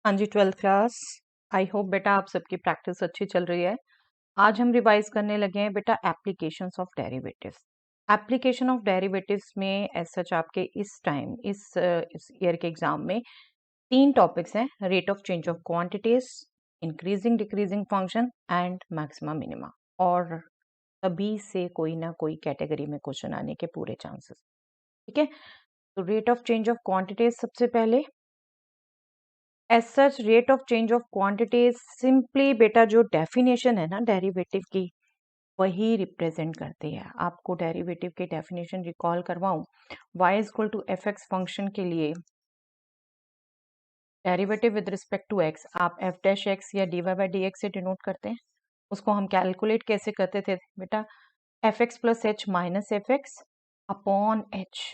हाँ जी, 12th class. I hope बेटा आप सबकी प्रैक्टिस अच्छी चल रही है। आज हम रिवाइज करने लगे हैं बेटा applications of derivatives. Application of derivatives में एज सच आपके इस टाइम इस ईयर के एग्जाम में 3 टॉपिक्स हैं, rate of change of quantities, increasing decreasing function and maxima minima. और सभी से कोई ना कोई कैटेगरी में क्वेश्चन आने के पूरे चांसेस। ठीक है, तो rate of change of quantities सबसे पहले। As such rate of change of quantities simply बेटा जो डेफिनेशन है ना डेरिवेटिव की वही रिप्रेजेंट करती है। आपको डेरिवेटिव के डेफिनेशन रिकॉल करवाऊं, y is equal to F x function के लिए derivative with respect to x आप एफ डैश एक्स या d Y by D x से डिनोट करते हैं। उसको हम कैलकुलेट कैसे करते थे बेटा, f x plus h minus f x upon h.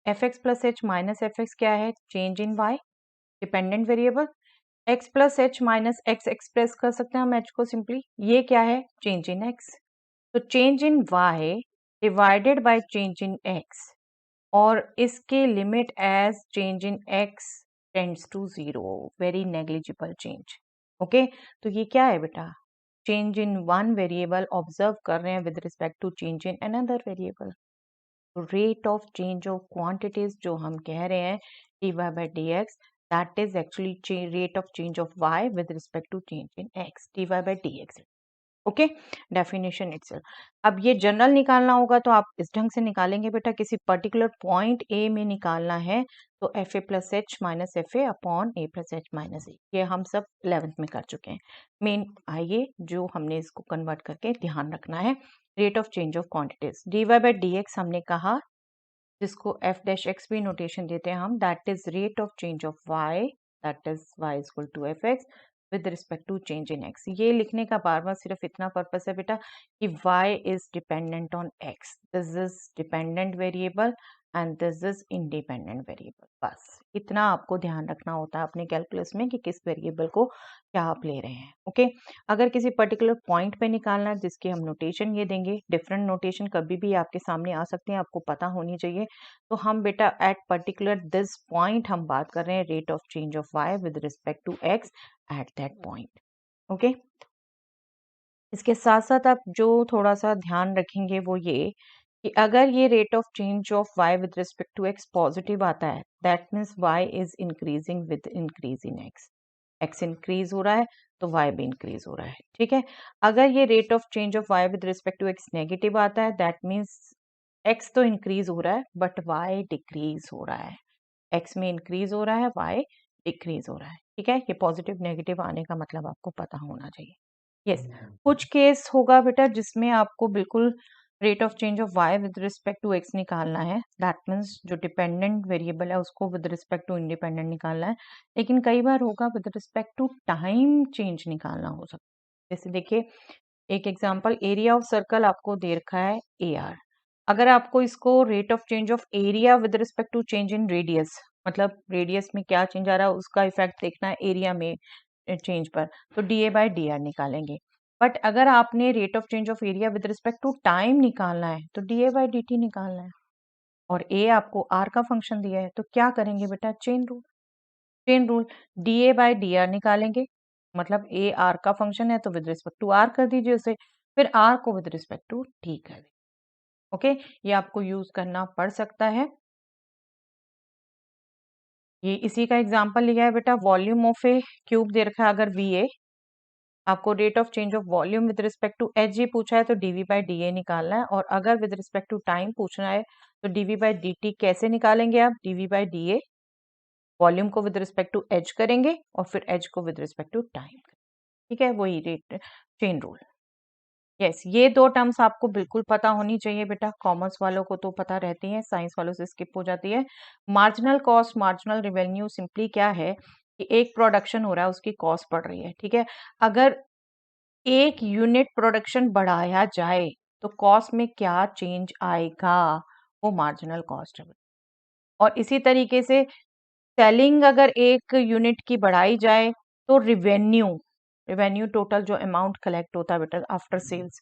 F x plus h minus f x क्या है, change in y, dependent variable. x plus h minus x express कर सकते हैं हम h को सिंपली, ये क्या है, चेंज इन x। तो change in y divided by change in x और इसके limit as change in x tends to 0, very negligible change. Okay, तो ये क्या है बेटा, change in one variable observe कर रहे हैं with respect to change in another variable. Rate of change of quantities जो हम कह रहे हैं dy by dx, that is actually rate of change of y with respect to change in x, dy by dx। Okay, definition itself. अब ये general निकालना होगा तो आप इस ढंग से निकालेंगे बेटा, किसी पर्टिकुलर पॉइंट ए में निकालना है तो f a plus h minus f a upon a plus h minus a, ये हम सब 11th में कर चुके हैं। मेन आइए जो हमने इसको कन्वर्ट करके ध्यान रखना है, rate of change of quantities D Y by D X हमने कहा, जिसको एफ डैश एक्स भी नोटेशन देते हैं हम, that is rate of change of Y, that is Y is equal to F X with respect to change in X. ये लिखने का बार बार सिर्फ इतना पर्पस है बेटा कि y is dependent on x, this is dependent variable and this is independent variable. बस इतना आपको ध्यान रखना होता है अपने कैलकुलस में कि किस वेरिएबल को क्या आप ले रहे हैं। ओके, अगर किसी पर्टिकुलर पॉइंट पे निकालना है जिसकी हम नोटेशन ये देंगे, डिफरेंट नोटेशन कभी भी आपके सामने आ सकते हैं, आपको पता होनी चाहिए। तो हम बेटा एट पर्टिकुलर दिस पॉइंट हम बात कर रहे हैं rate of change of y with respect to x at that point. Okay, इसके साथ साथ आप जो थोड़ा सा ध्यान रखेंगे वो ये कि अगर ये rate of change of y with respect to x positive आता है, that means y is increasing with increase in x। x increase हो रहा है तो y भी इंक्रीज हो रहा है। ठीक है, अगर ये rate of change of y with respect to x negative आता है, दैट मीन्स x तो इंक्रीज हो रहा है बट y डिक्रीज हो रहा है। x में इंक्रीज हो रहा है, y डिक्रीज हो रहा है। ठीक है, ये पॉजिटिव नेगेटिव आने का मतलब आपको पता होना चाहिए। यस, कुछ केस होगा बेटा जिसमें आपको बिल्कुल rate of change of y with respect to x निकालना है, दैट मीन्स जो डिपेंडेंट वेरिएबल है उसको विद रिस्पेक्ट टू इंडिपेंडेंट निकालना है। लेकिन कई बार होगा with respect to time change निकालना हो सकता है। जैसे देखिए एक एग्जांपल, एरिया ऑफ सर्कल आपको दे रखा है AR। अगर आपको इसको rate of change of area with respect to change in radius, मतलब रेडियस में क्या चेंज आ रहा है उसका इफेक्ट देखना है एरिया में चेंज पर, तो DA बाय DR निकालेंगे। बट अगर आपने rate of change of area with respect to time निकालना है तो DA बाय DT निकालना है, और A आपको R का फंक्शन दिया है तो क्या करेंगे बेटा, chain rule. Chain rule, DA by DR निकालेंगे, मतलब A R का फंक्शन है तो विद रिस्पेक्ट टू R कर दीजिए उसे, फिर R को विद रिस्पेक्ट टू T कर दीजिए। ओके, ये आपको यूज करना पड़ सकता है। ये इसी का एग्जांपल लिया है बेटा, वॉल्यूम ऑफ ए क्यूब दे रखा है अगर VA, आपको rate of change of volume with respect to HG पूछा है तो DV बाई DA निकालना है, और अगर विद रिस्पेक्ट टू टाइम पूछना है तो DV बाई DT कैसे निकालेंगे आप, DV बाई DA वॉल्यूम को विद रिस्पेक्ट टू H करेंगे और फिर H को विद रिस्पेक्ट टू टाइम। ठीक है, वही रेट चेन रूल। यस, ये दो टर्म्स आपको बिल्कुल पता होनी चाहिए बेटा, कॉमर्स वालों को तो पता रहती है, साइंस वालों से स्किप हो जाती है। Marginal cost, marginal revenue simply क्या है कि एक प्रोडक्शन हो रहा है उसकी कॉस्ट बढ़ रही है। ठीक है, अगर एक यूनिट प्रोडक्शन बढ़ाया जाए तो कॉस्ट में क्या चेंज आएगा, वो मार्जिनल कॉस्ट है। और इसी तरीके से सेलिंग अगर एक यूनिट की बढ़ाई जाए तो रिवेन्यू, रिवेन्यू टोटल जो अमाउंट कलेक्ट होता है बेटा आफ्टर सेल्स,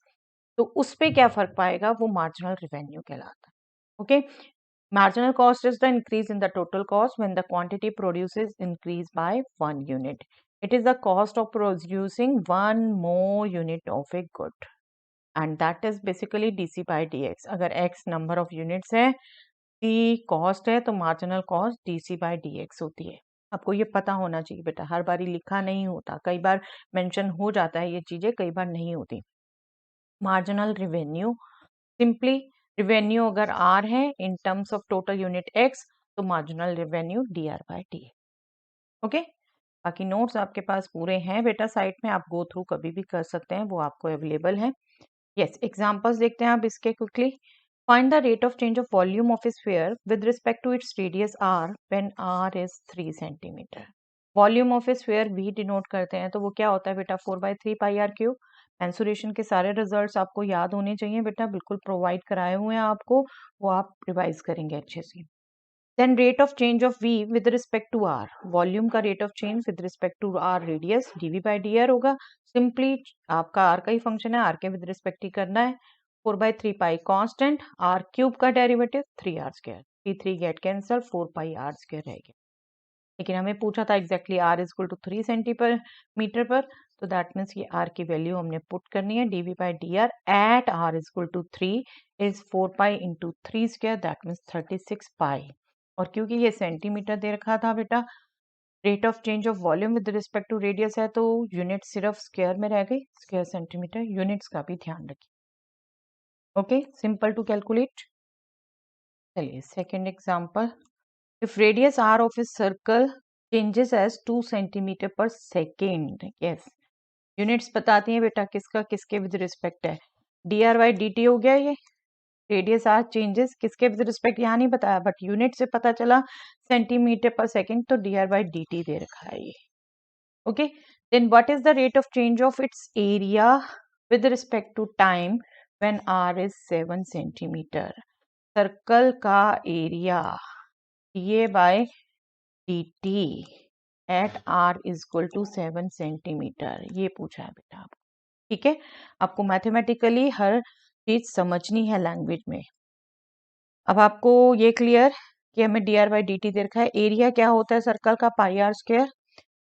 तो उस पे क्या फर्क पाएगा, वो मार्जिनल रिवेन्यू कहलाता है। Okay, Marginal cost is the increase in the total cost when the quantity produces increase by 1 unit. It is the cost of producing 1 more unit of a good, and that is basically dc by dx. अगर x number of units है, c cost है, तो marginal cost dc by dx होती है. आपको ये पता होना चाहिए बेटा, हर बारी लिखा नहीं होता, कई बार मेंशन हो जाता है ये चीजें, कई बार नहीं होती. मार्जिनल रेवेन्यू, सिंपली रेवेन्यू अगर आर है in terms of total unit x, तो marginal revenue d are by d. Okay, बाकी नोट्स आपके पास पूरे हैं बेटा साइट में, आप गो थ्रू कभी भी कर सकते हैं, वो आपको अवेलेबल है. यस, एग्जांपल्स देखते हैं आप इसके quickly. Find the rate of change of volume of a sphere with respect to its radius R when are is 3 centimetre. Volume of a sphere we denote करते हैं, तो वो क्या होता है बेटा, 4/3 पाई आर क्यूब. मेंसुरेशन के सारे रिजल्ट्स आपको याद होने चाहिए बेटा, बिल्कुल प्रोवाइड कराए हुए हैं आपको, वो आप रिवाइज करेंगे अच्छे से. Then rate of change of v with respect to r, volume का rate of change with respect to r radius, d v by D r होगा. सिंपली आपका आर का ही फंक्शन है, आर के विद रिस्पेक्ट ही करना है. 4/3 पाई कांस्टेंट, आर क्यूब का derivative 3 r square, 3 get cancel, 4 pi r square रहेगा. लेकिन हमें पूछा था exactly r is equal to 3 centimetre पर, तो दैट मीन्स ये आर की वैल्यू हमने पुट करनी है. DV by D R at R is equal to 3 is 4 pi into 3 square, that means 36 pi. और क्योंकि ये सेंटीमीटर दे रखा था बेटा, rate of change of volume with respect to radius है, तो यूनिट सिर्फ स्क्वायर में रह गई, स्क्वायर सेंटीमीटर. यूनिट्स का भी ध्यान रखिए. Okay, simple to calculate. चलिए second example. If radius r of a circle changes as 2 centimeter per second, yes, units बताती हैं बेटा किसका किसके विद रिस्पेक्ट है. D are by D T हो गया ये. रेडियस आर चेंजेस किसके विद रिस्पेक्ट यहाँ नहीं बताया, बट यूनिट से पता चला सेंटीमीटर पर सेकेंड, तो d are by D t दे रखा है ये. Okay, then what is the rate of change of its area with respect to time when are is 7 centimetre. Circle का area dA by dt at r is equal to 7 centimetre, ये पूछा है बेटा आपको. ठीक है, आपको मैथमेटिकली हर चीज समझनी है लैंग्वेज में. अब आपको ये क्लियर कि हमें d are by D t दे रखा है. एरिया क्या होता है सर्कल का, pi r square.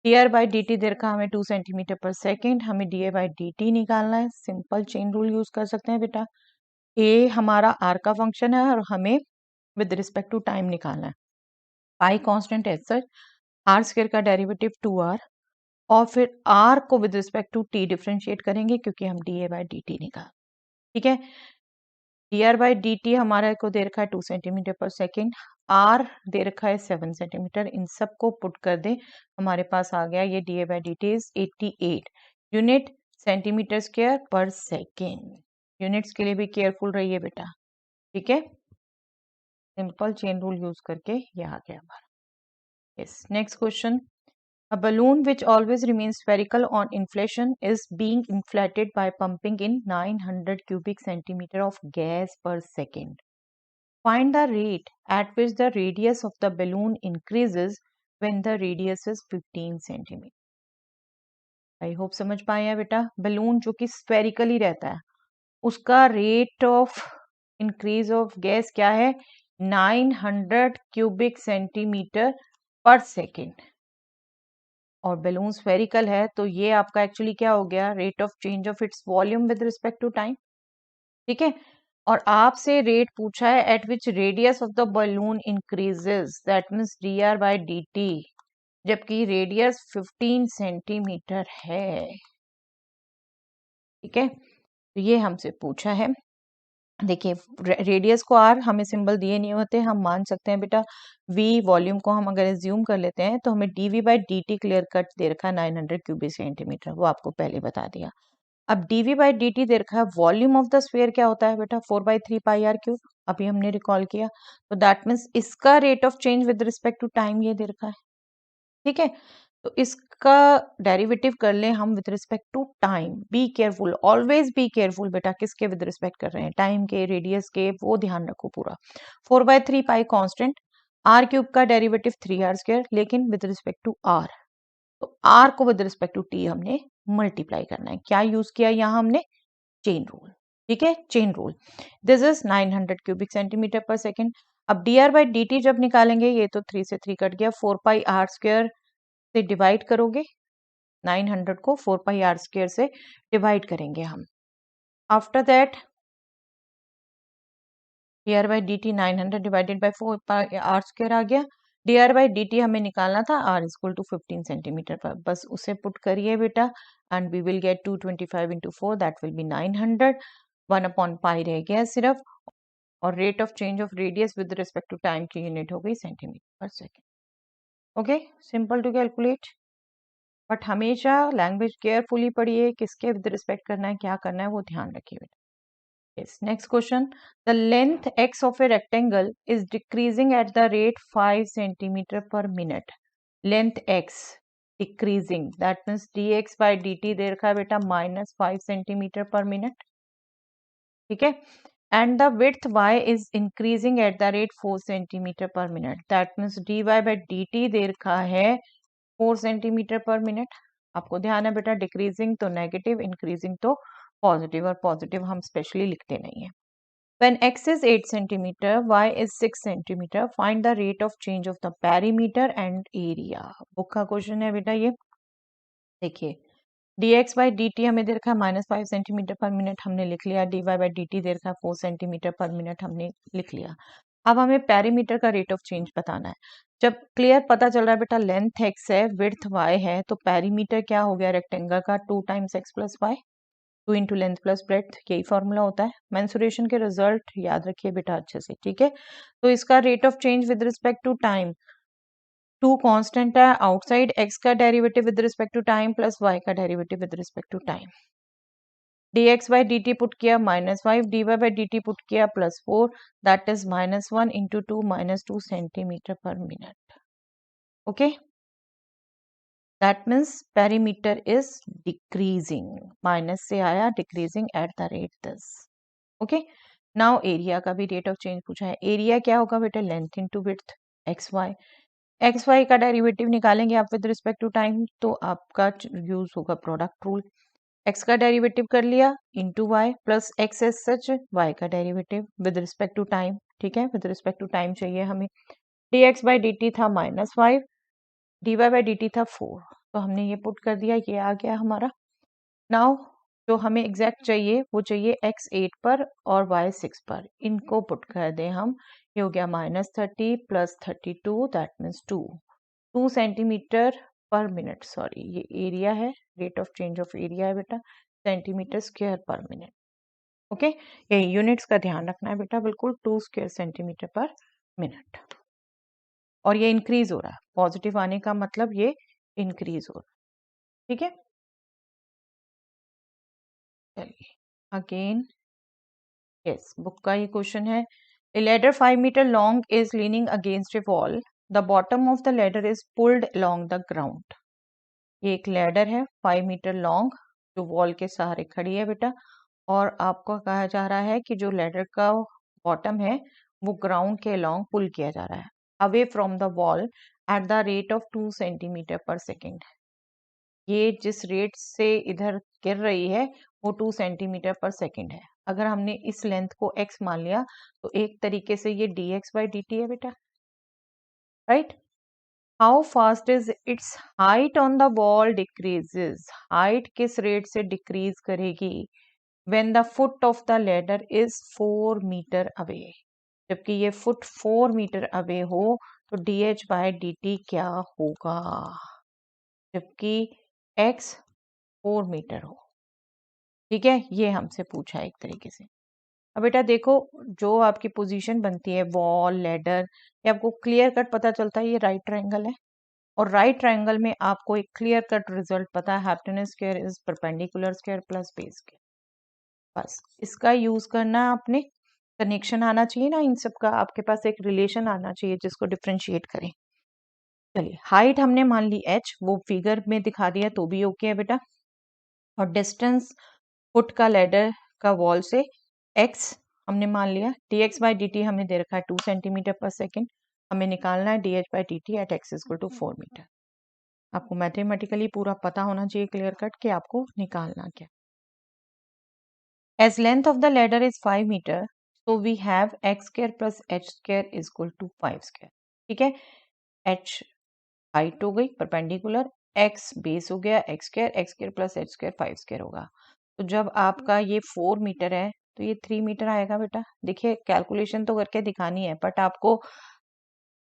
D are by D t दे रखा हमें 2 सेंटीमीटर पर सेकेंड, हमें d A by D t निकालना है. सिंपल चेन रूल यूज कर सकते हैं बेटा. ए हमारा आर का फंक्शन है और हमें विद रिस्पेक्ट टू टाइम निकालना है. पाई कांस्टेंट है सर, आर स्क्वायर का डेरिवेटिव 2r, और फिर r को with respect to t differentiate करेंगे क्योंकि हम D A by D T निकाल. ठीक है, D are by D T हमारा को दे रखा है 2 सेंटीमीटर पर सेकेंड, r दे रखा है 7 सेंटीमीटर. इन सब को पुट कर दे, हमारे पास आ गया ये D A by D T is 88 unit centimetre square पर सेकेंड. यूनिट्स के लिए भी केयरफुल रहिए बेटा. ठीक है, सिंपल चेन रूल यूज करके ये आ गया हमारा. Yes, next question. A balloon which always remains spherical on inflation is being inflated by pumping in 900 cubic centimeter of gas per second. Find the rate at which the radius of the balloon increases when the radius is 15 centimeter. I hope समझ पाए हैं बेटा. Balloon जो कि spherically रहता है, उसका rate of increase of gas क्या है, 900 क्यूबिक सेंटीमीटर पर सेकेंड. और बैलून स्फेरिकल है, तो ये आपका एक्चुअली क्या हो गया, rate of change of its volume with respect to time. ठीक है, और आपसे रेट पूछा है at which radius of the balloon increases, that means D are by D T, जबकि रेडियस 15 सेंटीमीटर है. ठीक है, तो ये हमसे पूछा है. देखिए रेडियस को आर हमें सिंबल दिए नहीं होते, हम मान सकते हैं बेटा वी वॉल्यूम को हम अगर एज्यूम कर लेते हैं, तो हमें d v by D t clear cut दे रखा है 900 क्यूबिक सेंटीमीटर, वो आपको पहले बता दिया. अब डीवी बाई डी टी दे रखा है, वॉल्यूम ऑफ द स्फीयर क्या होता है बेटा, 4/3 पाई आर क्यूब, अभी हमने रिकॉल किया. तो दैट मीन्स इसका rate of change with respect to time ये दे रखा है. ठीक है, तो इसका डेरिवेटिव कर ले हम with respect to time. Be careful, always be careful बेटा, किसके विद रिस्पेक्ट कर रहे हैं, टाइम के, रेडियस के, वो ध्यान रखो पूरा. 4/3 पाई कांस्टेंट, आर क्यूब का डेरिवेटिव 3r स्क्वायर, लेकिन विद रिस्पेक्ट टू आर, तो आर को विद रिस्पेक्ट टू टी हमने मल्टीप्लाई करना है. क्या यूज किया यहाँ हमने, चेन रूल. ठीक है, chain rule. This is 900 cubic centimetre per second. अब D R by D T जब निकालेंगे, ये तो 3 से 3 कट गया, 4πr² से डिवाइड करोगे, 900 को 4πr² से डिवाइड करेंगे हम। After that D R by D T 900 divided by 4πr² आ गया। D R by D T हमें निकालना था, r इक्वल टू 15 सेंटीमीटर पर, बस उसे पुट करिए बेटा, and we will get 225 into 4, that will be 900, 1/π रह गया सिर्फ, और rate of change of radius with respect to time की यूनिट हो गई centimetre per second. Okay, simple to calculate, but हमेशा लैंग्वेज केयरफुली पढ़िए, किसके विद रिस्पेक्ट करना है, क्या करना है, वो ध्यान रखिए बेटा। Yes, next question. The length x of a rectangle is decreasing at the rate 5 centimeter per minute. Length x decreasing. That means dx by dt दे रखा है बेटा -5 centimeter per minute. ठीक है? And the width y is increasing at the rate 4 centimeter per minute. That means dy by dt दे रखा है 4 centimeter per minute. आपको ध्यान है बेटा, डिक्रीजिंग तो नेगेटिव, इंक्रीजिंग तो पॉजिटिव, और पॉजिटिव हम स्पेशली लिखते नहीं है। When x is 8 centimeter, y is 6 centimeter, find the rate of change of the perimeter and area. Book का क्वेश्चन है बेटा ये। देखिए, dx by dt हमें दे रखा है -5 सेंटीमीटर पर मिनट, हमने लिख लिया। dy by dt दे रखा है 4 सेंटीमीटर पर मिनट, हमने लिख लिया। अब हमें पेरीमीटर का रेट ऑफ चेंज बताना है। जब क्लियर पता चल रहा है बेटा लेंथ x है, विड्थ y है, तो पेरीमीटर क्या हो गया रेक्टेंगल का, 2 times x plus y, 2 into length plus breadth, यही फॉर्मूला होता है। मेंसुरेशन के रिजल्ट याद रखिए बेटा अच्छे से, ठीक है। तो इसका rate of change with respect to time, 2 constant है, आउटसाइड x का derivative with respect to time plus y का derivative with respect to time. dx by dt put किया -5, dy by dt पुट किया +4, that is -1 into 2 -2 centimetre per minute. Okay, that means perimeter is decreasing, minus से आया, decreasing at the rate this. Okay, now area का भी rate of change पूछा है। Area क्या होगा बेटा, length into width, X Y का डेरिवेटिव निकालेंगे आप विद रिस्पेक्ट टू टाइम, तो आपका यूज होगा प्रोडक्ट रूल। एक्स का डेरिवेटिव कर लिया into y plus x as such y का derivative with respect to time, ठीक है, विद रिस्पेक्ट टू टाइम चाहिए हमें। D x by D t था -5, d Y by D t था 4, तो हमने ये पुट कर दिया, ये आ गया हमारा। नाउ जो हमें एग्जैक्ट चाहिए वो चाहिए x 8 पर और y 6 पर, इनको पुट कर दें हम, ये हो गया -30 plus 32, that means 2 centimetre per minute, sorry ये एरिया है, rate of change of area है बेटा, सेंटीमीटर स्क्वायर पर मिनट। ओके, ये यूनिट्स का ध्यान रखना है बेटा, बिल्कुल 2 स्क्वायर सेंटीमीटर पर मिनट, और ये इंक्रीज हो रहा है, पॉजिटिव आने का मतलब ये इंक्रीज हो रहा है, ठीक है। चलिए अगेन, यस, बुक का ये क्वेश्चन है। A ladder 5 meter long is leaning against a wall. The bottom of the ladder is pulled along the ground. ये एक लैडर है 5 मीटर लॉन्ग, जो वॉल के सहारे खड़ी है बेटा, और आपको कहा जा रहा है कि जो लैडर का बॉटम है वो ग्राउंड के लॉन्ग पुल किया जा रहा है away from the wall at the rate of 2 centimetre per second. ये जिस रेट से इधर गिर रही है वो 2 सेंटीमीटर पर सेकेंड है। अगर हमने इस लेंथ को x मान लिया तो एक तरीके से ये dx by dt है बेटा, right. How fast is its height on the wall decreases, height किस रेट से डिक्रीज करेगी, when the foot of the ladder is 4 metre away, जबकि ये फुट 4 मीटर अवे हो तो dh by dt क्या होगा, जबकि x 4 मीटर हो, ठीक है। ये हमसे पूछा है एक तरीके से। अब बेटा देखो, जो आपकी पोजीशन बनती है वॉल लेडर, ये आपको क्लियर कट पता चलता है ये राइट ट्रायंगल है, और राइट ट्रायंगल में आपको एक क्लियर कट रिजल्ट पता है, hypotenuse square is perpendicular square plus base square, बस इसका यूज करना है आपने। कनेक्शन आना चाहिए ना इन सब का, आपके पास एक रिलेशन आना चाहिए जिसको डिफ्रेंशिएट करें। चलिए, हाइट हमने मान ली h, वो फिगर में दिखा दिया तो भी ओके है बेटा, और डिस्टेंस फुट का लेडर का वॉल से x हमने मान लिया, dx by dt हमें दे रखा है 2 सेंटीमीटर पर सेकेंड, हमें निकालना है dh by dt at x equal to 4 metre. आपको मैथमेटिकली पूरा पता होना चाहिए क्लियर कट कि आपको निकालना क्या। As length of the ladder is 5 metre, तो we have x square plus H square is equal to 5 square. ठीक है, एच हाइट हो गई परपेंडिकुलर, एक्स बेस हो गया x square plus H square 5 square होगा। तो जब आपका ये 4 मीटर है तो ये 3 मीटर आएगा बेटा। देखिए कैलकुलेशन तो करके दिखानी है, बट आपको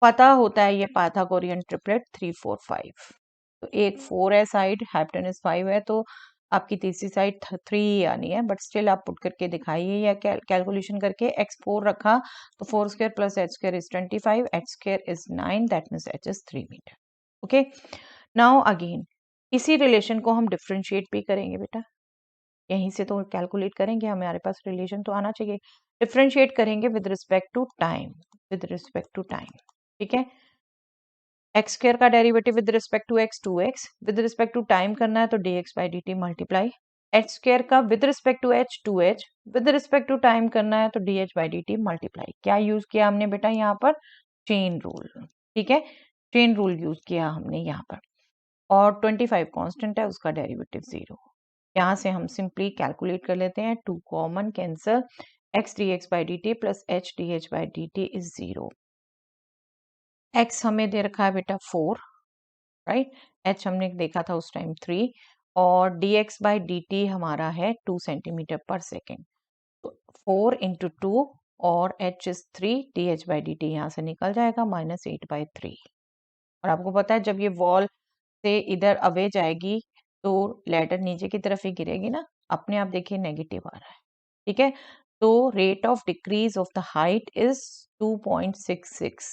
पता होता है ये पाइथागोरियन ट्रिपलेट 3 4 5। तो एक 4 है साइड, हाइपोटेनस 5 है, तो आपकी तीसरी साइड 3 ही आनी है, बट स्टिल आप पुट करके दिखाइए या कैलकुलेशन करके। एक्स 4 रखा तो 4 square plus H square is 25, H square is 9, that means H is 3 metre. Okay, now again इसी रिलेशन को हम डिफ्रेंशिएट भी करेंगे बेटा, यहीं से तो कैलकुलेट करेंगे, हमारे पास रिलेशन तो आना चाहिए। डिफ्रेंशिएट करेंगे with respect to time, with respect to time. ठीक है, एक्स स्क्वायर का derivative with respect to x 2x, with respect to time करना है तो dx by dt multiply. H square का with respect to h 2h, with respect to time करना है तो dh बाई dt मल्टीप्लाई। क्या use किया हमने बेटा यहाँ पर? Chain rule. ठीक है, चेन रूल यूज किया हमने यहाँ पर। और 25 कांस्टेंट है, उसका डेरिवेटिव 0। यहाँ से हम सिंपली कैलकुलेट कर लेते हैं, 2 common cancel, x dx by dt plus h dh by dt is 0। x हमें दे रखा है बेटा 4, राइट, h हमने देखा था उस टाइम 3, और dx बाई dt हमारा है 2 सेंटीमीटर पर सेकेंड। तो 4 इंटू 2 और h is 3, dh by dt यहाँ से निकल जाएगा -8/3। और आपको पता है जब ये वॉल से इधर अवे जाएगी तो लेटर नीचे की तरफ ही गिरेगी ना, अपने आप देखिए नेगेटिव आ रहा है। ठीक है, तो rate of decrease of the height is 2.66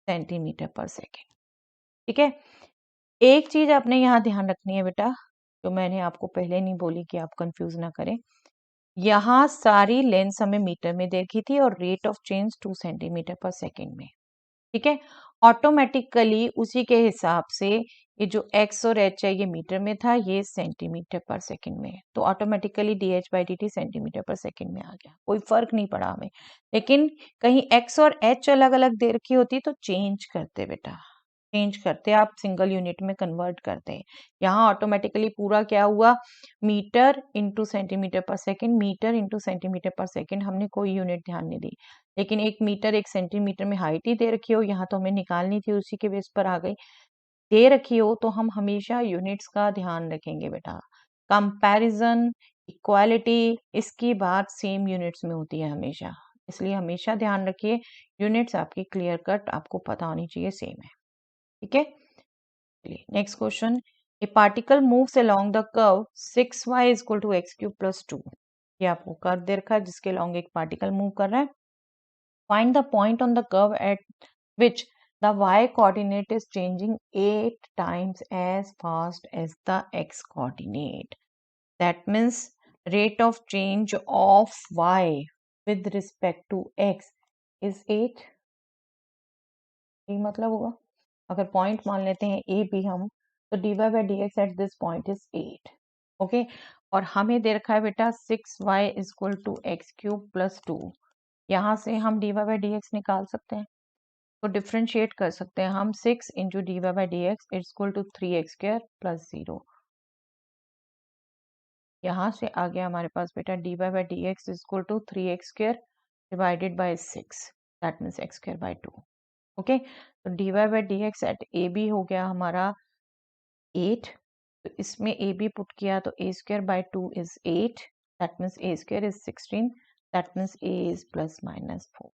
centimetre per second. ठीक है, एक चीज आपने यहाँ ध्यान रखनी है बेटा, जो मैंने आपको पहले नहीं बोली कि आप कंफ्यूज ना करें। यहाँ सारी लेंस हमें मीटर में देखी थी और rate of change 2 centimetre per second में। ठीक है, ऑटोमेटिकली उसी के हिसाब से ये जो x और h है ये मीटर में था, ये सेंटीमीटर पर सेकंड में है, तो automatically dh by dt centimetre पर सेकंड में आ गया, कोई फर्क नहीं पड़ा हमें। लेकिन कहीं x और h अलग अलग दे रखी होती तो चेंज करते बेटा, चेंज करते, आप सिंगल यूनिट में कन्वर्ट करते हैं। यहाँ ऑटोमेटिकली पूरा क्या हुआ, metre into centimetre per second, metre into centimetre per second, हमने कोई यूनिट ध्यान नहीं दी। लेकिन एक मीटर एक सेंटीमीटर में हाइट ही दे रखी हो, यहाँ तो हमें निकालनी थी, उसी के बेस पर आ गई। दे रखी हो तो हम हमेशा यूनिट्स का ध्यान रखेंगे बेटा। कंपैरिजन, इक्वालिटी, इसकी बात सेम यूनिट्स में होती है हमेशा, इसलिए हमेशा ध्यान रखिए यूनिट्स आपकी क्लियर कट आपको पता होनी चाहिए, सेम है। ठीक है, next question, a particle moves along the curve 6y is equal to X cube plus 2। ये आपको कर्व दे रखा है जिसके अलोंग एक पार्टिकल मूव कर रहा है। Find the point on the curve at which the y coordinate is changing 8 times as fast as the x coordinate. That means rate of change of y with respect to x is 8। ये मतलब होगा, अगर point मान लेते हैं A B हम, तो dy by D X at this point is 8। Okay, और हमें दे रखा है बेटा 6y is equal to X cube plus 2। यहाँ से हम dy बाई डी एक्स निकाल सकते हैं, तो डिफ्रेंशिएट कर सकते हैं हम। 6 into dy by D X is equal to 3x square plus 0। यहाँ से आ गया हमारे पास बेटा dy by D X is equal to 3x square divided by 6, that means x square by 2। Okay, तो dy by D X at A B हो गया हमारा 8, तो इसमें ए बी पुट किया तो a square by 2 is 8, that means a square is 16, that means a is plus minus 4।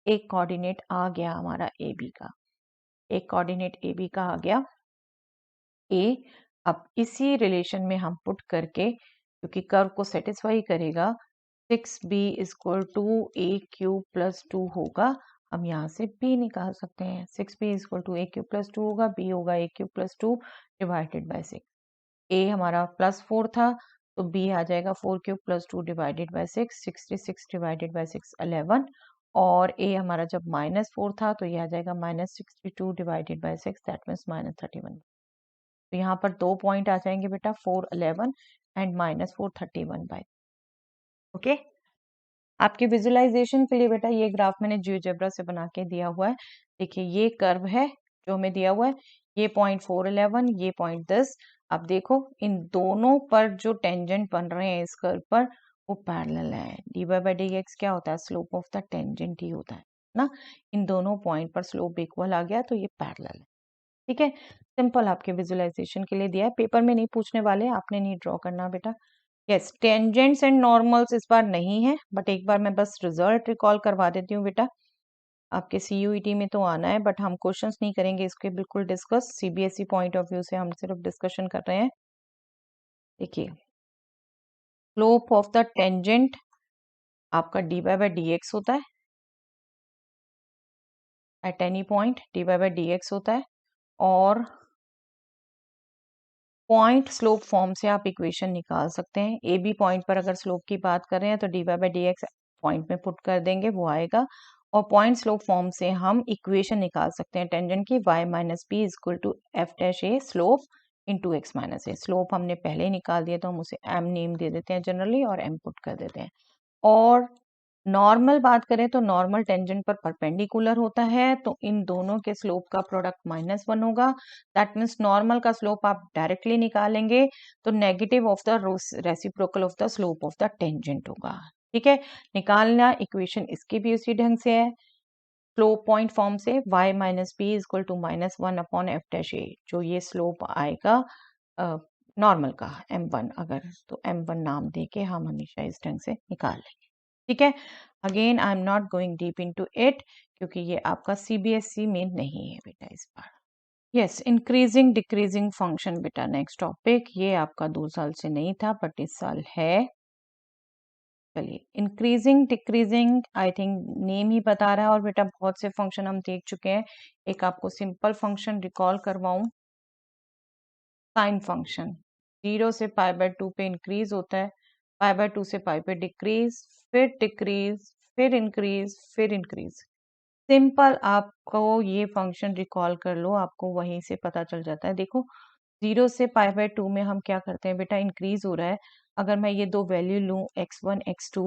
एक coordinate आ गया हमारा ए बी का, एक कोऑर्डिनेट ए बी का आ गया ए। अब इसी रिलेशन में हम पुट करके, क्योंकि कर्व को सेटिस्फाई करेगा, 6b is equal to A cube plus 2 होगा, हम यहाँ से b निकाल सकते हैं। 6b is equal to A cube plus 2 होगा, b होगा a cube plus 2 divided by 6। a हमारा प्लस 4 था तो b आ जाएगा 4 cube plus 2 divided by 6, 66 divided by 6 11, और a हमारा जब -4 था तो ये आ जाएगा -62 डिवाइडेड बाई 6, दैट मीन्स -31। तो यहाँ पर 2 पॉइंट आ जाएंगे बेटा, 4 11 एंड -4 31 बाई। ओके, आपके विजुअलाइजेशन के लिए बेटा ये ग्राफ मैंने जियोजेब्रा से बना के दिया हुआ है। देखिए ये कर्व है जो हमें दिया हुआ है, ये पॉइंट 4 11, ये पॉइंट 10। अब देखो इन दोनों पर जो टेंजेंट बन रहे हैं इस कर्व पर, वो पैरेलल है। D Y by D X क्या होता है, स्लोप ऑफ द टेंजेंट ही होता है ना। इन दोनों पॉइंट पर स्लोप इक्वल आ गया तो ये पैरेलल है। ठीक है, सिंपल आपके विजुअलाइजेशन के लिए दिया है, पेपर में नहीं पूछने वाले, आपने नहीं ड्रॉ करना बेटा। यस, टेंजेंट्स एंड नॉर्मल्स इस बार नहीं है, बट एक बार मैं बस रिजल्ट रिकॉल करवा देती हूँ बेटा। आपके सीयूईटी में तो आना है, बट हम क्वेश्चंस नहीं करेंगे इसके बिल्कुल discuss, CBSE point of view से हम सिर्फ डिस्कशन कर रहे हैं। देखिए, स्लोप ऑफ द टेंजेंट आपका D Y by D X होता है, at any point D Y by D X होता है, और पॉइंट स्लोप फॉर्म से आप इक्वेशन निकाल सकते हैं। ए बी पॉइंट पर अगर स्लोप की बात कर रहे हैं तो D Y by D X point में पुट कर देंगे, वो आएगा, और पॉइंट स्लोप फॉर्म से हम इक्वेशन निकाल सकते हैं टेंजेंट की, y minus B equal to F dash A slope into X minus A. Slope हमने पहले ही निकाल दिया तो हम उसे m नेम दे देते हैं जनरली, और m पुट कर देते हैं। और नॉर्मल बात करें तो नॉर्मल टेंजेंट पर परपेंडिकुलर होता है, तो इन दोनों के स्लोप का प्रोडक्ट -1 होगा। दैट मीन्स नॉर्मल का स्लोप आप डायरेक्टली निकालेंगे तो negative of the reciprocal of the slope of the tangent होगा। ठीक है, निकालना इक्वेशन इसकी भी उसी ढंग से है, स्लोप पॉइंट फॉर्म से y minus B equal to -1 upon f dash a, जो ये स्लोप आएगा नॉर्मल का m1, अगर तो m1 नाम दे के हम हमेशा इस ढंग से निकाल लेंगे। ठीक है, again I am not going deep into it, क्योंकि ये आपका सीबीएसई में नहीं है बेटा इस बार। यस, इंक्रीजिंग डिक्रीजिंग फंक्शन बेटा नेक्स्ट टॉपिक, ये आपका 2 साल से नहीं था बट इस साल है। चलिए, increasing decreasing I think name ही बता रहा है, और बेटा बहुत से फंक्शन हम देख चुके हैं। एक आपको सिंपल फंक्शन रिकॉल करवाऊं, साइन फंक्शन 0 से π/2 पे इंक्रीज होता है, π/2 से π पे डिक्रीज, फिर डिक्रीज, फिर इंक्रीज, फिर इंक्रीज। सिंपल आपको ये फंक्शन रिकॉल कर लो, आपको वहीं से पता चल जाता है। देखो, 0 से π/2 में हम क्या करते हैं बेटा, इंक्रीज हो रहा है। अगर मैं ये दो वैल्यू लूं x1 x2,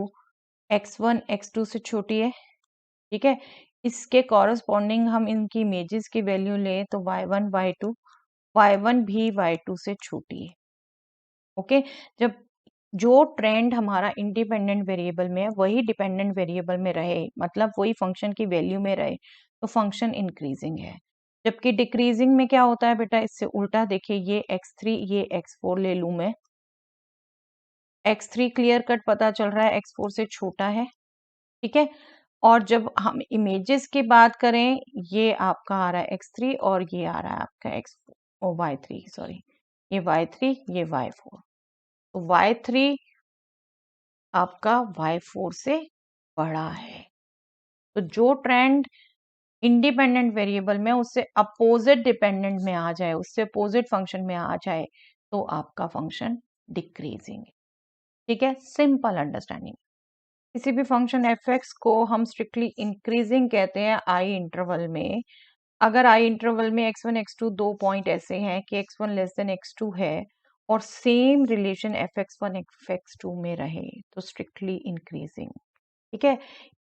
x1 x2 से छोटी है, ठीक है, इसके कॉरस्पॉन्डिंग हम इनकी इमेजेस की वैल्यू लें तो y1 y2, y1 भी y2 से छोटी है। ओके, जब जो ट्रेंड हमारा इंडिपेंडेंट वेरिएबल में है वही डिपेंडेंट वेरिएबल में रहे, मतलब वही फंक्शन की वैल्यू में रहे, तो फंक्शन इंक्रीजिंग है। जबकि डिक्रीजिंग में क्या होता है बेटा, इससे उल्टा। देखिए, ये x3 ये x4 ले लूं मैं, x3 क्लियर कट पता चल रहा है x4 से छोटा है, ठीक है। और जब हम इमेजेस की बात करें, ये आपका आ रहा है x3 और ये आ रहा है आपका x4 और y3, सॉरी, ये y3 ये y4, तो y3 आपका y4 से बड़ा है। तो जो ट्रेंड इंडिपेंडेंट वेरिएबल में उससे अपोजिट डिपेंडेंट में आ जाए, उससे अपोजिट फंक्शन में आ जाए, तो आपका फंक्शन डिक्रीजिंग है। ठीक है, सिंपल अंडरस्टैंडिंग। किसी भी फंक्शन एफ एक्स को हम स्ट्रिक्टली इंक्रीजिंग कहते हैं आई इंटरवल में, अगर आई इंटरवल में x1 x2 दो पॉइंट ऐसे हैं कि x1 लेस देन x2 है और सेम रिलेशन fx1 fx2 में रहे, तो स्ट्रिक्टली इंक्रीजिंग। ठीक है,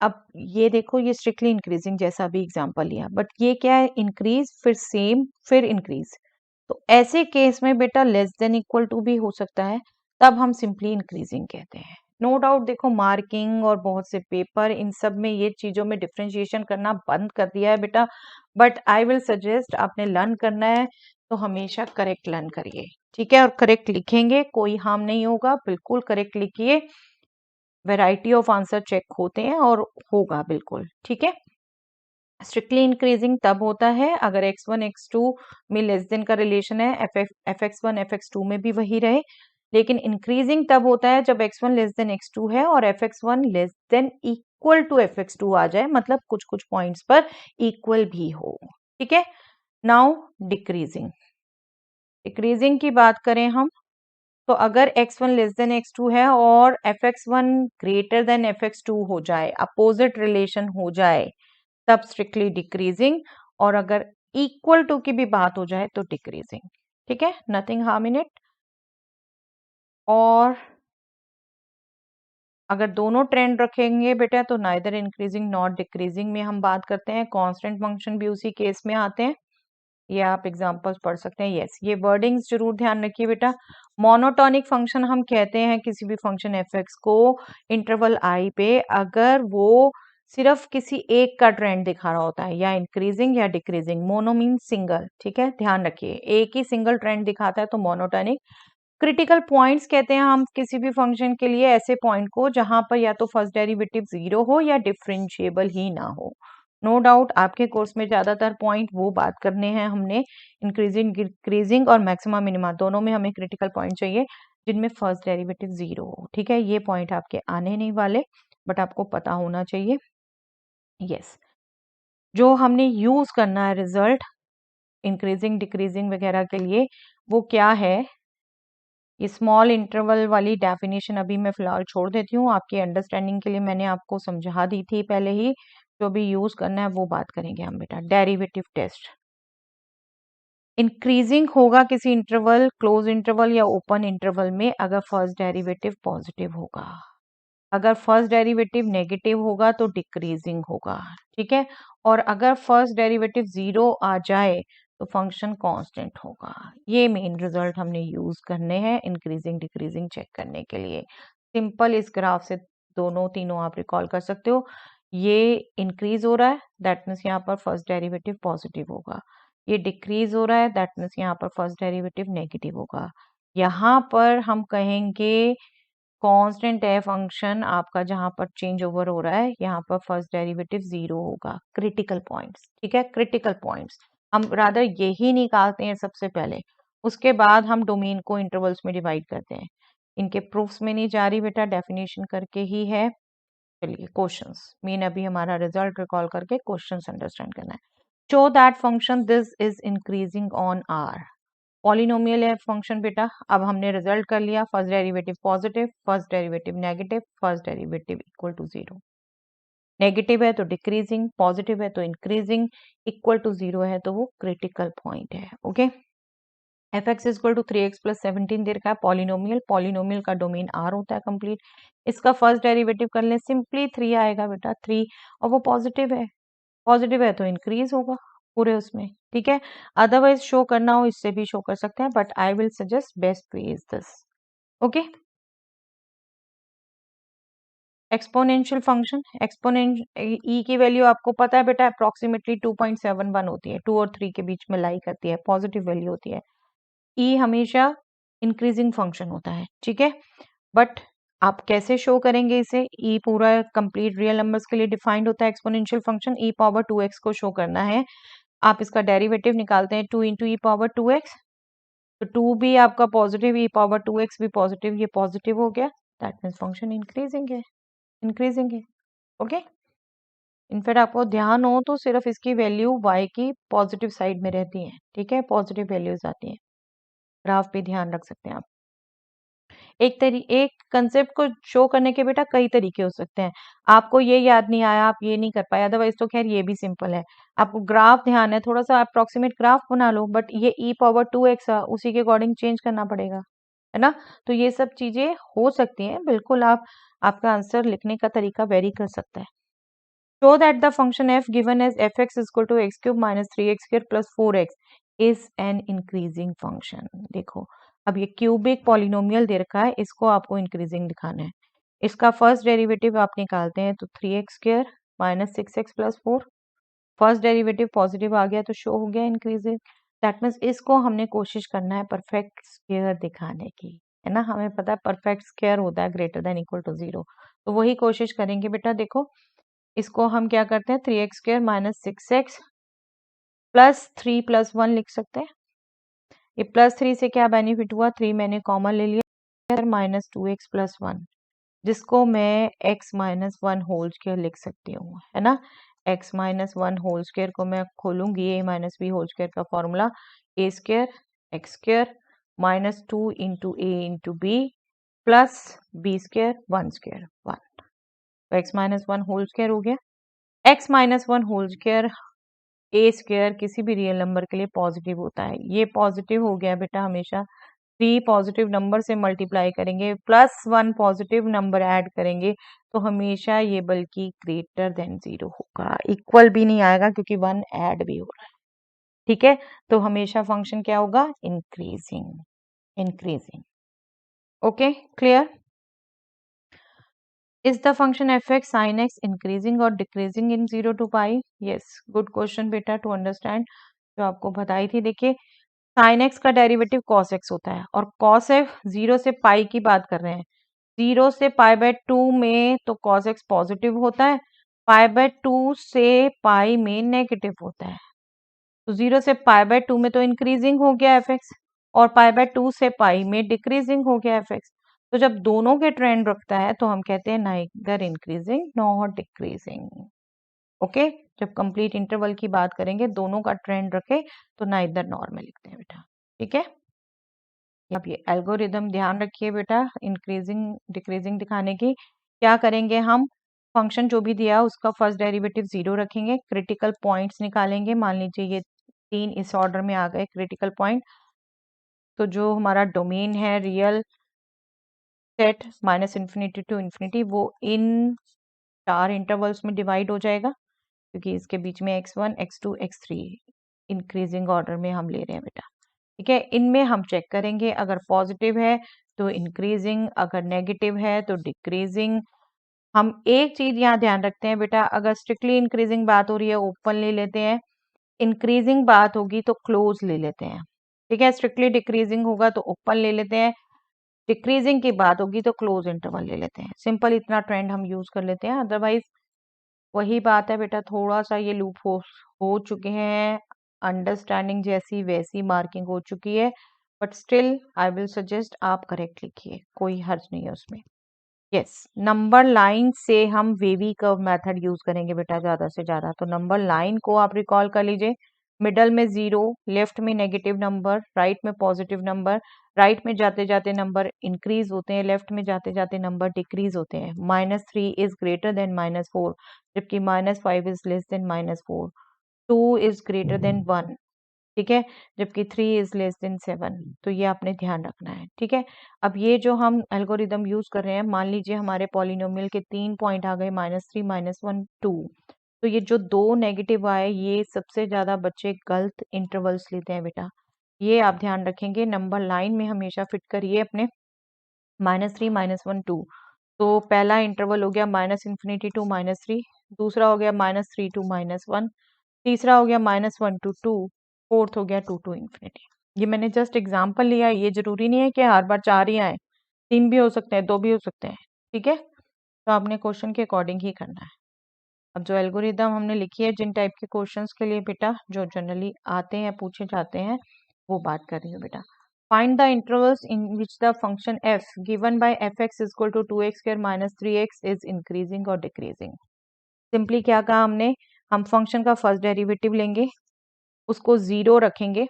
अब ये देखो, ये स्ट्रिक्टली इंक्रीजिंग जैसा भी एग्जांपल लिया, बट ये क्या है, इंक्रीज फिर सेम फिर इंक्रीज। तो ऐसे केस में बेटा लेस देन इक्वल टू भी हो सकता है, तब हम सिंपली इंक्रीजिंग कहते हैं। नो डाउट, देखो मार्किंग और बहुत से पेपर इन सब में ये चीजों में डिफ्रेंशिएशन करना बंद कर दिया है बेटा, बट आई विल सजेस्ट, आपने लर्न करना है तो हमेशा करेक्ट लर्न करिए, ठीक है, और करेक्ट लिखेंगे, कोई हार्म नहीं होगा, बिल्कुल करेक्ट लिखिए। वैरायटी ऑफ आंसर चेक होते हैं और होगा बिल्कुल, ठीक है। स्ट्रिक्टली इंक्रीजिंग तब होता है अगर x1 x2 में लेस देन का रिलेशन है, fx1 fx2 में भी वही रहे। लेकिन इंक्रीजिंग तब होता है जब x1 लेस देन x2 है और fx1 less than equal to fx2 आ जाए, मतलब कुछ कुछ पॉइंट्स पर इक्वल भी हो। ठीक है, नाउ डिक्रीजिंग। डिक्रीजिंग की बात करें हम, तो अगर x1 लेस देन x2 है और fx1 ग्रेटर देन fx2 हो जाए, अपोजिट रिलेशन हो जाए, तब स्ट्रिक्टली डिक्रीजिंग, और अगर इक्वल टू की भी बात हो जाए तो डिक्रीजिंग। ठीक है, नथिंग हार्म इन इट। और अगर दोनों ट्रेंड रखेंगे बेटा तो नाइदर इंक्रीजिंग नॉट डिक्रीजिंग में हम बात करते हैं। कांस्टेंट फंक्शन भी उसी केस में आते हैं। ये आप एग्जांपल्स पढ़ सकते हैं। यस, ये वर्डिंग्स जरूर ध्यान रखिए बेटा। मोनोटोनिक फंक्शन हम कहते हैं किसी भी फंक्शन एफ एक्स को इंटरवल आई पे अगर वो सिर्फ किसी एक का ट्रेंड दिखा रहा होता है, या इंक्रीजिंग या डिक्रीजिंग। मोनो मीन सिंगल, ठीक है, ध्यान रखिए, एक ही सिंगल ट्रेंड दिखाता है तो मोनोटोनिक। क्रिटिकल पॉइंट्स कहते हैं हम किसी भी फंक्शन के लिए ऐसे पॉइंट को जहां पर या तो फर्स्ट डेरिवेटिव जीरो हो या डिफरेंशिएबल ही ना हो। नो डाउट आपके कोर्स में ज्यादातर पॉइंट वो बात करने हैं हमने, इंक्रीजिंग डिक्रीजिंग और मैक्सिमा मिनिमा दोनों में हमें क्रिटिकल पॉइंट चाहिए जिनमें फर्स्ट डेरिवेटिव जीरो हो, ठीक है। ये पॉइंट आपके आने नहीं वाले, बट आपको पता होना चाहिए। यस, जो हमने यूज करना है रिजल्ट इंक्रीजिंग डिक्रीजिंग वगैरह के लिए, वो क्या है, ये स्मॉल इंटरवल वाली डेफिनेशन अभी मैं फिलहाल छोड़ देती हूँ, आपकी अंडरस्टैंडिंग के लिए मैंने आपको समझा दी थी पहले ही। जो भी यूज करना है वो बात करेंगे हम बेटा। डेरिवेटिव टेस्ट, इंक्रीजिंग होगा किसी इंटरवल, क्लोज इंटरवल या ओपन इंटरवल में अगर फर्स्ट डेरिवेटिव पॉजिटिव होगा। अगर फर्स्ट डेरिवेटिव नेगेटिव होगा तो डिक्रीजिंग होगा, ठीक है। और अगर फर्स्ट डेरिवेटिव जीरो आ जाए तो फंक्शन कांस्टेंट होगा। ये मेन रिजल्ट हमने यूज करने हैं इंक्रीजिंग डिक्रीजिंग चेक करने के लिए। सिंपल इस ग्राफ से दोनों तीनों आप रिकॉल कर सकते हो। ये इंक्रीज हो रहा है, दैट मीन्स यहाँ पर फर्स्ट डेरिवेटिव पॉजिटिव होगा। ये डिक्रीज हो रहा है, दैट मीन्स यहाँ पर फर्स्ट डेरिवेटिव नेगेटिव होगा। यहाँ पर हम कहेंगे कांस्टेंट है फंक्शन आपका, जहां पर चेंज ओवर हो रहा है, यहाँ पर फर्स्ट डेरिवेटिव जीरो होगा। क्रिटिकल पॉइंट्स, ठीक है, क्रिटिकल पॉइंट्स हम रादर यही निकालते हैं सबसे पहले, उसके बाद हम डोमेन को इंटरवल्स में डिवाइड करते हैं। इनके प्रूफ्स में नहीं जा रही बेटा, डेफिनेशन करके ही है। चलिए क्वेश्चंस, मेन अभी हमारा रिजल्ट रिकॉल करके क्वेश्चंस अंडरस्टैंड करना है। Show that function this is increasing on R. Polynomial है फंक्शन बेटा। अब हमने रिजल्ट कर लिया, first derivative positive, first derivative negative, first derivative equal to zero. Negative है तो डिक्रीजिंग, पॉजिटिव है तो इंक्रीजिंग, इक्वल टू जीरो है तो वो क्रिटिकल पॉइंट है। Okay, F X equal to 3x plus 17 दे रखा है। पॉलिनोमियल, पॉलिनोमियल का डोमेन आर होता है कंप्लीट। इसका फर्स्ट डेरिवेटिव कर ले, सिंपली 3 आएगा बेटा, 3, और वो पॉजिटिव है। पॉजिटिव है तो इंक्रीज होगा पूरे उसमें, ठीक है। अदरवाइज शो करना हो इससे भी शो कर सकते हैं, but I will suggest best way is this. Okay, exponential function, exponent e की वैल्यू आपको पता है बेटा अप्रोक्सीमेटली 2.71 होती है, 2 और 3 के बीच में लाई करती है, पॉजिटिव वैल्यू होती है। ई हमेशा इंक्रीजिंग फंक्शन होता है, ठीक है। बट आप कैसे शो करेंगे इसे, ई पूरा कंप्लीट रियल नंबर्स के लिए डिफाइंड होता है एक्सपोनेंशियल फंक्शन। ई पावर 2x को शो करना है, आप इसका डेरिवेटिव निकालते हैं 2 इंटू ई पावर 2x, तो 2 भी आपका पॉजिटिव, ई पावर 2x भी पॉजिटिव, ये पॉजिटिव हो गया, दैट मीन्स फंक्शन इंक्रीजिंग है, इंक्रीजिंग है। ओके, इनफैक्ट आपको ध्यान हो तो सिर्फ इसकी वैल्यू y की पॉजिटिव साइड में रहती है, ठीक है, पॉजिटिव वैल्यूज आती हैं। ग्राफ पे ध्यान रख सकते हैं आप। एक कंसेप्ट को शो करने के बेटा कई तरीके हो सकते हैं। आपको ये याद नहीं आया, आप ये नहीं कर पाए, अदरवाइज तो खैर ये भी सिंपल है। आपको ग्राफ ध्यान है, थोड़ा सा अप्रोक्सीमेट ग्राफ बना लो, बट ये ई पावर 2x उसी के अकॉर्डिंग चेंज करना पड़ेगा, है ना। तो ये सब चीजें हो सकती हैं, बिल्कुल आप, आपका आंसर लिखने का तरीका वेरी कर सकता है। Show that the function f given as fx is equal to x cube minus 3x square plus 4x is an increasing function। देखो, अब ये क्यूबिक पॉलिनोमियल दे रखा है, इसको आपको इंक्रीजिंग दिखाना है। इसका फर्स्ट डेरिवेटिव आप निकालते हैं तो 3x square minus 6x plus 4, first derivative positive आ गया तो शो हो गया इंक्रीजिंग। दैट मीन्स इसको हमने कोशिश करना है परफेक्ट स्क्वायर दिखाने की, है ना। हमें पता है परफेक्ट स्क्वायर होता है greater than equal to zero, तो वही कोशिश करेंगे बेटा। देखो, इसको हम क्या करते हैं, 3x square minus 6x plus 3 plus 1 लिख सकते हैं। ये प्लस 3 से क्या बेनिफिट हुआ, 3 मैंने कॉमन ले लिया, माइनस 2x प्लस 1, जिसको मैं x माइनस 1 होल स्क्वायर लिख सकती हूँ, है ना। x माइनस 1 होल स्क्वायर को मैं खोलूंगी, a minus b whole square का formula, a square x square minus 2 into a into b plus b square 1 square 1, तो x माइनस 1 होल स्क्वायर हो गया। x माइनस 1 होल स्क्वायर ए square किसी भी real number के लिए पॉजिटिव होता है, ये पॉजिटिव हो गया बेटा। हमेशा 3 पॉजिटिव नंबर से मल्टीप्लाई करेंगे, प्लस 1 पॉजिटिव नंबर ऐड करेंगे, तो हमेशा ये बल्कि ग्रेटर देन जीरो होगा, इक्वल भी नहीं आएगा क्योंकि 1 ऐड भी हो रहा है। ठीक है, तो हमेशा फंक्शन क्या होगा, increasing, increasing. Okay, clear? Is the function fx sin x increasing or decreasing in 0 to pi? Yes, good question बेटा to understand, जो आपको बताई थी। देखिए sin x का डेरिवेटिव cos x होता है और cos f 0 से पाई की बात कर रहे हैं। 0 से पाई बाय 2 में तो cos x पॉजिटिव होता है, पाई बाय 2 से पाई में नेगेटिव होता है। तो 0 से पाई बाय 2 में तो इंक्रीजिंग हो गया fx और पाई बाय 2 से पाई में डिक्रीजिंग हो गया fx। तो जब दोनों के ट्रेंड रखता है तो हम कहते हैं neither increasing nor decreasing. Okay, जब कंप्लीट इंटरवल की बात करेंगे दोनों का ट्रेंड रखे तो नाइदर नॉर में लिखते हैं बेटा। ठीक है, अब ये एल्गोरिदम ध्यान रखिए बेटा, इंक्रीजिंग डिक्रीजिंग दिखाने की। क्या करेंगे हम, फंक्शन जो भी दिया उसका फर्स्ट डेरिवेटिव 0 रखेंगे, क्रिटिकल पॉइंट्स निकालेंगे। मान लीजिए ये 3 इस ऑर्डर में आ गए क्रिटिकल पॉइंट, तो जो हमारा डोमेन है real set minus infinity to infinity, वो इन 4 इंटरवल्स में डिवाइड हो जाएगा, क्योंकि इसके बीच में x1 x2 x3 increasing order में हम ले रहे हैं बेटा। ठीक है, इनमें हम चेक करेंगे, अगर पॉजिटिव है तो इंक्रीजिंग, अगर नेगेटिव है तो डिक्रीजिंग। हम एक चीज यहाँ ध्यान रखते हैं बेटा, अगर स्ट्रिक्टली इंक्रीजिंग बात हो रही है ओपन ले लेते हैं, इंक्रीजिंग बात होगी तो क्लोज ले लेते हैं। ठीक है, स्ट्रिक्टली डिक्रीजिंग होगा तो ओपन ले लेते हैं, डिक्रीजिंग की बात होगी तो क्लोज इंटरवल ले लेते हैं। सिंपल इतना ट्रेंड हम यूज कर लेते हैं, अदरवाइज वही बात है बेटा, थोड़ा सा ये लूप हो चुके हैं, अंडरस्टैंडिंग जैसी वैसी मार्किंग हो चुकी है, but still I will suggest आप करेक्ट लिखिए, कोई हर्ज नहीं है उसमें। यस, नंबर लाइन से हम वेवी कर्व मेथड यूज करेंगे बेटा ज्यादा से ज्यादा। तो नंबर लाइन को आप रिकॉल कर लीजिए, मिडल में 0, लेफ्ट में नेगेटिव नंबर, राइट में पॉजिटिव नंबर, राइट में जाते जाते नंबर इंक्रीज होते हैं, लेफ्ट में जाते जाते नंबर डिक्रीज होते हैं। -3 इज ग्रेटर देन -4, जबकि -5 is less than -4, 2 is greater than 1, ठीक है, जबकि 3 इज लेस देन 7। तो ये आपने ध्यान रखना है। ठीक है, अब ये जो हम एल्गोरिदम यूज कर रहे हैं, मान लीजिए हमारे पॉलिनोमियल के 3 पॉइंट आ गए, -3 -1 2, तो ये जो 2 नेगेटिव आए, ये सबसे ज्यादा बच्चे गलत इंटरवल्स लेते हैं बेटा, ये आप ध्यान रखेंगे। नंबर लाइन में हमेशा फिट करिए अपने -3 -1 2। तो पहला इंटरवल हो गया -∞ टू -3, दूसरा हो गया -3 टू -1, तीसरा हो गया -1 टू 2, फोर्थ हो गया 2 टू इन्फिनिटी। ये मैंने जस्ट एग्जांपल लिया है, ये जरूरी नहीं है कि हर बार 4 ही आए, 3 भी हो सकते हैं, 2 भी हो सकते हैं। ठीक है, तो आपने क्वेश्चन के अकॉर्डिंग ही करना है। अब जो एल्गोरिदम हमने लिखी है जिन टाइप के क्वेश्चंस के लिए बेटा, जो जनरली आते हैं पूछे जाते हैं, वो बात कर रही हूँ बेटा। Find the intervals in which the function f given by fx equal to 2x square minus 3x is increasing और डिक्रीजिंग। सिंपली क्या कहा हमने, हम फंक्शन का फर्स्ट डेरिवेटिव लेंगे, उसको 0 रखेंगे।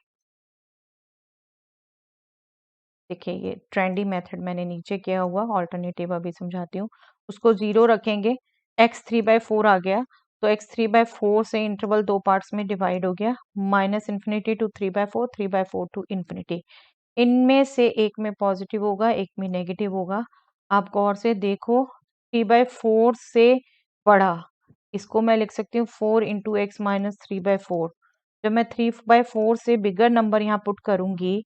देखिए ये ट्रेंडी मेथड मैंने नीचे किया हुआ, ऑल्टरनेटिव अभी समझाती हूँ। उसको 0 रखेंगे, x 3/4 आ गया, तो x 3/4 से इंटरवल 2 पार्ट्स में डिवाइड हो गया, -∞ टू 3/4, 3/4 टू इन्फिनिटी। इनमें से एक में पॉजिटिव होगा, एक में नेगेटिव होगा। आप गौर से देखो, 3/4 से बड़ा, इसको मैं लिख सकती हूँ 4 इंटू एक्स माइनस 3/4। जब मैं 3/4 से बिगर नंबर यहाँ पुट करूंगी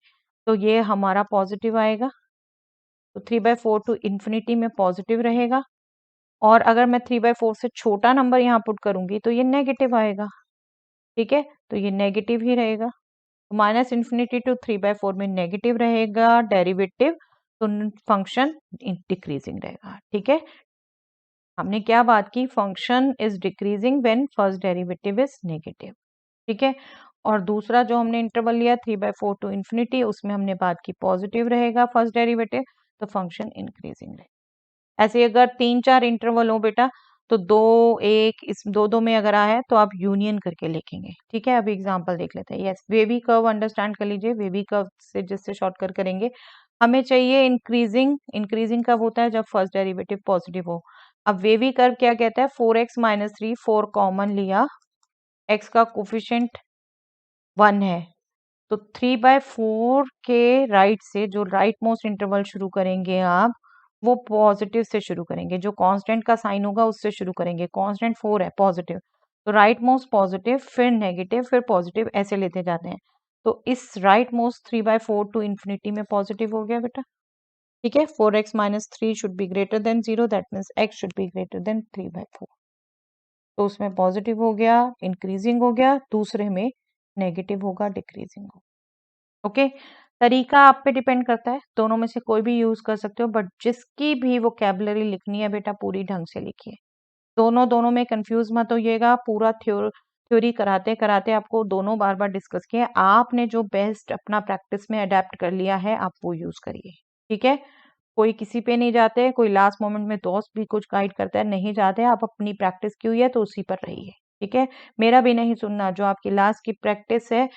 तो ये हमारा पॉजिटिव आएगा, तो 3/4 टू इन्फिनिटी में पॉजिटिव रहेगा। और अगर मैं 3/4 से छोटा नंबर यहाँ पुट करूंगी तो ये नेगेटिव आएगा। ठीक है, तो ये नेगेटिव ही रहेगा, -∞ टू 3/4 में नेगेटिव रहेगा डेरिवेटिव, तो फंक्शन डिक्रीजिंग रहेगा। ठीक है, हमने क्या बात की, function is decreasing when first derivative is negative. ठीक है, और दूसरा जो हमने इंटरवल लिया 3/4 टू इन्फिनिटी, उसमें हमने बात की पॉजिटिव रहेगा फर्स्ट डेरिवेटिव, तो फंक्शन इंक्रीजिंग रहेगा। ऐसे अगर 3-4 इंटरवल हो बेटा, तो 2 1 इस 2 में अगर आया है तो आप यूनियन करके लिखेंगे। ठीक है, अभी एग्जांपल देख लेते हैं। यस, वेवी कर्व अंडरस्टैंड कर लीजिए, वेवी कर्व से जिससे शॉर्टकट करेंगे, हमें चाहिए इंक्रीजिंग। इंक्रीजिंग कब होता है, जब फर्स्ट डेरिवेटिव पॉजिटिव हो। अब वेवी कर्व क्या कहता है, 4x माइनस 3, 4 कॉमन लिया, x का कोफिशिएंट 1 है, तो 3/4 के राइट से जो राइट मोस्ट इंटरवल शुरू करेंगे आप, वो पॉजिटिव से शुरू करेंगे, जो कांस्टेंट का साइन होगा उससे शुरू करेंगे। कांस्टेंट 4 है पॉजिटिव, तो राइट मोस्ट पॉजिटिव, फिर नेगेटिव, फिर पॉजिटिव, ऐसे लेते जाते हैं। तो इस राइट मोस्ट 3/4 टू इन्फिनिटी में पॉजिटिव हो गया बेटा, ठीक है। 4x minus 3 should be greater than 0, that means x should be greater then 3/4। तो उसमें पॉजिटिव हो गया, इंक्रीजिंग हो गया, दूसरे में नेगेटिव होगा, डिक्रीजिंग होगा। ओके, तरीका आप पे डिपेंड करता है, दोनों में से कोई भी यूज कर सकते हो, बट जिसकी भी वोकैबुलरी लिखनी है बेटा पूरी ढंग से लिखिए। दोनों में कंफ्यूज मत होइएगा, पूरा थ्योरी कराते कराते आपको दोनों बार बार डिस्कस किए, आपने जो बेस्ट अपना प्रैक्टिस में अडेप्ट कर लिया है आप वो यूज करिए, ठीक है। कोई किसी पे नहीं जाते, कोई लास्ट मोमेंट में दोस्त भी कुछ गाइड करता है, नहीं जाते, आप अपनी प्रैक्टिस की हुई है तो उसी पर रहिए, ठीक है। मेरा भी नहीं सुनना, जो आपकी लास्ट की प्रैक्टिस है,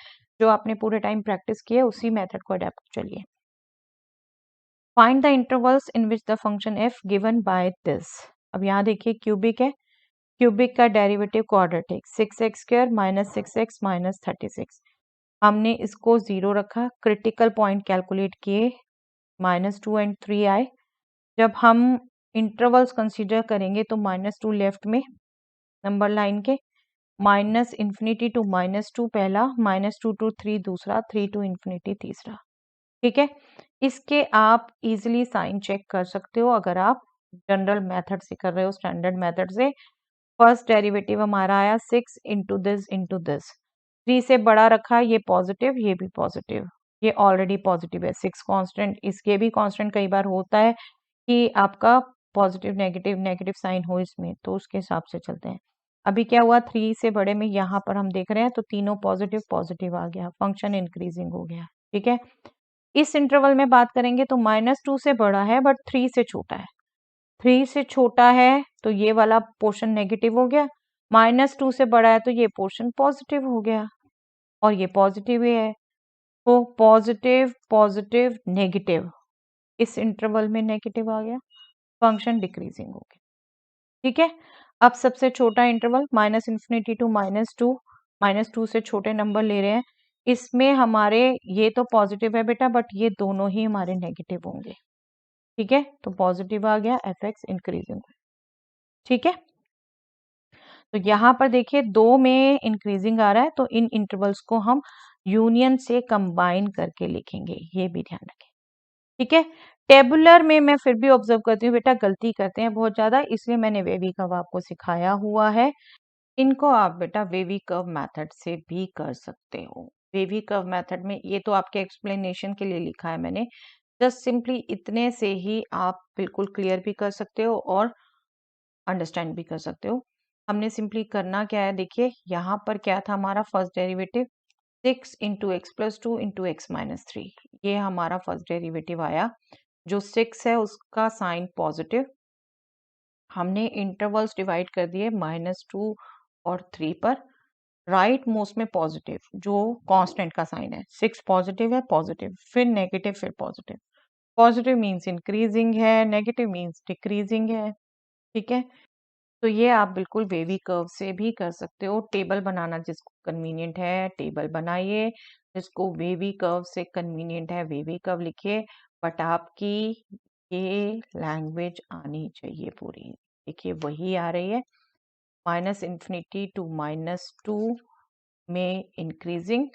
जो आपने पूरे टाइम प्रैक्टिस की है, उसी मेथड को अडेप्ट चलिए। Find the intervals in which the function F given by this. अब यहाँ देखिए क्यूबिक है, क्यूबिक का derivative quadratic 6x² minus 6x minus 36। हमने इसको 0 रखा, क्रिटिकल पॉइंट कैलकुलेट किए, -2 एंड 3 आए। जब हम इंटरवल्स कंसीडर करेंगे तो -2 लेफ्ट में नंबर लाइन के, माइनस इन्फिनिटी टू -2 पहला, -2 टू 3 दूसरा, 3 टू इन्फिनिटी तीसरा, ठीक है। इसके आप इजीली साइन चेक कर सकते हो अगर आप जनरल मेथड से कर रहे हो, स्टैंडर्ड मेथड से। फर्स्ट डेरिवेटिव हमारा आया 6 इंटू दिस, 3 से बड़ा रखा, ये पॉजिटिव, ये भी पॉजिटिव, ये ऑलरेडी पॉजिटिव है। 6 कांस्टेंट, इसके भी कांस्टेंट कई बार होता है कि आपका पॉजिटिव नेगेटिव नेगेटिव साइन हो इसमें, तो उसके हिसाब से चलते हैं। अभी क्या हुआ, 3 से बड़े में यहाँ पर हम देख रहे हैं तो तीनों पॉजिटिव पॉजिटिव आ गया, फंक्शन इंक्रीजिंग हो गया, ठीक है। इस इंटरवल में बात करेंगे तो -2 से बड़ा है बट 3 से छोटा है, 3 से छोटा है तो ये वाला पोर्शन नेगेटिव हो गया, -2 से बड़ा है तो ये पोर्शन पॉजिटिव हो गया, और ये पॉजिटिव ही है, तो पॉजिटिव पॉजिटिव नेगेटिव, इस इंटरवल में नेगेटिव आ गया, फंक्शन डिक्रीजिंग हो गया, ठीक है। अब सबसे छोटा इंटरवल -इन्फिनिटी टू -2, -2 से छोटे नंबर ले रहे हैं, इसमें हमारे ये तो पॉजिटिव है बेटा बट ये दोनों ही हमारे नेगेटिव होंगे, ठीक है। तो पॉजिटिव आ गया, fx इंक्रीजिंग, ठीक है। तो यहाँ पर देखिए 2 में इंक्रीजिंग आ रहा है, तो इन इंटरवल्स को हम यूनियन से कंबाइन करके लिखेंगे, ये भी ध्यान रखें, ठीक है। टेबुलर में मैं फिर भी ऑब्जर्व करती हूँ बेटा गलती करते हैं बहुत ज्यादा, इसलिए मैंने वेवी कर्व आपको सिखाया हुआ है। इनको आप बेटा वेवी कर्व मेथड से भी कर सकते हो। वेवी कर्व मेथड में ये तो आपके एक्सप्लेनेशन के लिए लिखा है मैंने, जस्ट सिंपली इतने से ही आप बिल्कुल क्लियर भी कर सकते हो और अंडरस्टैंड भी कर सकते हो। हमने सिंपली करना क्या है, देखिए यहाँ पर क्या था हमारा first derivative, 6 into x plus 2 into X minus 3, ये हमारा फर्स्ट डेरिवेटिव आया। जो 6 है उसका साइन पॉजिटिव, हमने इंटरवल्स डिवाइड कर दिए -2 और 3 पर, राइट मोस्ट में पॉजिटिव जो कांस्टेंट का साइन है, 6 पॉजिटिव है, पॉजिटिव फिर नेगेटिव फिर पॉजिटिव, पॉजिटिव मीन्स इंक्रीजिंग है, नेगेटिव मीन्स डिक्रीजिंग है, ठीक है। तो ये आप बिल्कुल वेवी कर्व से भी कर सकते हो। टेबल बनाना जिसको कन्वीनियंट है टेबल बनाइए, जिसको वेवी कर्व से कन्वीनियंट है वेवी कर्व लिखिए, बट आपकी ये लैंग्वेज आनी चाहिए पूरी। देखिए वही आ रही है, -इन्फिनिटी टू -2 में इंक्रीजिंग,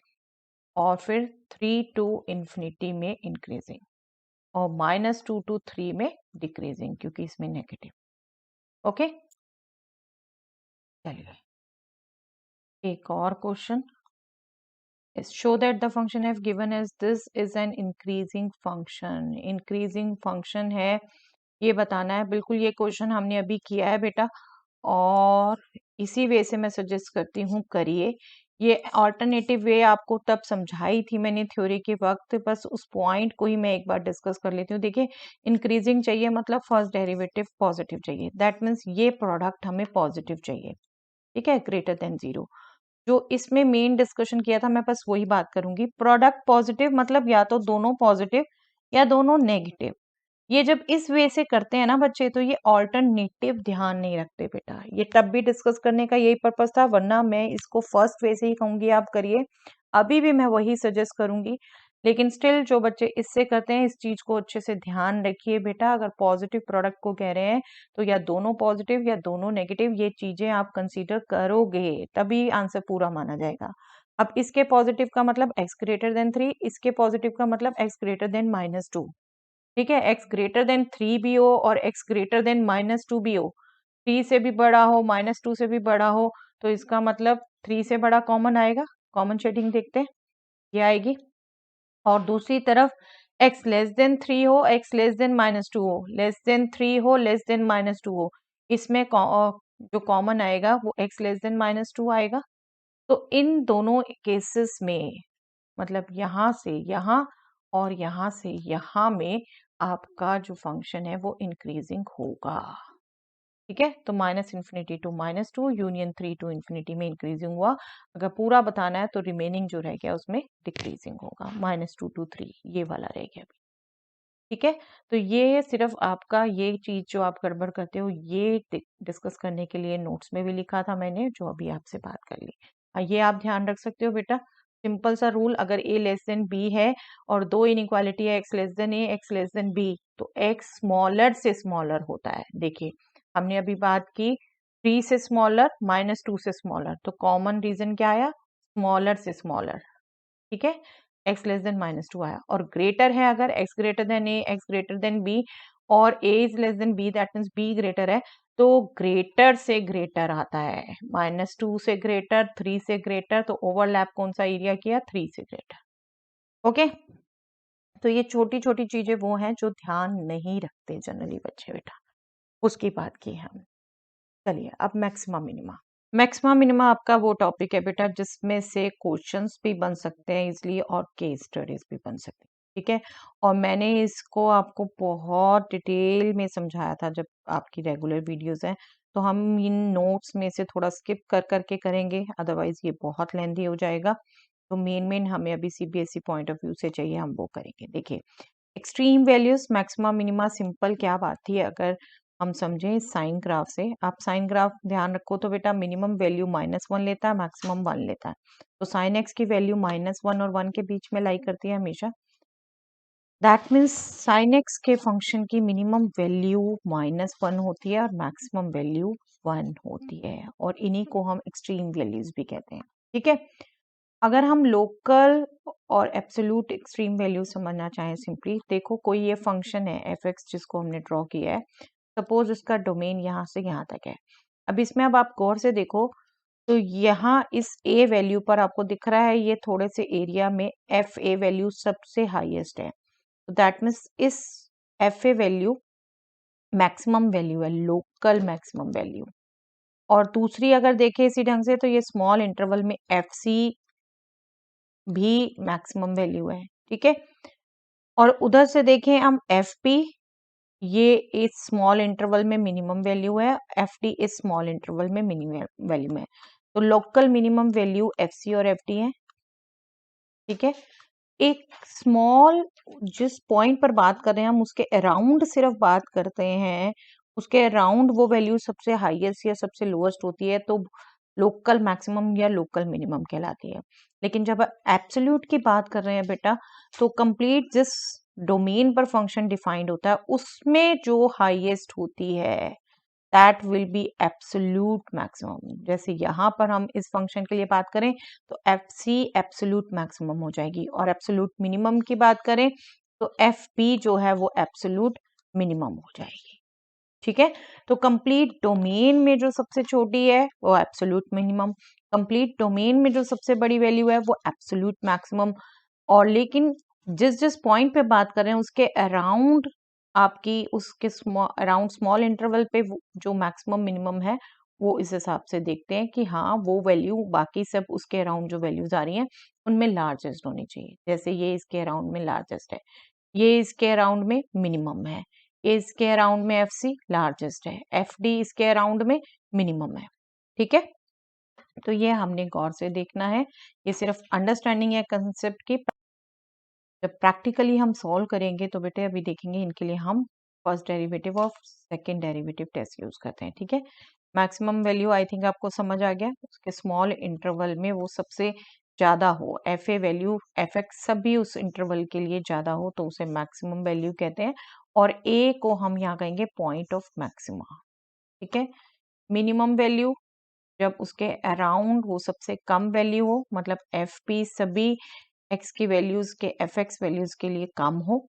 और फिर 3 टू इन्फिनिटी में इंक्रीजिंग, और -2 टू 3 में डिक्रीजिंग क्योंकि इसमें नेगेटिव। ओके, चलिए एक और question, show that the function f given as this is an increasing function। increasing function है, ये बताना है। बिल्कुल ये क्वेश्चन हमने अभी किया है बेटा, और इसी वे से मैं सजेस्ट करती हूँ करिए। ये ऑल्टरनेटिव वे आपको तब समझाई थी मैंने थ्योरी के वक्त, बस उस पॉइंट को ही मैं एक बार डिस्कस कर लेती हूँ। देखिए इंक्रीजिंग चाहिए मतलब फर्स्ट डेरिवेटिव पॉजिटिव चाहिए, दैट मीन्स ये प्रोडक्ट हमें पॉजिटिव चाहिए, ठीक है, ग्रेटर देन 0। जो इसमें मेन डिस्कशन किया था मैं बस वही बात करूंगी, प्रोडक्ट पॉजिटिव मतलब या तो दोनों पॉजिटिव या दोनों नेगेटिव। ये जब इस वे से करते हैं ना बच्चे, तो ये ऑल्टरनेटिव ध्यान नहीं रखते बेटा, ये तब भी डिस्कस करने का यही पर्पस था, वरना मैं इसको फर्स्ट वे से ही कहूंगी आप करिए। अभी भी मैं वही सजेस्ट करूंगी, लेकिन स्टिल जो बच्चे इससे करते हैं, इस चीज को अच्छे से ध्यान रखिए बेटा, अगर पॉजिटिव प्रोडक्ट को कह रहे हैं तो या दोनों पॉजिटिव या दोनों नेगेटिव, ये चीजें आप कंसीडर करोगे तभी आंसर पूरा माना जाएगा। अब इसके पॉजिटिव का मतलब x ग्रेटर देन 3, इसके पॉजिटिव का मतलब x ग्रेटर देन -2। ठीक है, x ग्रेटर देन 3 भी हो और x ग्रेटर देन -2 भी हो, 3 से भी बड़ा हो -2 से भी बड़ा हो, तो इसका मतलब 3 से बड़ा कॉमन आएगा। कॉमन शेडिंग देखते हैं, ये आएगी। और दूसरी तरफ x लेस देन 3 हो, x लेस देन -2 हो, लेस देन 3 हो, लेस देन -2 हो, इसमें जो कॉमन आएगा वो x लेस देन -2 आएगा। तो इन दोनों केसेस में मतलब यहाँ से यहाँ और यहाँ से यहाँ में आपका जो फंक्शन है वो इंक्रीजिंग होगा। ठीक है, तो -∞ टू -2 यूनियन 3 टू इंफिनिटी में इंक्रीजिंग हुआ। अगर पूरा बताना है तो रिमेनिंग जो रह गया उसमें डिक्रीजिंग होगा, -2 टू 3 ये वाला रह गया अभी। ठीक है, तो ये सिर्फ आपका ये चीज जो आप गड़बड़ करते हो ये डिस्कस करने के लिए नोट्स में भी लिखा था मैंने, जो अभी आपसे बात कर ली। ये आप ध्यान रख सकते हो बेटा, सिंपल सा रूल, अगर a लेस देन b है और दो इनइक्वालिटी है x less than a, x less than b, तो x स्मॉलर से स्मॉलर होता है। देखिए हमने अभी बात की 3 से स्मॉलर, -2 से स्मॉलर, तो कॉमन रीजन क्या आया, स्मॉलर से स्मॉलर। ठीक है, x लेस देन -2 आया। और ग्रेटर है अगर x greater then a, x greater then b और a is less than b, that means b greater है, तो ग्रेटर से ग्रेटर आता है, -2 से ग्रेटर, 3 से ग्रेटर, तो ओवरलैप कौन सा एरिया किया, 3 से ग्रेटर। ओके, तो ये छोटी छोटी चीजें वो हैं जो ध्यान नहीं रखते जनरली बच्चे बेटा, उसकी बात की है हम। चलिए अब मैक्सिमा मिनिमा। मैक्सिमा मिनिमा आपका वो टॉपिक है बेटा जिसमें से क्वेश्चंस भी बन सकते हैं इजली और केस स्टडीज भी बन सकते हैं। ठीक है, और मैंने इसको आपको बहुत डिटेल में समझाया था जब आपकी रेगुलर वीडियोस हैं, तो हम इन नोट्स में से थोड़ा स्किप कर करके करेंगे, अदरवाइज ये बहुत लेंथी हो जाएगा। तो मेन हमें अभी सीबीएसई पॉइंट ऑफ व्यू से चाहिए, हम वो करेंगे। देखिए extreme values maxima minima, simple क्या बात थी, अगर हम समझें साइन ग्राफ से, आप साइन ग्राफ ध्यान रखो तो बेटा मिनिमम वैल्यू -1 लेता है, मैक्सिमम 1 लेता है, तो साइन एक्स की वैल्यू -1 और 1 के बीच में लाई करती है हमेशा। दैट मीन्स साइन एक्स के फंक्शन की मिनिमम वैल्यू -1 होती है और मैक्सिमम वैल्यू 1 होती है, और इन्हीं को हम एक्सट्रीम वैल्यूज भी कहते हैं। ठीक है, अगर हम लोकल और एब्सोल्यूट एक्सट्रीम वैल्यू समझना चाहें, सिंपली देखो कोई ये फंक्शन है एफ एक्स जिसको हमने ड्रॉ किया है, सपोज इसका डोमेन यहाँ से यहाँ तक है। अब इसमें अब आप गौर से देखो तो यहाँ इस ए वैल्यू पर आपको दिख रहा है ये थोड़े से एरिया में एफ ए वैल्यू सबसे हाईएस्ट है, तो दैट मीन्स इस F A value maximum value है, लोकल मैक्सिमम वैल्यू। और दूसरी अगर देखें इसी ढंग से तो ये स्मॉल इंटरवल में एफ सी भी मैक्सिमम वैल्यू है। ठीक है, और उधर से देखें हम एफ पी, ये इस स्मॉल इंटरवल में मिनिमम वैल्यू है, एफ डी इस स्मॉल इंटरवल में मिनिमम वैल्यू है, तो local minimum value F C और एफ डी है। ठीक है, एक स्मॉल जिस पॉइंट पर बात कर रहे हैं हम उसके अराउंड सिर्फ बात करते हैं, उसके अराउंड वो वैल्यू सबसे हाईएस्ट या सबसे लोएस्ट होती है, तो लोकल मैक्सिमम या लोकल मिनिमम कहलाती है। लेकिन जब एब्सोल्यूट की बात कर रहे हैं बेटा, तो कंप्लीट जिस डोमेन पर फंक्शन डिफाइंड होता है उसमें जो हाईएस्ट होती है that will B absolute maximum. जैसे यहाँ पर हम इस फंक्शन के लिए बात करें तो एफ सी एब्सोल्यूट मैक्सिमम हो जाएगी, और एब्सोल्यूट मिनिमम की बात करें तो एफ पी जो है वो एब्सोल्यूट मिनिमम हो जाएगी। ठीक है, तो कंप्लीट डोमेन में जो सबसे छोटी है वो एब्सोल्यूट मिनिमम, कंप्लीट डोमेन में जो सबसे बड़ी वैल्यू है वो एब्सोल्यूट मैक्सिमम, और लेकिन जिस जिस पॉइंट पे बात कर रहे हैं उसके अराउंड आपकी उसके अराउंड स्मॉल इंटरवल पे जो मैक्सिमम मिनिमम है वो इस हिसाब से देखते हैं कि हाँ वो वैल्यू बाकी सब उसके अराउंड जो वैल्यूज आ रही हैं उनमें लार्जेस्ट होनी चाहिए। जैसे ये इसके अराउंड में लार्जेस्ट है, ये इसके अराउंड में मिनिमम है, ये इसके अराउंड में एफ सी लार्जेस्ट है, एफ डी इसके अराउंड में मिनिमम है। ठीक है, तो ये हमने गौर से देखना है, ये सिर्फ अंडरस्टैंडिंग है कंसेप्ट की। जब प्रैक्टिकली हम सॉल्व करेंगे तो बेटे अभी देखेंगे इनके लिए हम फर्स्ट डेरिवेटिव और सेकंड डेरिवेटिव टेस्ट यूज करते हैं। ठीक है, मैक्सिमम वैल्यू आई थिंक आपको समझ आ गया, उसके स्मॉल इंटरवल में वो सबसे ज्यादा हो, F A value F x सभी उस इंटरवल के लिए ज्यादा हो तो उसे मैक्सिमम वैल्यू कहते हैं, और ए को हम यहाँ कहेंगे पॉइंट ऑफ मैक्सिमा। ठीक है। मिनिमम वैल्यू जब उसके अराउंड वो सबसे कम वैल्यू हो, मतलब एफ पी सभी एक्स की वैल्यूज के एफ एक्स वैल्यूज के लिए कम हो,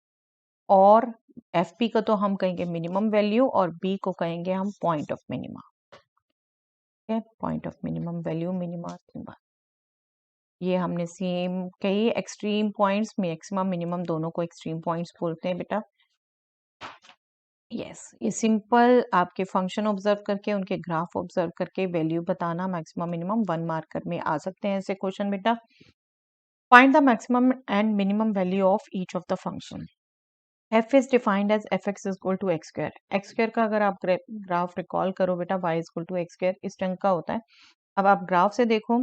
और एफ पी को तो हम कहेंगे मिनिमम वैल्यू और बी को कहेंगे हम पॉइंट ऑफ मिनिमा। ठीक है, point of minimum value minima. ये हमने सेम कई एक्सट्रीम पॉइंट्स, मैक्सिमम मिनिमम दोनों को एक्सट्रीम पॉइंट्स बोलते हैं बेटा। यस, ये सिंपल आपके फंक्शन ऑब्जर्व करके उनके ग्राफ ऑब्जर्व करके वैल्यू बताना मैक्सिमम मिनिमम 1 मार्कर में आ सकते हैं ऐसे क्वेश्चन बेटा। Find the maximum and minimum value of each of the function. F is defined as F X is equal to X square. X square का अगर आप ग्राफ रिकॉल करो बेटा, Y is equal to X square इस ढंग का होता है। अब आप ग्राफ से देखो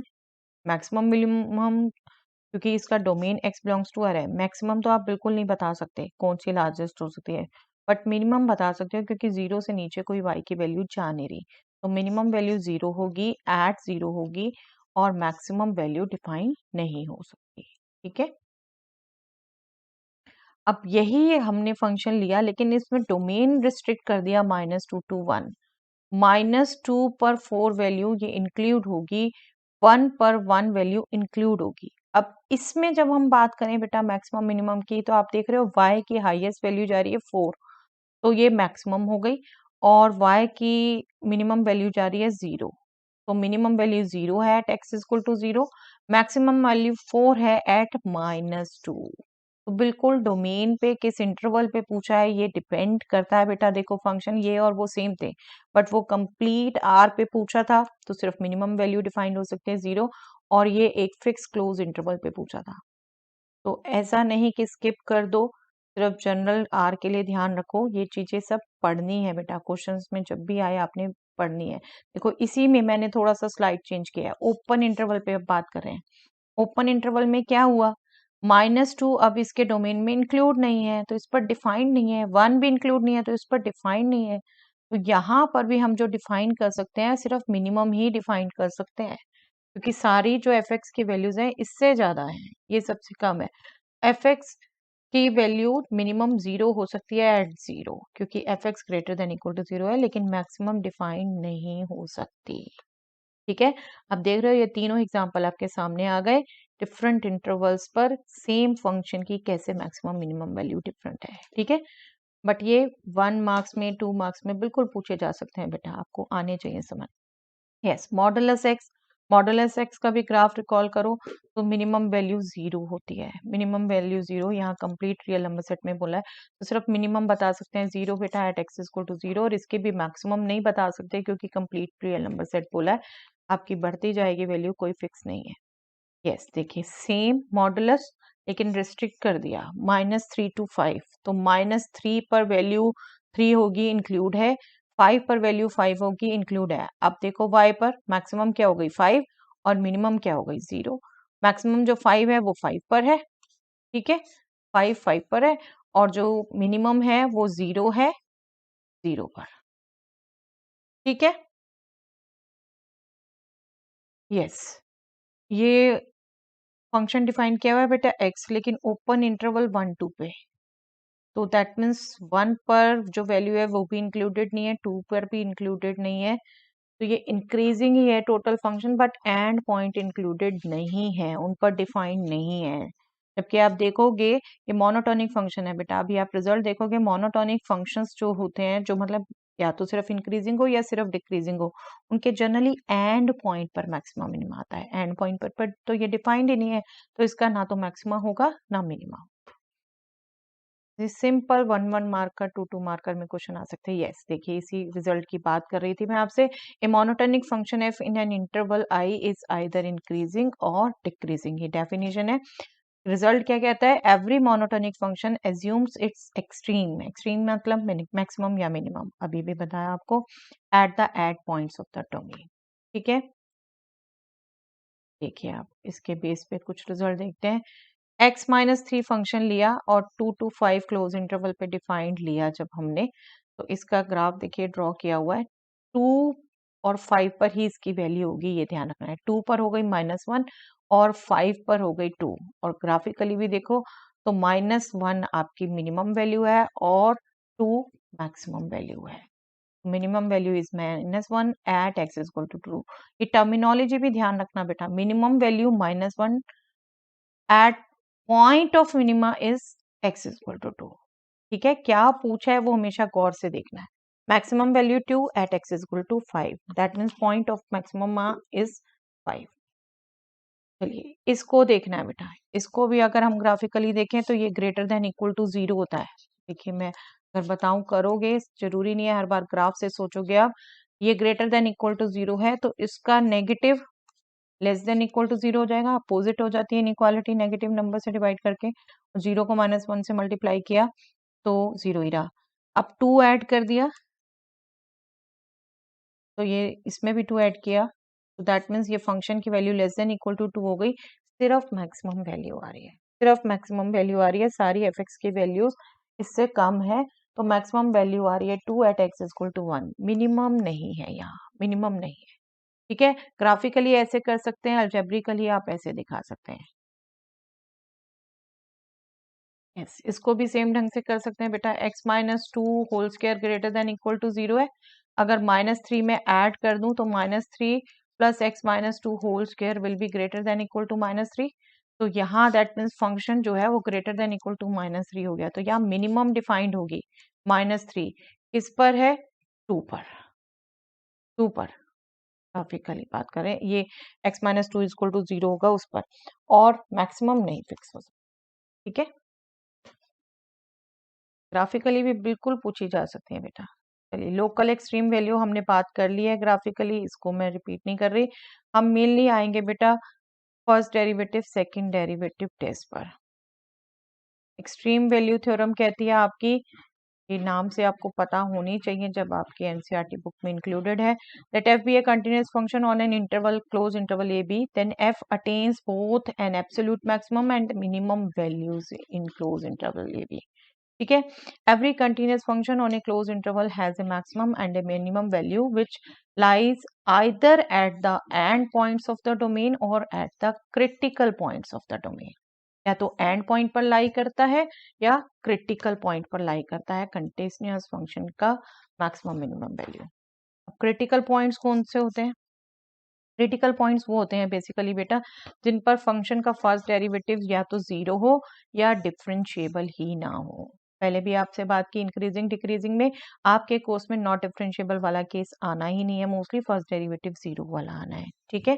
मैक्सिमम मिनिमम, क्योंकि इसका domain X belongs to R है, मैक्सिमम तो आप बिल्कुल नहीं बता सकते कौन सी लार्जेस्ट हो सकती है, बट मिनिमम बता सकते हो क्योंकि जीरो से नीचे कोई वाई की वैल्यू जा नहीं रही, तो मिनिमम वैल्यू जीरो होगी, एट जीरो होगी, और मैक्सिमम वैल्यू डिफाइन नहीं हो सकती। ठीक है। अब यही हमने फंक्शन लिया, लेकिन इसमें डोमेन रिस्ट्रिक्ट कर दिया -2 to 1। -2 पर 4 वैल्यू ये इंक्लूड होगी, 1 पर 1 वैल्यू इंक्लूड होगी। अब इसमें जब हम बात करें बेटा मैक्सिमम मिनिमम की, तो आप देख रहे हो y की हाईएस्ट वैल्यू जा रही है 4, तो ये मैक्सिमम हो गई, और y की मिनिमम वैल्यू जा रही है 0, तो मिनिमम वैल्यू 0 है at x equal to 0, maximum value 4 है एट -2। तो बिल्कुल डोमेन पे किस इंटरवल पे पूछा है ये डिपेंड करता है बेटा। देखो फंक्शन ये और वो सेम थे, बट वो कंप्लीट आर पे पूछा था तो सिर्फ मिनिमम वैल्यू डिफाइंड हो सकते हैं 0, और ये एक फिक्स क्लोज इंटरवल पे पूछा था। तो ऐसा नहीं कि स्किप कर दो, सिर्फ जनरल आर के लिए ध्यान रखो, ये चीजें सब पढ़नी है बेटा, क्वेश्चंस में जब भी आए आपने पढ़नी है। देखो इसी में मैंने थोड़ा सा स्लाइड चेंज किया है, ओपन इंटरवल पे अब बात कर रहे हैं। ओपन इंटरवल में क्या हुआ, -2 अब इसके डोमेन में इंक्लूड नहीं है तो इस पर डिफाइंड नहीं है, 1 भी इंक्लूड नहीं है तो इस पर डिफाइंड नहीं है, तो यहाँ पर भी हम जो डिफाइन कर सकते हैं सिर्फ मिनिमम ही डिफाइन कर सकते हैं, क्योंकि सारी जो एफ एक्स की वैल्यूज हैं इससे ज्यादा है, ये सबसे कम है। एफ एक्स की वैल्यू मिनिमम 0 हो सकती है एट 0, क्योंकि F X greater than equal to 0 है, लेकिन मैक्सिमम डिफाइन नहीं हो सकती। ठीक है। अब देख रहे हो ये तीनों एग्जाम्पल आपके सामने आ गए, डिफरेंट इंटरवल्स पर सेम फंक्शन की कैसे मैक्सिमम मिनिमम वैल्यू डिफरेंट है। ठीक है, बट ये 1 मार्क्स में 2 मार्क्स में बिल्कुल पूछे जा सकते हैं बेटा, आपको आने चाहिए समझ। यस, मॉडुलस एक्स का भी ग्राफ रिकॉल करो तो मिनिमम वैल्यू 0 होती है, मिनिमम वैल्यू 0 यहाँ कंप्लीट रियल नंबर सेट में बोला है, तो सिर्फ मिनिमम बता सकते हैं 0 बेटा एट एक्स इक्वल टू 0, और इसके भी मैक्सिमम नहीं बता सकते क्योंकि कंप्लीट रियल नंबर सेट बोला है, आपकी बढ़ती जाएगी वैल्यू, कोई फिक्स नहीं है। यस, देखिए सेम मॉडुलस, लेकिन रिस्ट्रिक्ट कर दिया -3 to 5, तो -3 पर वैल्यू 3 होगी इंक्लूड है, 5 पर वैल्यू 5 होगी इंक्लूड है। अब देखो y पर मैक्सिमम क्या हो गई 5, और मिनिमम क्या हो गई 0। मैक्सिमम जो 5 है वो 5 पर है, ठीक है, 5 पर है, और जो मिनिमम है वो 0 है 0 पर। ठीक है। यस, ये फंक्शन डिफाइन किया हुआ है बेटा x, लेकिन ओपन इंटरवल 1 2 पे, तो दैट मीन्स 1 पर जो वैल्यू है वो भी इंक्लूडेड नहीं है, 2 पर भी इंक्लूडेड नहीं है, तो ये इंक्रीजिंग ही है total function, but and point included नहीं है, उन पर डिफाइंड नहीं है। जबकि आप देखोगे ये मोनोटोनिक फंक्शन है बेटा, अभी आप रिजल्ट देखोगे मोनोटोनिक फंक्शंस जो होते हैं, जो मतलब या तो सिर्फ इंक्रीजिंग हो या सिर्फ डिक्रीजिंग हो, उनके जनरली एंड पॉइंट पर मैक्सिमम मिनिमम आता है, एंड पॉइंट पर तो ये डिफाइंड ही नहीं है, तो इसका ना तो मैक्सिमम होगा ना मिनिमम। सिंपल 1 1 मार्कर 2 2 मार्कर में क्वेश्चन आ सकते हैं। यस, देखिए इसी रिजल्ट की बात कर रही थी मैं आपसे। A monotonic function f in an interval I is either increasing और डिक्रीजिंग, ये डेफिनेशन है। रिजल्ट क्या कहता है, every monotonic function assumes its extreme, extreme मतलब मैक्सिमम या मिनिमम, अभी भी बताया आपको, at the at points of the domain. ठीक है, देखिए आप इसके बेस पे कुछ रिजल्ट देखते हैं। x-3 फंक्शन लिया और 2 to 5 क्लोज इंटरवल पे डिफाइंड लिया जब हमने, तो इसका ग्राफ देखिए ड्रॉ किया हुआ है, 2 और 5 पर ही इसकी वैल्यू होगी, ये ध्यान रखना है। 2 पर हो गई -1 और 5 पर हो गई 2। और ग्राफिकली भी देखो तो -1 आपकी मिनिमम वैल्यू है और 2 मैक्सिमम वैल्यू है। Minimum value is -1 at x is equal to 2। ये टर्मिनोलॉजी भी ध्यान रखना बेटा, minimum value -1 at point of minima is x is equal to 2। ठीक है, क्या पूछा है वो हमेशा गौर से देखना है। Maximum value 2 at x is equal to 5, that means point of maximum is 5। चलिए इसको देखना है बेटा, इसको भी अगर हम ग्राफिकली देखें तो ये ग्रेटर देन इक्वल टू 0 होता है। देखिए मैं अगर बताऊं करोगे, जरूरी नहीं है हर बार ग्राफ से सोचोगे आप। ये ग्रेटर देन इक्वल टू 0 है तो इसका negative less than equal to 0 हो जाएगा, अपोजिट हो जाती है इनइक्वालिटी, नेगेटिव नंबर से डिवाइड करके। 0 को -1 से मल्टीप्लाई किया तो 0 ही रहा। अब 2 ऐड कर दिया तो ये इसमें भी 2 ऐड किया तो दैट मीन्स ये फंक्शन की value less than equal to 2 हो गई। सिर्फ मैक्सिमम वैल्यू आ रही है, सिर्फ मैक्सिमम वैल्यू आ रही है, सारी एफ एक्स की वैल्यूज इससे कम है तो मैक्सिमम वैल्यू आ रही है 2 at X equal to 1। Minimum नहीं है यहाँ, मिनिमम नहीं है। ठीक है, ग्राफिकली ऐसे कर सकते हैं, अल्जेब्रिकली आप ऐसे दिखा सकते हैं। यस, इसको भी सेम ढंग से कर सकते हैं बेटा। x minus two whole square greater than equal to 0 है। अगर -3 में ऐड कर दूं तो -3 plus x minus two whole square will be greater than equal to -3। तो यहाँ दैट मीन्स फंक्शन जो है वो ग्रेटर देन इक्वल टू -3 हो गया। तो यहाँ मिनिमम डिफाइंड होगी -3 किस पर है, 2 पर, 2 पर ग्राफिकली बात करें ये x minus two equal to 0 होगा उस पर, और मैक्सिमम नहीं फिक्स हो सकता। ठीक है, ग्राफिकली भी बिल्कुल पूछी जा सकती है बेटा। चलिए लोकल एक्सट्रीम वैल्यू हमने बात कर ली है ग्राफिकली, इसको मैं रिपीट नहीं कर रही। हम मेनली आएंगे बेटा first derivative second derivative test पर। एक्सट्रीम वैल्यू थ्योरम कहती है आपकी, ये नाम से आपको पता होनी चाहिए जब आपकी एनसीईआरटी बुक में इंक्लूडेड है, that f be a continuous function on an interval close interval a b, then f attains both an absolute maximum and minimum values in close interval a b। ठीक है, every continuous function on a closed interval has a maximum and a minimum value which lies either at the end points of the domain or at the critical points of the domain। या तो and point पर लाई करता है या critical point पर लाई करता है continuous function का maximum minimum value. Critical points कौन से होते हैं, क्रिटिकल पॉइंट्स वो होते हैं बेसिकली बेटा जिन पर फंक्शन का फर्स्ट डेरिवेटिव या तो 0 हो या डिफरेंशिएबल ही ना हो। पहले भी आपसे बात की इंक्रीजिंग डिक्रीजिंग में, आपके कोर्स में नॉट डिफरेंशिएबल वाला केस आना ही नहीं है, मोस्टली फर्स्ट डेरिवेटिव 0 वाला आना है। ठीक है,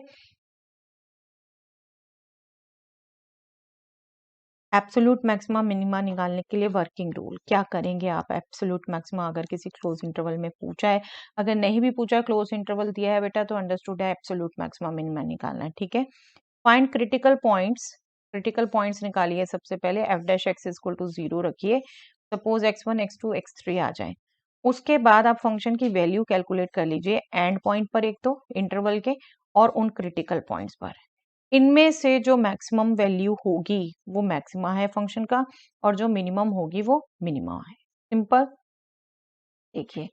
एब्सोल्यूट मैक्सिमा मिनिमा निकालने के लिए वर्किंग रूल क्या करेंगे आप। एब्सोल्यूट मैक्सिमा अगर किसी क्लोज इंटरवल में पूछा है, अगर नहीं भी पूछा क्लोज इंटरवल दिया है बेटा तो अंडरस्टूड है एब्सोल्यूट मैक्सिमा मिनिमा निकालना है। ठीक है, find critical points, critical points निकालिए। सबसे पहले F dash X equal to 0 रखिए, सपोज x1 x2 x3 आ जाए। उसके बाद आप फंक्शन की वैल्यू कैलकुलेट कर लीजिए एंड पॉइंट पर एक तो इंटरवल के और उन क्रिटिकल पॉइंट्स पर। इनमें से जो मैक्सिमम वैल्यू होगी वो मैक्सिमा है फंक्शन का और जो मिनिमम होगी वो मिनिमा है। सिंपल, देखिए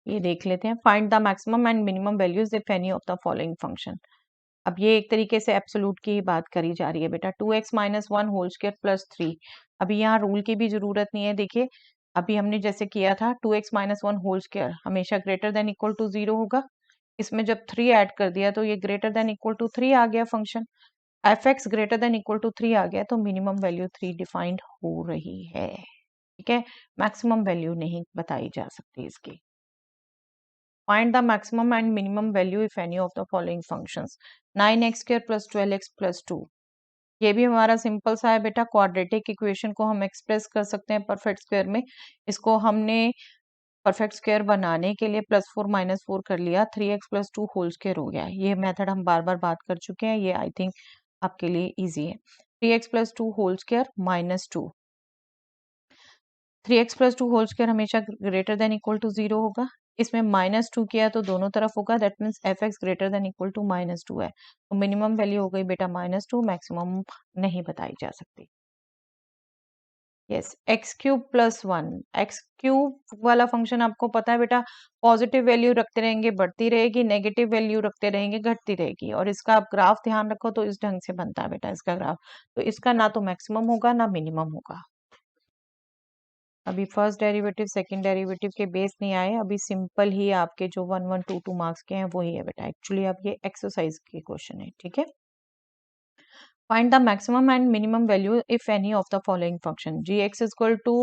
ये देख लेते हैं। Find the maximum and minimum values if any of the following function. अब ये एक तरीके से एब्सोल्यूट की बात करी जा रही है बेटा। 2x minus one whole square plus 3। अभी यहाँ रूल की भी जरूरत नहीं है। देखिए अभी हमने जैसे किया था 2x minus one whole square हमेशा ग्रेटर देन इक्वल टू 0 होगा। इसमें जब 3 ऐड कर दिया तो ये ग्रेटर देन इक्वल टू 3 आ गया function. F X greater than equal to 3 आ गया तो मिनिमम वैल्यू 3 डिफाइंड हो रही है। ठीक है, मैक्सिमम वैल्यू नहीं बताई जा सकती इसकी। Find the maximum and minimum value if any of the following functions. 9x square plus 12x plus 2, ये भी हमारा सिंपल सा है बेटा। क्वाड्रेटिक इक्वेशन को हम एक्सप्रेस कर सकते हैं परफेक्ट स्क्वायर में। इसको हमने परफेक्ट स्क्वायर बनाने के लिए +4 -4 कर लिया, 3x प्लस 2 होल स्क्वायर हो गया। ये मेथड हम बार बार बात कर चुके हैं, ये आई थिंक आपके लिए इजी है। 3x plus 2 whole square -2, 3x plus 2 whole square हमेशा ग्रेटर देन इक्वल टू 0 होगा। इसमें -2 किया तो दोनों तरफ होगा, that means F X greater than equal to -2 है। तो मिनिमम वैल्यू हो गई बेटा -2, मैक्सिमम नहीं बताई जा सकती। Yes, x cube plus one. X cube वाला फंक्शन आपको पता है बेटा, पॉजिटिव वैल्यू रखते रहेंगे बढ़ती रहेगी, नेगेटिव वैल्यू रखते रहेंगे घटती रहेगी, और इसका आप ग्राफ ध्यान रखो तो इस ढंग से बनता है बेटा इसका ग्राफ। तो इसका ना तो मैक्सिमम होगा ना मिनिमम होगा। अभी फर्स्ट डेरिवेटिव सेकंड डेरिवेटिव के बेस नहीं आए, अभी सिंपल ही आपके जो 1 1 2 2 मार्क्स के हैं वही है बेटा। एक्चुअली अब ये एक्सरसाइज के क्वेश्चन है, ठीक है। Find the maximum and minimum value if any of the following function gx is equal to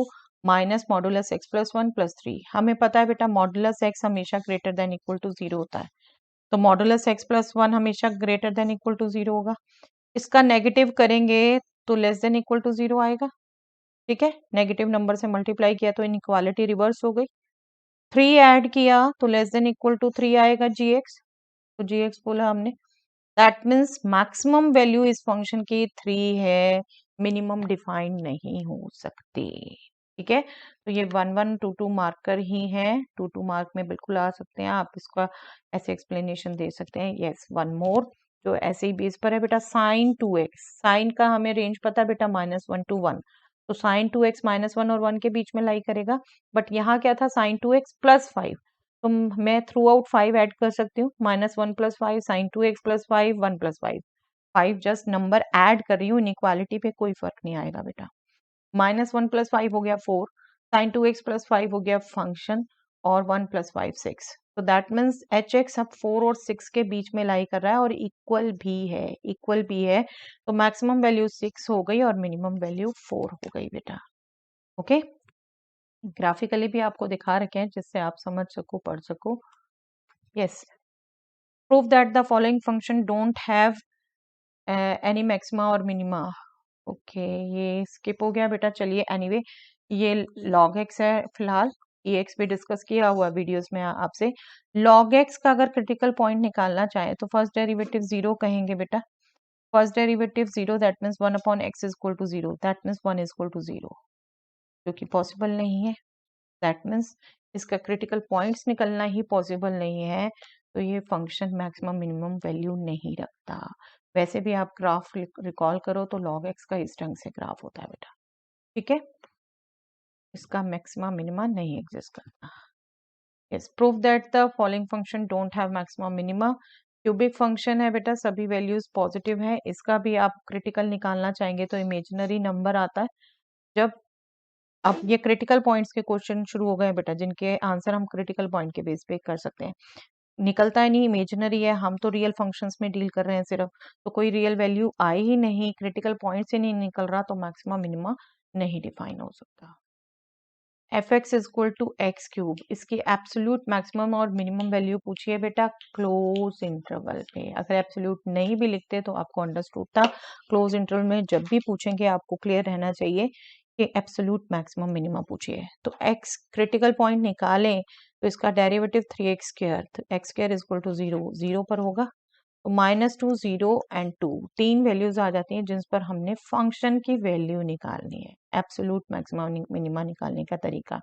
minus modulus X plus one plus three. हमें पता है बेटा मॉडुलस एक्स हमेशा greater than equal to zero होता है, तो मॉडुलस एक्स प्लस वन हमेशा greater than equal to zero होगा। इसका नेगेटिव करेंगे तो less than equal to zero आएगा, ठीक है। नेगेटिव नंबर से मल्टीप्लाई किया तो इनइक्वालिटी रिवर्स हो गई। थ्री ऐड किया तो less than equal to three आएगा जी एक्स, तो जी एक्स बोला हमने। दैट मीन्स मैक्सिमम वैल्यू इस फंक्शन की थ्री है, मिनिमम डिफाइन नहीं हो सकती, ठीक है। तो ये 1 1 2 2 मार्कर ही है, 2 2 मार्क में बिल्कुल आ सकते हैं, आप इसका ऐसे एक्सप्लेनेशन दे सकते हैं। यस, वन मोर जो ऐसे ही बेस पर है बेटा, साइन 2x। साइन का हमें रेंज पता है बेटा -1 to 1, तो साइन 2x -1 और 1 के बीच में लाई करेगा। बट यहाँ क्या था, साइन 2x प्लस 5, तो मैं थ्रू आउट 5 ऐड कर सकती हूँ, -1 + 5 sign 2x + 5 1 + 5। 5 just number add कर रही हूँ, इनइक्वालिटी पे कोई फर्क नहीं आएगा बेटा। -1 + 5 हो गया 4, साइन 2x + 5 हो गया फंक्शन, और 1 + 5 6। तो दैट मीन्स एच एक्स अब 4 और 6 के बीच में लाई कर रहा है और इक्वल भी है, इक्वल भी है। तो मैक्सिमम वैल्यू 6 हो गई और मिनिमम वैल्यू 4 हो गई बेटा, ओके। ग्राफिकली भी आपको दिखा रखे हैं जिससे आप समझ सको, पढ़ सको। Yes, prove that the following function don't have any maxima और मिनिमा। ओके, ये स्किप हो गया बेटा, चलिए एनीवे ये log x है फिलहाल, ex भी डिस्कस किया हुआ वीडियोस में आपसे। log x का अगर क्रिटिकल पॉइंट निकालना चाहे तो फर्स्ट डेरिवेटिव जीरो कहेंगे बेटा। First derivative zero, that means 1/x is equal to zero, that means 1 is equal to zero, जो कि पॉसिबल नहीं है। दैट मीन्स इसका क्रिटिकल पॉइंट्स निकलना ही पॉसिबल नहीं है, तो ये फंक्शन मैक्सिमम मिनिमम वैल्यू नहीं रखता। वैसे भी आप ग्राफ रिकॉल करो तो log x का इस ढंग से ग्राफ होता है बेटा, ठीक है। इसका मैक्सिमा मिनिमा नहीं एग्जिस्ट करता। Yes, prove that the following function don't have maxima minima. Cubic function है बेटा, सभी वैल्यूज पॉजिटिव है। इसका भी आप क्रिटिकल निकालना चाहेंगे तो इमेजिनरी नंबर आता है। जब अब ये क्रिटिकल पॉइंट्स के क्वेश्चन शुरू हो गए बेटा, जिनके आंसर हम क्रिटिकल पॉइंट के बेस पे कर सकते हैं। निकलता है नहीं, इमेजिनरी है, हम तो रियल फंक्शंस में डील कर रहे हैं सिर्फ, तो कोई रियल वैल्यू आई ही नहीं, क्रिटिकल पॉइंट से नहीं निकल रहा, तो मैक्सिमा मिनिमा नहीं डिफाइन हो सकता। F X is equal to X cube, इसकी एब्सोल्यूट मैक्सिमम और मिनिमम वैल्यू पूछिए बेटा क्लोज इंटरवल पे। अगर एब्सोल्यूट नहीं भी लिखते तो आपको अंडरस्टूड था। क्लोज इंटरवल में जब भी पूछेंगे आपको क्लियर रहना चाहिए कि एब्सोल्यूट मैक्सिमम मिनिमम पूछिए। तो एक्स क्रिटिकल पॉइंट निकालें तो इसका derivative 3x², x² is equal to zero, zero पर होगा। तो -2 0 एंड 2 तीन वैल्यूज आ जाती हैं जिन पर हमने फंक्शन की वैल्यू निकालनी है, एब्सोल्यूट मैक्सिमम मिनिमा निकालने का तरीका।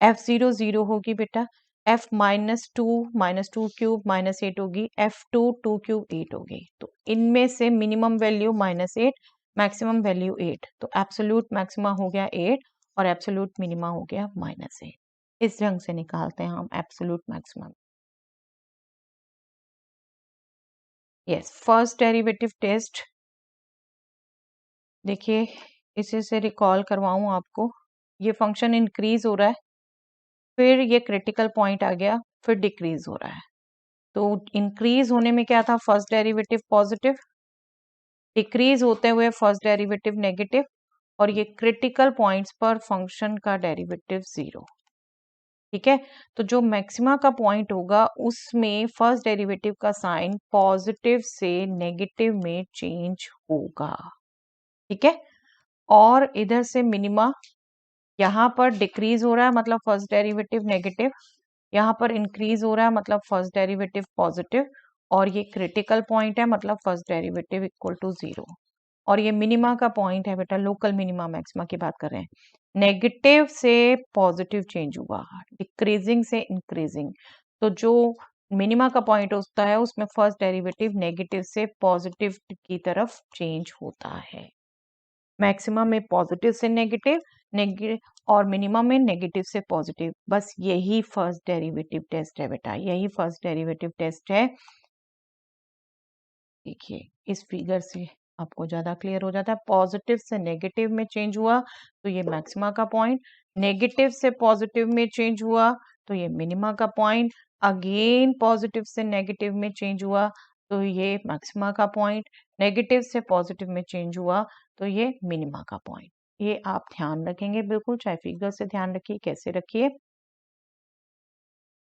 f0 0 होगी बेटा, f -2 क्यूब -8 होगी, f2 2 क्यूब 8 होगी। तो इनमें से मिनिमम वैल्यू -8, मैक्सिमम वैल्यू 8, तो एब्सोल्यूट मैक्सिमा हो गया 8 और एब्सोल्यूट मिनिमा हो गया -8। इस ढंग से निकालते हैं हम absolute maximum. Yes, first derivative test देखिए, इसी से रिकॉल करवाऊं आपको। ये फंक्शन इंक्रीज हो रहा है, फिर ये क्रिटिकल पॉइंट आ गया, फिर डिक्रीज हो रहा है। तो इंक्रीज होने में क्या था, फर्स्ट डेरिवेटिव पॉजिटिव, डिक्रीज होते हुए फर्स्ट डेरिवेटिव नेगेटिव, और ये क्रिटिकल पॉइंट्स पर फंक्शन का डेरिवेटिव जीरो, ठीक है। तो जो मैक्सिमा का पॉइंट होगा उसमें फर्स्ट डेरिवेटिव का साइन पॉजिटिव से नेगेटिव में चेंज होगा, ठीक है। और इधर से मिनिमा, यहाँ पर डिक्रीज हो रहा है मतलब फर्स्ट डेरिवेटिव नेगेटिव, यहाँ पर इंक्रीज हो रहा है मतलब फर्स्ट डेरिवेटिव पॉजिटिव, और ये क्रिटिकल पॉइंट है मतलब first derivative equal to zero. और ये मिनिमा का पॉइंट है बेटा, लोकल मिनिमा मैक्सिमा की बात कर रहे हैं। नेगेटिव से पॉजिटिव चेंज हुआ, डिक्रीजिंग से इंक्रीजिंग। तो जो मिनिमा का पॉइंट होता है उसमें फर्स्ट डेरिवेटिव नेगेटिव से पॉजिटिव की तरफ चेंज होता है। मैक्सिमम में पॉजिटिव से नेगेटिव, और मिनिमम में नेगेटिव से पॉजिटिव। बस यही फर्स्ट डेरिवेटिव टेस्ट है बेटा, यही फर्स्ट डेरिवेटिव टेस्ट है। देखिए इस फिगर से आपको ज्यादा क्लियर हो जाता है। पॉजिटिव से नेगेटिव में चेंज हुआ तो ये मैक्सिमा का पॉइंट, नेगेटिव से पॉजिटिव में चेंज हुआ तो ये मिनिमा का पॉइंट, अगेन पॉजिटिव से नेगेटिव में चेंज हुआ तो ये मैक्सिमा का पॉइंट, नेगेटिव से पॉजिटिव में चेंज हुआ तो ये मिनिमा का पॉइंट। ये आप ध्यान रखेंगे बिल्कुल, चाहे फिगर से ध्यान रखिए कैसे रखिए,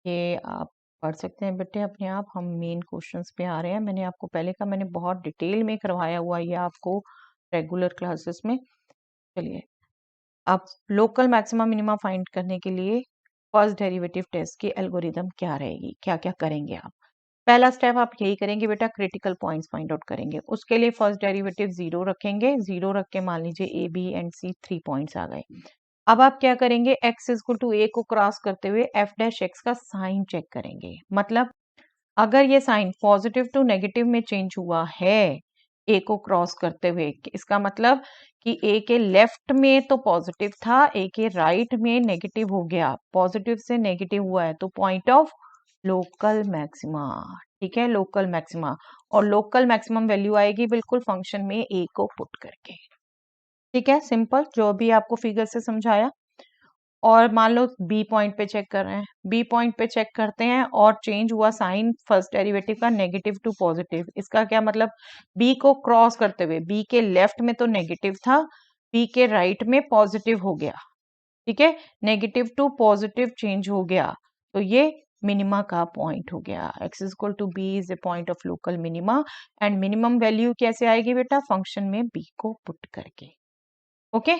ये आप पढ़ सकते हैं बेटे अपने आप। हम मेन क्वेश्चंस पे आ रहे हैं। मैंने आपको पहले का मैंने बहुत डिटेल में करवाया हुआ ये आपको रेगुलर क्लासेस में। चलिए अब लोकल मैक्सिमा मिनिमा फाइंड करने के लिए फर्स्ट डेरिवेटिव टेस्ट की एल्गोरिदम क्या रहेगी, क्या क्या करेंगे आप। पहला स्टेप आप यही करेंगे बेटा, क्रिटिकल पॉइंट्स फाइंड आउट करेंगे। उसके लिए फर्स्ट डेरिवेटिव जीरो रखेंगे, जीरो रख के मान लीजिए a b and c 3 points आ गए। अब आप क्या करेंगे, x इक्वल टू ए को क्रॉस करते हुए f डैश x का साइन चेक करेंगे। मतलब अगर ये साइन पॉजिटिव टू नेगेटिव में चेंज हुआ है a को क्रॉस करते हुए, इसका मतलब कि a के लेफ्ट में तो पॉजिटिव था, a के राइट में नेगेटिव हो गया, पॉजिटिव से नेगेटिव हुआ है तो पॉइंट ऑफ लोकल मैक्सिमा। ठीक है, लोकल मैक्सिमा, और लोकल मैक्सिमम वैल्यू आएगी बिल्कुल फंक्शन में a को पुट करके। ठीक है, सिंपल, जो भी आपको फिगर से समझाया। और मान लो बी पॉइंट पे चेक कर रहे हैं, बी पॉइंट पे चेक करते हैं और चेंज हुआ साइन फर्स्ट डेरिवेटिव का नेगेटिव टू पॉजिटिव। इसका क्या मतलब, बी को क्रॉस करते हुए बी के लेफ्ट में तो नेगेटिव था, बी के राइट में पॉजिटिव हो गया। ठीक है, नेगेटिव टू पॉजिटिव चेंज हो गया तो ये मिनिमा का पॉइंट हो गया। x equal to B is A point of local minima, and minimum value कैसे आएगी बेटा, फंक्शन में b को पुट करके। Okay,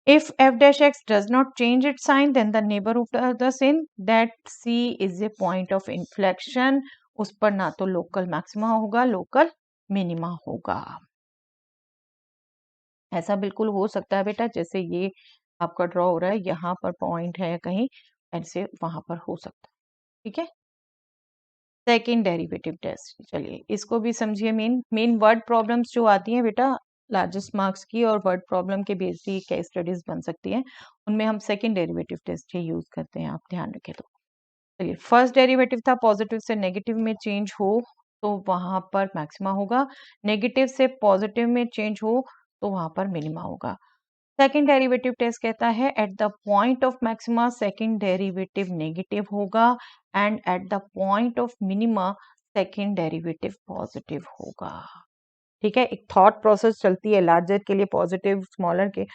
if f dash x does not change its sign, then the neighborhood of the sin that c is a point of inflection, उस पर ना तो लोकल मैक्सिमा होगा लोकल मिनिमा होगा। ऐसा बिल्कुल हो सकता है बेटा, जैसे ये आपका ड्रॉ हो रहा है, यहाँ पर पॉइंट है कहीं, ऐसे वहां पर हो सकता है। ठीक है, सेकेंड डेरिवेटिव टेस्ट, चलिए इसको भी समझिए। मेन वर्ड प्रॉब्लम्स जो आती हैं बेटा लार्जेस्ट मार्क्स की, और वर्ड प्रॉब्लम के बेस भी केस स्टडीज बन सकती हैं, उनमें हम सेकेंड डेरिवेटिव टेस्ट ही यूज करते हैं, आप ध्यान रखें। तो चलिए, फर्स्ट डेरिवेटिव था पॉजिटिव से नेगेटिव में चेंज हो तो वहां पर मैक्सिमा होगा, नेगेटिव से पॉजिटिव में चेंज हो तो वहां पर मिनिमा होगा। सेकेंड डेरिवेटिव टेस्ट कहता है at the point of maxima second derivative negative होगा, and at the point of minima second derivative positive होगा। ठीक है, एक थॉट प्रोसेस चलती है, लार्जर के लिए पॉजिटिव, स्मॉलर के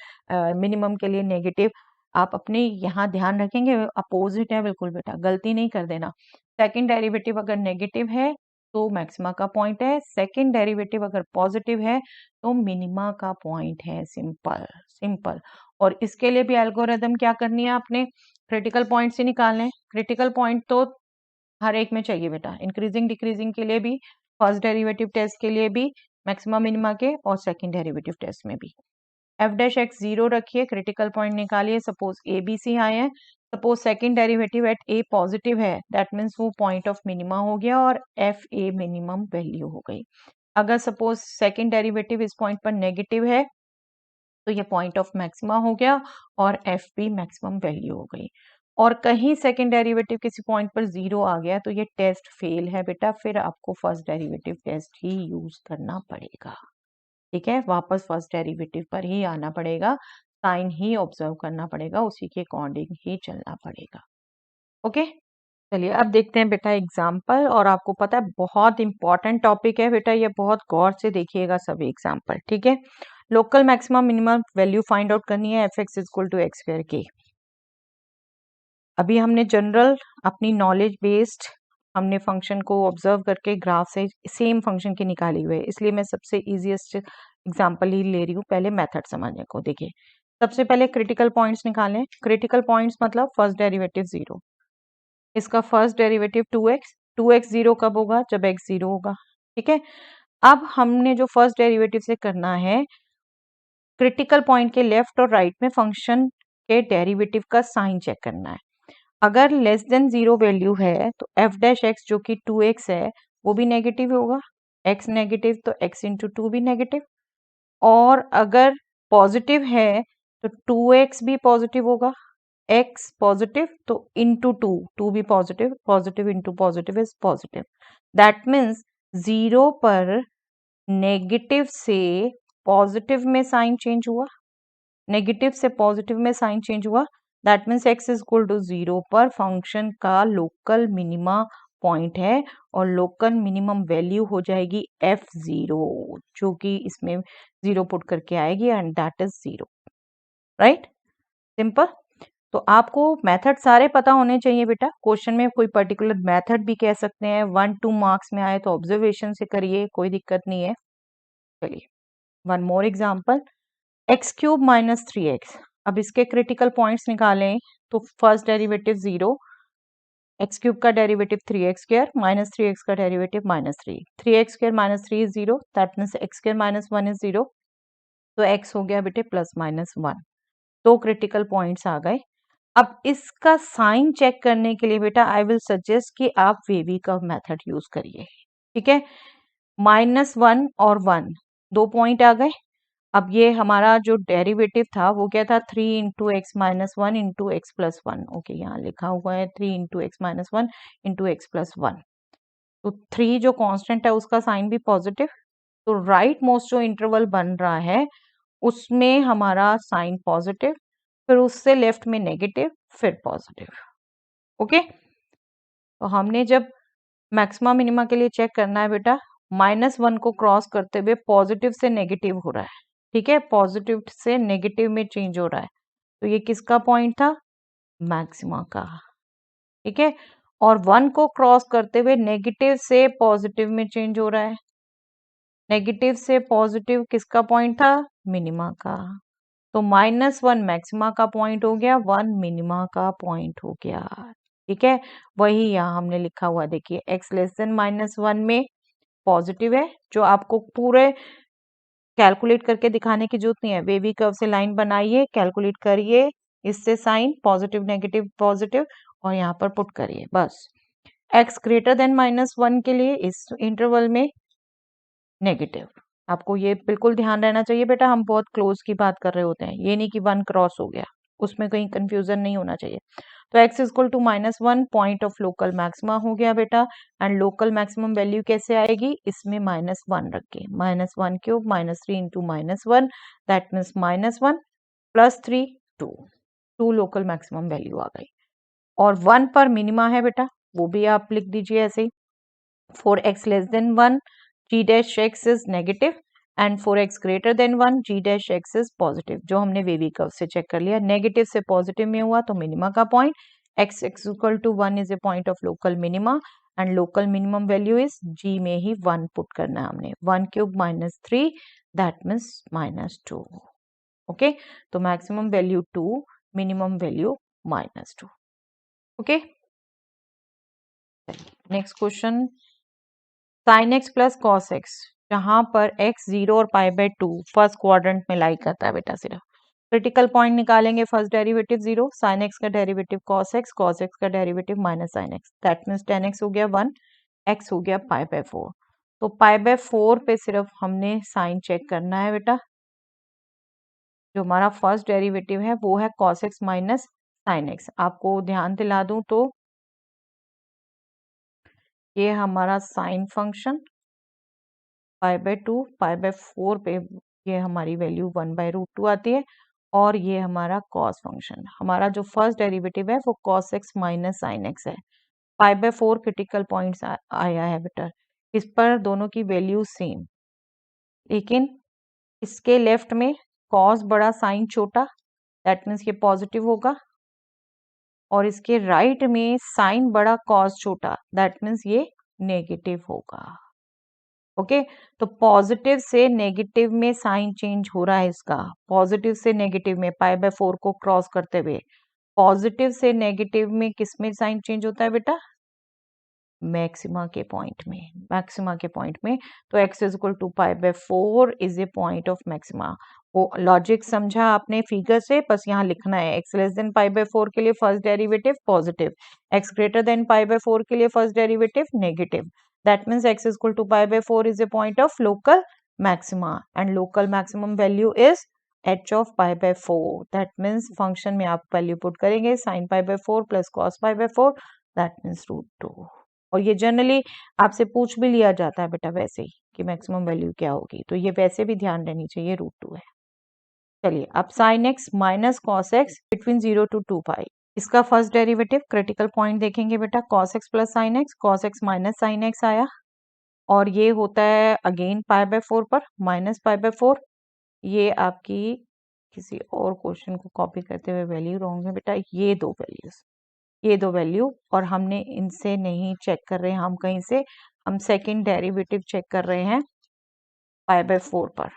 मिनिमम के लिए नेगेटिव। आप अपने यहाँ ध्यान रखेंगे, अपोजिट है बिल्कुल बेटा, गलती नहीं कर देना। सेकेंड डेरिवेटिव अगर नेगेटिव है तो मैक्सिमा का पॉइंट है, सेकेंड डेरिवेटिव अगर पॉजिटिव है तो मिनिमा का पॉइंट है। Simple simple. और इसके लिए भी एल्गोरिदम क्या करनी है आपने, क्रिटिकल पॉइंट से निकालने। क्रिटिकल पॉइंट तो हर एक में चाहिए बेटा, इंक्रीजिंग डिक्रीजिंग के लिए भी, फर्स्ट डेरिवेटिव टेस्ट के लिए भी, मैक्सिमा मिनिमा के, और सेकंड डेरिवेटिव टेस्ट में भी। एफ डैश एक्स जीरो रखिए, क्रिटिकल पॉइंट निकालिए। सपोज ए बी सी आए हैं, सपोज सेकंड डेरिवेटिव एट ए पॉजिटिव है, दैट मीन्स वो पॉइंट ऑफ मिनिमा हो गया और एफ ए मिनिमम वैल्यू हो गई। अगर सपोज सेकंड डेरिवेटिव इस पॉइंट पर नेगेटिव है तो ये पॉइंट ऑफ मैक्सिमा हो गया और एफ बी मैक्सिमम वैल्यू हो गई। और कहीं सेकंड डेरिवेटिव किसी पॉइंट पर जीरो आ गया तो ये टेस्ट फेल है बेटा, फिर आपको फर्स्ट डेरिवेटिव टेस्ट ही यूज करना पड़ेगा। ठीक है, वापस फर्स्ट डेरिवेटिव पर ही आना पड़ेगा, साइन ही ऑब्जर्व करना पड़ेगा, उसी के अकॉर्डिंग ही चलना पड़ेगा। ओके, चलिए अब देखते हैं बेटा एग्जाम्पल। और आपको पता है बहुत इंपॉर्टेंट टॉपिक है बेटा, ये बहुत गौर से देखिएगा सभी एग्जाम्पल। ठीक है, local maximum minimum value find out करनी है F X equal to X square की। अभी हमने जनरल अपनी नॉलेज बेस्ड हमने फंक्शन को ऑब्जर्व करके ग्राफ से सेम फंक्शन की निकाली हुई है, इसलिए मैं सबसे इजीएस्ट एग्जांपल ही ले रही हूँ पहले मेथड समझने को। देखिए सबसे पहले क्रिटिकल पॉइंट्स निकालें। क्रिटिकल पॉइंट्स मतलब फर्स्ट डेरिवेटिव जीरो, इसका first derivative 2x, 2x zero कब होगा, जब x जीरो होगा। ठीक है, अब हमने जो फर्स्ट डेरिवेटिव से करना है, क्रिटिकल पॉइंट के लेफ्ट और राइट में फंक्शन के डेरिवेटिव का साइन चेक करना है। अगर लेस देन जीरो वैल्यू है तो एफ डैश एक्स जो कि 2x है वो भी नेगेटिव होगा, x नेगेटिव तो x इंटू टू भी नेगेटिव। और अगर पॉजिटिव है तो 2x भी पॉजिटिव होगा, x पॉजिटिव तो इंटू 2 भी positive, positive into positive is positive. That means 0 पर नेगेटिव से पॉजिटिव में साइन चेंज हुआ, नेगेटिव से पॉजिटिव में साइन चेंज हुआ। That means x is equal to 0 पर फंक्शन का लोकल मिनिमा पॉइंट है और लोकल मिनिमम वैल्यू हो जाएगी f0, जो कि इसमें 0 पुट करके आएगी and that is 0। Right, simple. तो आपको मेथड सारे पता होने चाहिए बेटा। क्वेश्चन में कोई पर्टिकुलर मेथड भी कह सकते हैं, 1-2 मार्क्स में आए तो ऑब्जर्वेशन से करिए, कोई दिक्कत नहीं है। चलिए one more example, x³ minus 3x। अब इसके क्रिटिकल पॉइंट्स निकालें तो फर्स्ट डेरिवेटिव 0, x³ का डेरिवेटिव 3x² माइनस 3x का derivative -3, 3x² minus 3 is 0, that means x² minus 1 is 0, तो x हो गया बेटे प्लस माइनस 1। दो क्रिटिकल पॉइंट्स आ गए। अब इसका साइन चेक करने के लिए बेटा आई विल सजेस्ट कि आप वेवी कर्व मेथड यूज करिए। ठीक है, -1 और 1 दो पॉइंट आ गए। अब ये हमारा जो डेरिवेटिव था वो क्या था, 3 into X minus 1 into x plus 1। Okay, यहाँ लिखा हुआ है 3 into X minus 1 into x plus 1। तो 3 जो कांस्टेंट है उसका साइन भी पॉजिटिव, तो राइट मोस्ट जो इंटरवल बन रहा है उसमें हमारा साइन पॉजिटिव, फिर उससे लेफ्ट में नेगेटिव, फिर पॉजिटिव। ओके, तो हमने जब मैक्सिमा मिनिमा के लिए चेक करना है बेटा, -1 को क्रॉस करते हुए पॉजिटिव से नेगेटिव हो रहा है। ठीक है, पॉजिटिव से नेगेटिव में चेंज हो रहा है, तो ये किसका पॉइंट था, मैक्सिमा का। ठीक है, और 1 को क्रॉस करते हुए नेगेटिव से पॉजिटिव में चेंज हो रहा है, नेगेटिव से पॉजिटिव किसका पॉइंट था, मिनिमा का। तो -1 मैक्सिमा का पॉइंट हो गया, 1 मिनिमा का पॉइंट हो गया। ठीक है, वही यहाँ हमने लिखा हुआ देखिए, x लेस देन -1 में पॉजिटिव है, जो आपको पूरे कैलकुलेट करके दिखाने की जरूरत नहीं है। वेवी कर्व से लाइन बनाइए, कैलकुलेट करिए, इससे साइन पॉजिटिव नेगेटिव पॉजिटिव और यहाँ पर पुट करिए बस। x ग्रेटर देन -1 के लिए इस इंटरवल में नेगेटिव। आपको ये बिल्कुल ध्यान रहना चाहिए बेटा, हम बहुत क्लोज की बात कर रहे होते हैं, ये नहीं कि 1 क्रॉस हो गया, उसमें कहीं कंफ्यूजन नहीं होना चाहिए। तो x is equal to -1 point of local maxima हो गया बेटा, एंड लोकल मैक्सिमम वैल्यू कैसे आएगी, इसमें -1 रख के, -1³ -3 into -1, that means -1 plus 3 2 local maximum value आ गई। और 1 पर मिनिमा है बेटा, वो भी आप लिख दीजिए ऐसे ही। For x less than 1, g dash x is negative and for x greater than 1, g dash x is positive, जो हमने वेवी कर्व से चेक कर लिया। नेगेटिव से पॉजिटिव में हुआ तो मिनिमा का point, x equal to 1 is A point of local minima and local minimum value is g में ही 1 पुट करना है हमने, 1³ -3 दैट मीन्स -2। ओके, तो maximum value 2, minimum value -2। Okay, next question, sine x plus cos x, जहां पर x 0 और π/2 first quadrant में लाई करता है बेटा। सिर्फ क्रिटिकल पॉइंट निकालेंगे, फर्स्ट डेरिवेटिव 0, साइन एक्स का डेरिवेटिव cos x का derivative minus sine x, that means tan x हो गया 1, x हो गया π/4। तो π/4 पे सिर्फ हमने साइन चेक करना है बेटा। जो हमारा फर्स्ट डेरिवेटिव है वो है cos x minus sine x. आपको ध्यान दिला दूं तो ये हमारा साइन फंक्शन π/2, π/4 पे ये हमारी वैल्यू 1/√2 आती है, और ये हमारा कॉस फंक्शन, हमारा जो फर्स्ट डेरिवेटिव है वो cos x minus sine x है। π/4 क्रिटिकल पॉइंट्स आया है बेटा, इस पर दोनों की वैल्यू सेम, लेकिन इसके लेफ्ट में कॉस बड़ा साइन छोटा, दैट मीन्स ये पॉजिटिव होगा, और इसके राइट में साइन बड़ा कॉस छोटा, दैट मीन्स ये नेगेटिव होगा। ओके, तो पॉजिटिव से नेगेटिव में साइन चेंज हो रहा है इसका, पॉजिटिव से नेगेटिव में π/4 को क्रॉस करते हुए, पॉजिटिव से नेगेटिव में किस में साइन चेंज होता है बेटा, मैक्सिमा के पॉइंट में, मैक्सिमा के पॉइंट में। तो x is equal to π/4 is A point of maxima. वो लॉजिक समझा आपने फिगर से, बस यहाँ लिखना है, x लेस देन π/4 के लिए first derivative positive, x greater than π/4 के लिए first derivative negative, that means x is equal to π/4 is A point of local maxima and local maximum value is h of pi by 4, that means function में आप value put करेंगे sine pi by 4 plus cos pi by 4, that means √2। और ये generally आपसे पूछ भी लिया जाता है बेटा वैसे ही कि मैक्सिमम वैल्यू क्या होगी, तो ये वैसे भी ध्यान रहनी चाहिए, √2 है। चलिए अब sine x minus cos x between 0 to 2 पाई, इसका फर्स्ट डेरिवेटिव क्रिटिकल पॉइंट देखेंगे बेटा, cos x plus sine x, cos x minus sine x आया, और ये होता है अगेन पाई बाय 4 पर माइनस पाई बाय 4। ये आपकी किसी और क्वेश्चन को कॉपी करते हुए वैल्यू रॉन्ग है बेटा, ये दो वैल्यू, और हमने इनसे नहीं चेक कर रहे हैं हम कहीं से, हम सेकंड डेरिवेटिव चेक कर रहे हैं पाई बाय 4 पर,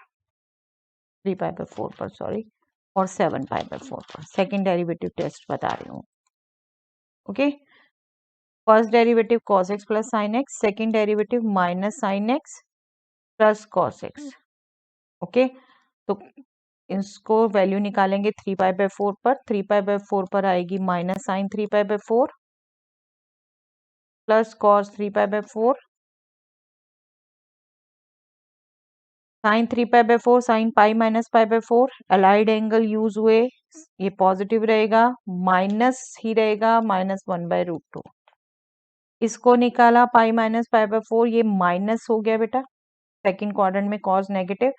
3 पाई बाय 4 पर सॉरी, और 7 पाई बाय 4 पर, सेकंड डेरिवेटिव टेस्ट बता रही हूँ। Okay, first derivative cos x plus sine x, second derivative minus sine x plus cos x। Okay, तो इसको वैल्यू निकालेंगे 3 पाई बाय 4 पर, 3 पाई बाय 4 पर आएगी minus sine 3 pi by 4 plus cos 3 pi by 4, sine 3 pi by 4, sine pi minus pi by 4, allied angle use हुए, ये positive रहेगा, minus ही रहेगा, -1/√2। इसको निकाला पाई माइनस पाई बाय 4, ये माइनस हो गया बेटा, सेकंड क्वाड्रेंट में कॉस नेगेटिव,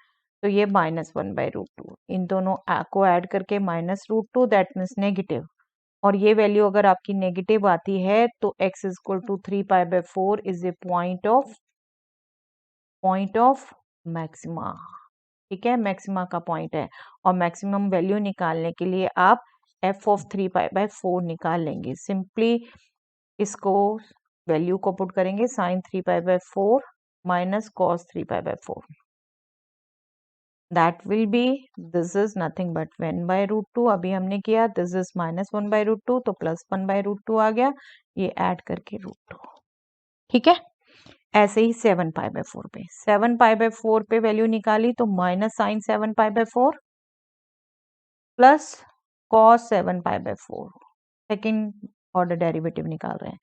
तो ये -1/√2, इन दोनों को ऐड करके -√2, दैट मीन्स नेगेटिव। और ये वैल्यू अगर आपकी नेगेटिव आती है तो x equal to 3 pi by 4 is A point of maxima. ठीक है, मैक्सिमा का पॉइंट है, और मैक्सिमम वैल्यू निकालने के लिए आप f ऑफ 3 पाई बाय 4 निकाल लेंगे। सिंपली इसको वैल्यू को पुट करेंगे sine 3 pi by 4 minus cos 3 pi by 4, that will be, this is nothing but 1/√2, अभी हमने किया, दिस इज -1/√2, तो +1/√2 आ गया, ये ऐड करके √2। ठीक है, ऐसे ही 7 पाई बाय 4 पे, 7 पाई बाय 4 पे वैल्यू निकाली तो minus sine 7 pi by 4 plus cos 7 pi by 4, second order derivative निकाल रहे हैं।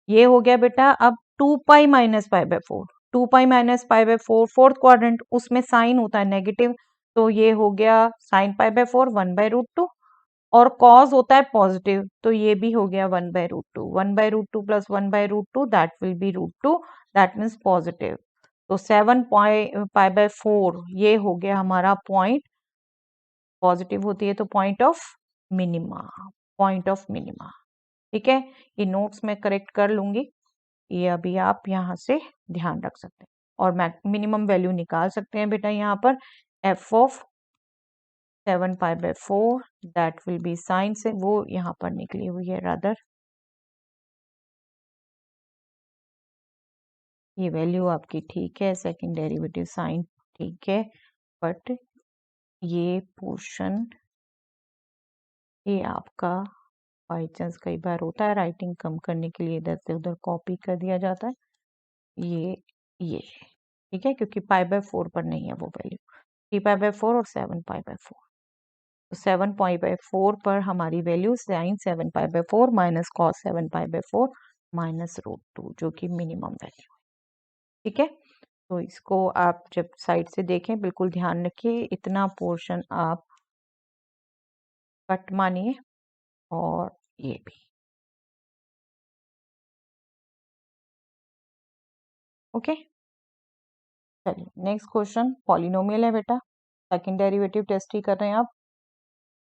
ये हो गया बेटा, अब 2 pi minus pi by 4, 2 pi minus pi by 4 fourth quadrant, उसमें साइन होता है नेगेटिव, तो ये हो गया साइन पाई बाय 4 1/√2, और कॉस होता है पॉजिटिव, तो ये भी हो गया 1/√2, 1/√2 plus 1/√2, that will B √2, that means positive. तो 7 पाई बाय 4 ये हो गया हमारा पॉइंट, पॉजिटिव होती है तो point of minima, point of minima. ठीक है, ये नोट्स में करेक्ट कर लूंगी, ये अभी आप यहाँ से ध्यान रख सकते हैं, और मिनिमम वैल्यू निकाल सकते हैं बेटा यहाँ पर, f of 7 pi by 4, that will be sine से वो यहाँ पर निकली हुई है, रादर ये वैल्यू आपकी ठीक है, सेकंड डेरिवेटिव साइन ठीक है, बट ये पोर्शन, ये आपका बाई चांस कई बार होता है, राइटिंग कम करने के लिए इधर से उधर कॉपी कर दिया जाता है, ये ठीक है, क्योंकि पाई बाय 4 पर नहीं है वो वैल्यू, 3 पाई बाय 4 और 7 पाई बाय 4, तो 7 पाई बाय 4 पर हमारी value sine 7 pi by 4 minus cos 7 pi by 4 minus √2, जो कि मिनिमम वैल्यू। ठीक है, तो इसको आप जब साइड से देखें बिल्कुल ध्यान रखिए, इतना पोर्शन आप कट मानिए, और ये भी। ओके, चलिए नेक्स्ट क्वेश्चन, पॉलिनोमियल है बेटा, सेकंड डेरिवेटिव टेस्ट ही कर रहे हैं आप,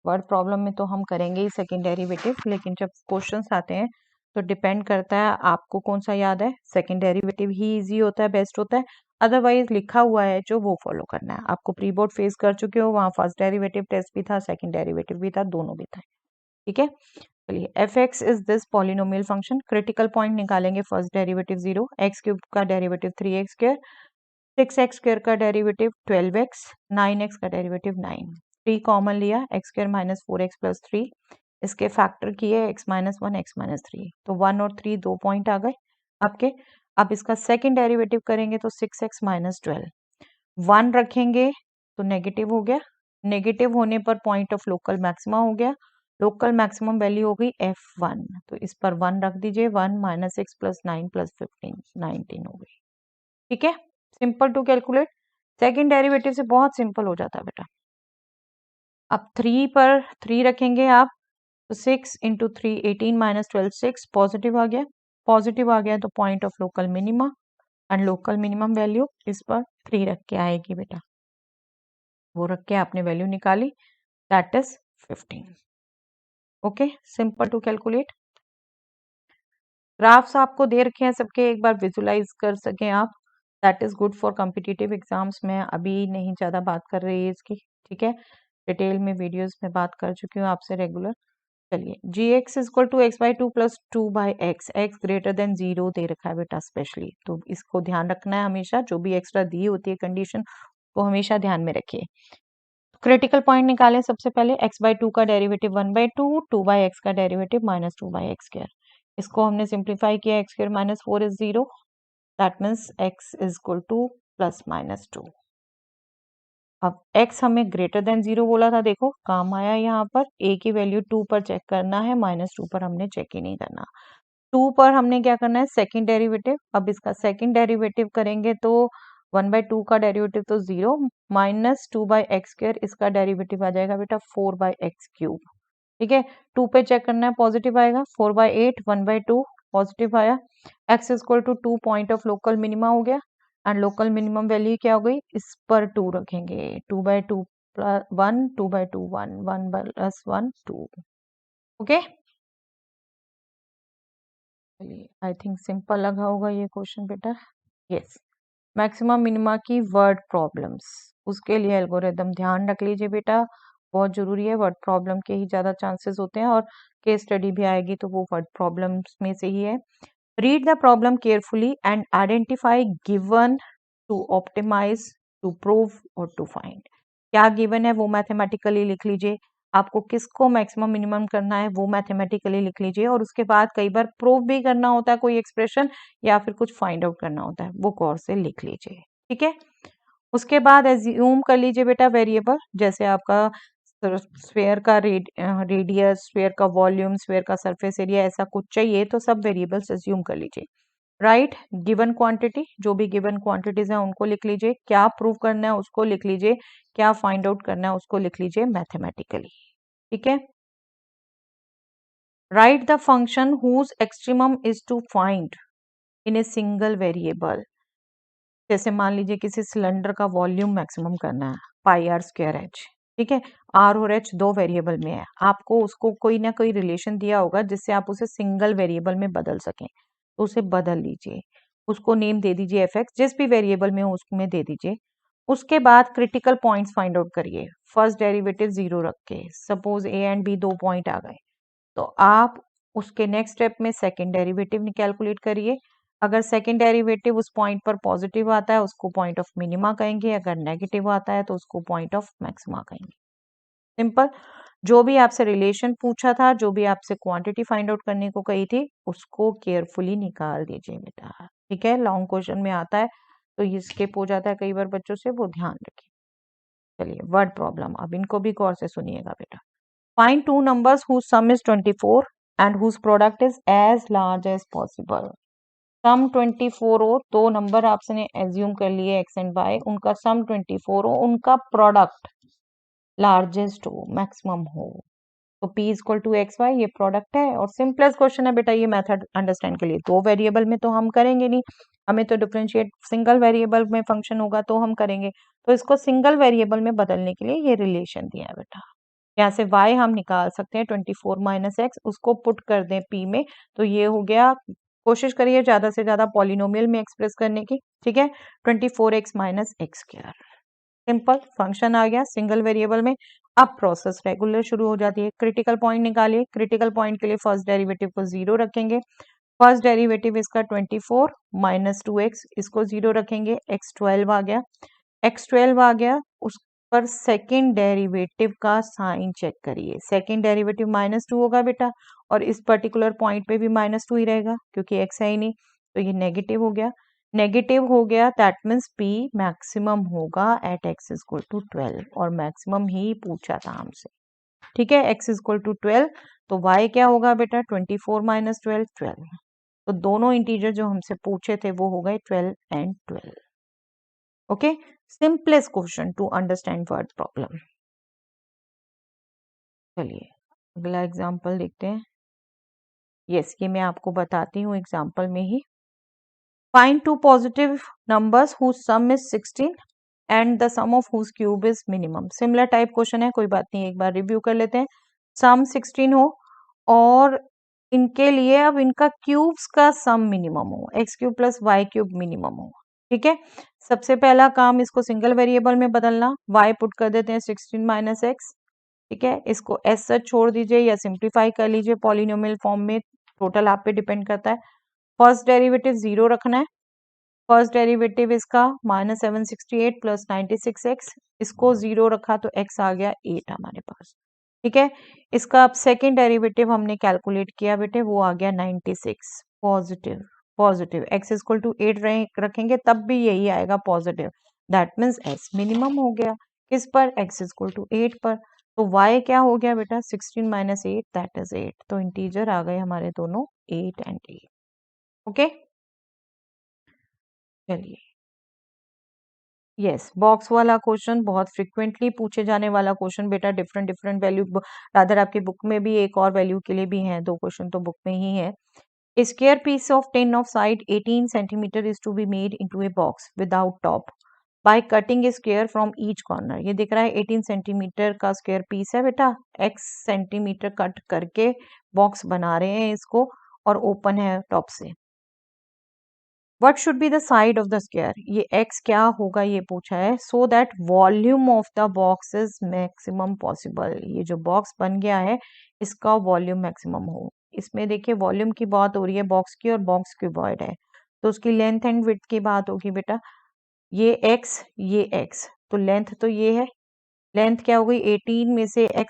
वर्ड प्रॉब्लम में तो हम करेंगे ही सेकंड डेरिवेटिव, लेकिन जब क्वेश्चंस आते हैं तो डिपेंड करता है आपको कौन सा याद है, सेकंड डेरिवेटिव ही इजी होता है, बेस्ट होता है, अदरवाइज लिखा हुआ है जो वो फॉलो करना है। आपको प्री बोर्ड फेस कर चुके हो, वहाँ फर्स्ट डेरिवेटिव टेस्ट भी था, सेकंड डेरिवेटिव भी था, दोनों भी था। ठीक है, चलिए F X is this polynomial function, critical point निकालेंगे, फर्स्ट डेरिवेटिव 0, एक्स क्यूब का derivative 3x square, 6x square का डेरिवेटिव 12x, 9x का डेरिवेटिव 9, 3 कॉमन लिया, x square minus 4x plus 3, इसके फैक्टर किए x माइनस 1 x माइनस 3, तो 1 और 3 2 point आ गए आपके। अब इसका सेकंड डेरिवेटिव करेंगे तो 6x माइनस 12, 1 रखेंगे तो नेगेटिव हो गया, नेगेटिव होने पर पॉइंट ऑफ लोकल मैक्सिमा हो गया, लोकल मैक्सिमम वैल्यू हो गई f1, तो इस पर 1 रख दीजिए, 1 माइनस 6 प्लस 9 प्लस 15 19 हो गई। ठीक है, simple to calculate, second derivative से बहुत सिंपल हो जाता है बेटा। अब 3 पर 3 रखेंगे आप, तो 6 इंटू 3 18 माइनस 12 6 पॉजिटिव आ गया। पॉजिटिव आ गया तो point of local minima and local minimum value इस पर 3 रख के आएगी बेटा। वो रख के आपने वैल्यू निकाली, that is 15। Okay, simple to calculate. Graphs आपको दे रखे हैं सबके, एक बार विजुलाइज कर सकें आप, that is good for competitive exams में। अभी नहीं ज़्यादा बात कर रही है इसकी, ठीक है, डिटेल में वीडियोस में बात कर चुकी हूँ आपसे रेगुलर। चलिए, g x is equal to x by two plus two by x, x greater than 0 दे रखा है बेटा स्पेशली, तो इसको ध्यान रखना है हमेशा, जो भी एक्स्ट्रा दी होती है कंडीशन वो हमेशा ध्यान में रखिए। क्रिटिकल पॉइंट निकालें सबसे पहले, एक्स बाई टू का डेरिवेटिव 1/2, 2/x का डेरिवेटिव माइनस 2/x स्क्वायर। इसको हमने सिंप्लीफाई किया, x square minus 4 is 0, that means x is equal two plus minus 2। अब x हमें ग्रेटर देन 0 बोला था, देखो काम आया यहाँ पर, a की वैल्यू 2 पर चेक करना है, माइनस 2 पर हमने चेक ही नहीं करना। 2 पर हमने क्या करना है, सेकंड डेरिवेटिव। अब इसका सेकंड डेरिवेटिव करेंगे तो 1/2 का डेरिवेटिव तो 0, माइनस 2/x स्क्वायर, इसका डेरिवेटिव आ जाएगा बेटा 4/x क्यूब। ठीक है, 2 पे चेक करना है, पॉजिटिव आएगा, 4/8 1/2 पॉजिटिव आया। x is equal to 2 point of local minima हो गया, एंड लोकल मिनिमम वैल्यू क्या हो गई, इस पर 2 रखेंगे, 2/2 प्लस 1, 2/2 1, 1 प्लस 1 2। ओके, चलिए, आई थिंक सिंपल लगा होगा ये क्वेश्चन बेटा। यस, मैक्सिमम मिनिमा की वर्ड प्रॉब्लम्स, उसके लिए एल्गोरिदम ध्यान रख लीजिए बेटा, बहुत जरूरी है। वर्ड प्रॉब्लम के ही ज्यादा चांसेस होते हैं, और केस स्टडी भी आएगी तो वो वर्ड प्रॉब्लम्स में से ही है। Read the problem carefully and identify given to optimize, to prove और टू फाइंड। क्या गिवन है वो मैथमेटिकली लिख लीजिए, आपको किसको मैक्सिमम मिनिमम करना है वो मैथमेटिकली लिख लीजिए, और उसके बाद कई बार प्रूव भी करना होता है कोई एक्सप्रेशन, या फिर कुछ फाइंड आउट करना होता है, वो गौर से लिख लीजिए। ठीक है, उसके बाद एज्यूम कर लीजिए बेटा वेरिएबल, जैसे आपका स्फेयर का रेडियस, स्फेयर का वॉल्यूम, स्फेयर का सरफेस एरिया, ऐसा कुछ चाहिए तो सब वेरिएबल्स एज्यूम कर लीजिए। राइट, गिवन क्वांटिटी, जो भी गिवन क्वांटिटीज हैं उनको लिख लीजिए, क्या प्रूव करना है उसको लिख लीजिए, क्या फाइंड आउट करना है उसको लिख लीजिए मैथमेटिकली। ठीक है, write the function whose extremum is to find in a single variable. जैसे मान लीजिए किसी सिलेंडर का वॉल्यूम मैक्सिमम करना है, पाई आर स्क्वायर एच, ठीक है, आर और एच दो वेरिएबल में है, आपको उसको कोई ना कोई रिलेशन दिया होगा जिससे आप उसे सिंगल वेरिएबल में बदल सकें, तो उसे बदल लीजिए, उसको नेम दे दीजिए एफ एक्स, जिस भी वेरिएबल में हो उसमें दे दीजिए। उसके बाद क्रिटिकल पॉइंट्स फाइंड आउट करिए, फर्स्ट डेरिवेटिव 0 रख के, suppose a and b 2 point आ गए, तो आप उसके नेक्स्ट स्टेप में सेकेंड डेरिवेटिव कैलकुलेट करिए। अगर सेकेंड डेरिवेटिव उस पॉइंट पर पॉजिटिव आता है उसको पॉइंट ऑफ मिनिमा कहेंगे, अगर नेगेटिव आता है तो उसको पॉइंट ऑफ मैक्सिमा कहेंगे। सिंपल, जो भी आपसे रिलेशन पूछा था, जो भी आपसे क्वांटिटी फाइंड आउट करने को कही थी, उसको केयरफुली निकाल दीजिए बेटा। ठीक है, लॉन्ग क्वेश्चन में आता है तो ये स्किप हो जाता है कई बार बच्चों से, वो ध्यान रखिए। चलिए, वर्ड प्रॉब्लम, अब इनको भी गौर से सुनिएगा बेटा। Find two numbers whose sum is 24 and whose product is as large as possible. सम 24 हो, दो नंबर आपने एज्यूम कर लिए x एंड y, उनका सम 24 हो, उनका प्रोडक्ट लार्जेस्ट हो, मैक्सिमम हो, तो p equal to x y, ये प्रोडक्ट है। और सिंपलेस्ट क्वेश्चन है बेटा ये मेथड अंडरस्टैंड के लिए, दो वेरिएबल में तो हम करेंगे नहीं, हमें तो डिफरेंशिएट सिंगल वेरिएबल में फंक्शन होगा तो हम करेंगे, तो इसको सिंगल वेरिएबल में बदलने के लिए ये रिलेशन दिया है बेटा। यहाँ से y हम निकाल सकते हैं 24 माइनस एक्स, उसको पुट कर दें p में, तो ये हो गया, कोशिश करिए ज्यादा से ज्यादा पॉलिनोमियल में एक्सप्रेस करने की। ठीक है, 24x minus x square, simple function आ गया सिंगल वेरिएबल में। अब प्रोसेस रेगुलर शुरू हो जाती है। क्रिटिकल पॉइंट निकालिए, क्रिटिकल पॉइंट के लिए फर्स्ट डेरिवेटिव को 0 रखेंगे, फर्स्ट डेरिवेटिव इसका 24 माइनस 2x, इसको 0 रखेंगे, x 12 आ गया, x 12 आ गया, उस पर सेकेंड डेरिवेटिव का साइन चेक करिए, सेकेंड डेरिवेटिव -2 होगा बेटा, और इस पर्टिकुलर पॉइंट पे भी -2 ही रहेगा क्योंकि x है ही नहीं, तो ये नेगेटिव हो गया, नेगेटिव हो गया, दैट मीन्स p मैक्सिमम होगा एट x इक्वल टू 12, और मैक्सिमम ही पूछा था हमसे। ठीक है, x इक्वल टू 12, तो y क्या होगा बेटा 24 माइनस 12 12, तो दोनों इंटीजर जो हमसे पूछे थे वो हो गए 12 and 12। Okay, simplest question to understand word problem. चलिए अगला एग्जाम्पल देखते हैं। यस, ये मैं आपको बताती हूँ एग्जाम्पल में ही। Find two positive numbers whose sum is 16 and the sum of whose cube is minimum. Similar type question है, कोई बात नहीं, एक बार रिव्यू कर लेते हैं। सम 16 हो और इनके लिए अब इनका क्यूब्स का सम मिनिमम हो, x cube plus y cube minimum हो। ठीक है, सबसे पहला काम इसको सिंगल वेरिएबल में बदलना, वाई पुट कर देते हैं 16 माइनस एक्स। ठीक है, इसको एस सच छोड़ दीजिए या सिंप्लीफाई कर लीजिए पॉलिनोमियल फॉर्म में, टोटल आप पे डिपेंड करता है। फर्स्ट डेरिवेटिव 0 रखना है। फर्स्ट डेरिवेटिव इसका -768 प्लस 96x, इसको 0 रखा तो x आ गया 8 हमारे पास। ठीक है, इसका अब सेकेंड डेरिवेटिव हमने कैलकुलेट किया बेटे, वो आ गया 96 positive. Positive x equal to 8 रखेंगे तब भी यही आएगा positive, that means s minimum हो गया। किस पर? x इक्वल टू 8 पर। तो y क्या हो गया बेटा? 16 माइनस 8 दैट इज 8। तो इंटीजर आ गए हमारे दोनों 8 एंड 8। ओके, चलिए यस, बॉक्स वाला क्वेश्चन बहुत फ्रिक्वेंटली पूछे जाने वाला क्वेश्चन बेटा, डिफरेंट डिफरेंट वैल्यू, रादर आपकी बुक में भी एक और वैल्यू के लिए भी हैं, 2 क्वेश्चन तो बुक में ही है। A square piece of tin of side 18 centimeter is to be made into a box without top by cutting a square from each corner. ये दिख रहा है 18 सेंटीमीटर का स्क्वायर पीस है बेटा, x सेंटीमीटर कट करके बॉक्स बना रहे हैं इसको और ओपन है टॉप से। What should be the side of the square, ये x क्या होगा ये पूछा है, so that volume of the box is maximum possible. ये जो बॉक्स बन गया है इसका वॉल्यूम मैक्सिमम हो। इसमें देखिए वॉल्यूम की बात हो रही है बॉक्स की, और बॉक्स क्यूबॉइड है तो उसकी लेंथ एंड विड्थ की बात होगी बेटा। ये x, ये x, तो लेंथ तो ये है, लेंथ क्या हो गई 18 में से x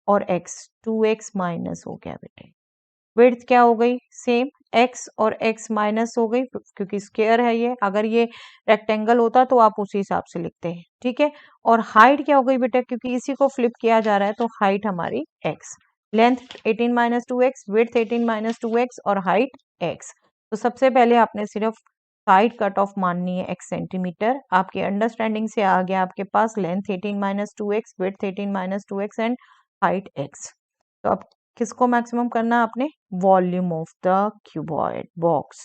और x, 2x माइनस हो गया बेटे। विड्थ क्या हो गई? सेम, x और x माइनस हो गई क्योंकि स्क्वायर है ये, अगर ये रेक्टेंगल होता तो आप उसी हिसाब से लिखते हैं। ठीक है, और हाइट क्या हो गई बेटा, क्योंकि इसी को फ्लिप किया जा रहा है तो हाइट हमारी x, length 18 minus 2x, width 18 minus 2x और हाइट x। तो सबसे पहले आपने सिर्फ साइड कट ऑफ माननी है x सेंटीमीटर, आपकी अंडरस्टैंडिंग से आ गया आपके पास length 18 minus 2x, width 18 minus 2x and height x। तो अब किसको मैक्सिमम करना है आपने? Volume of the cuboid box,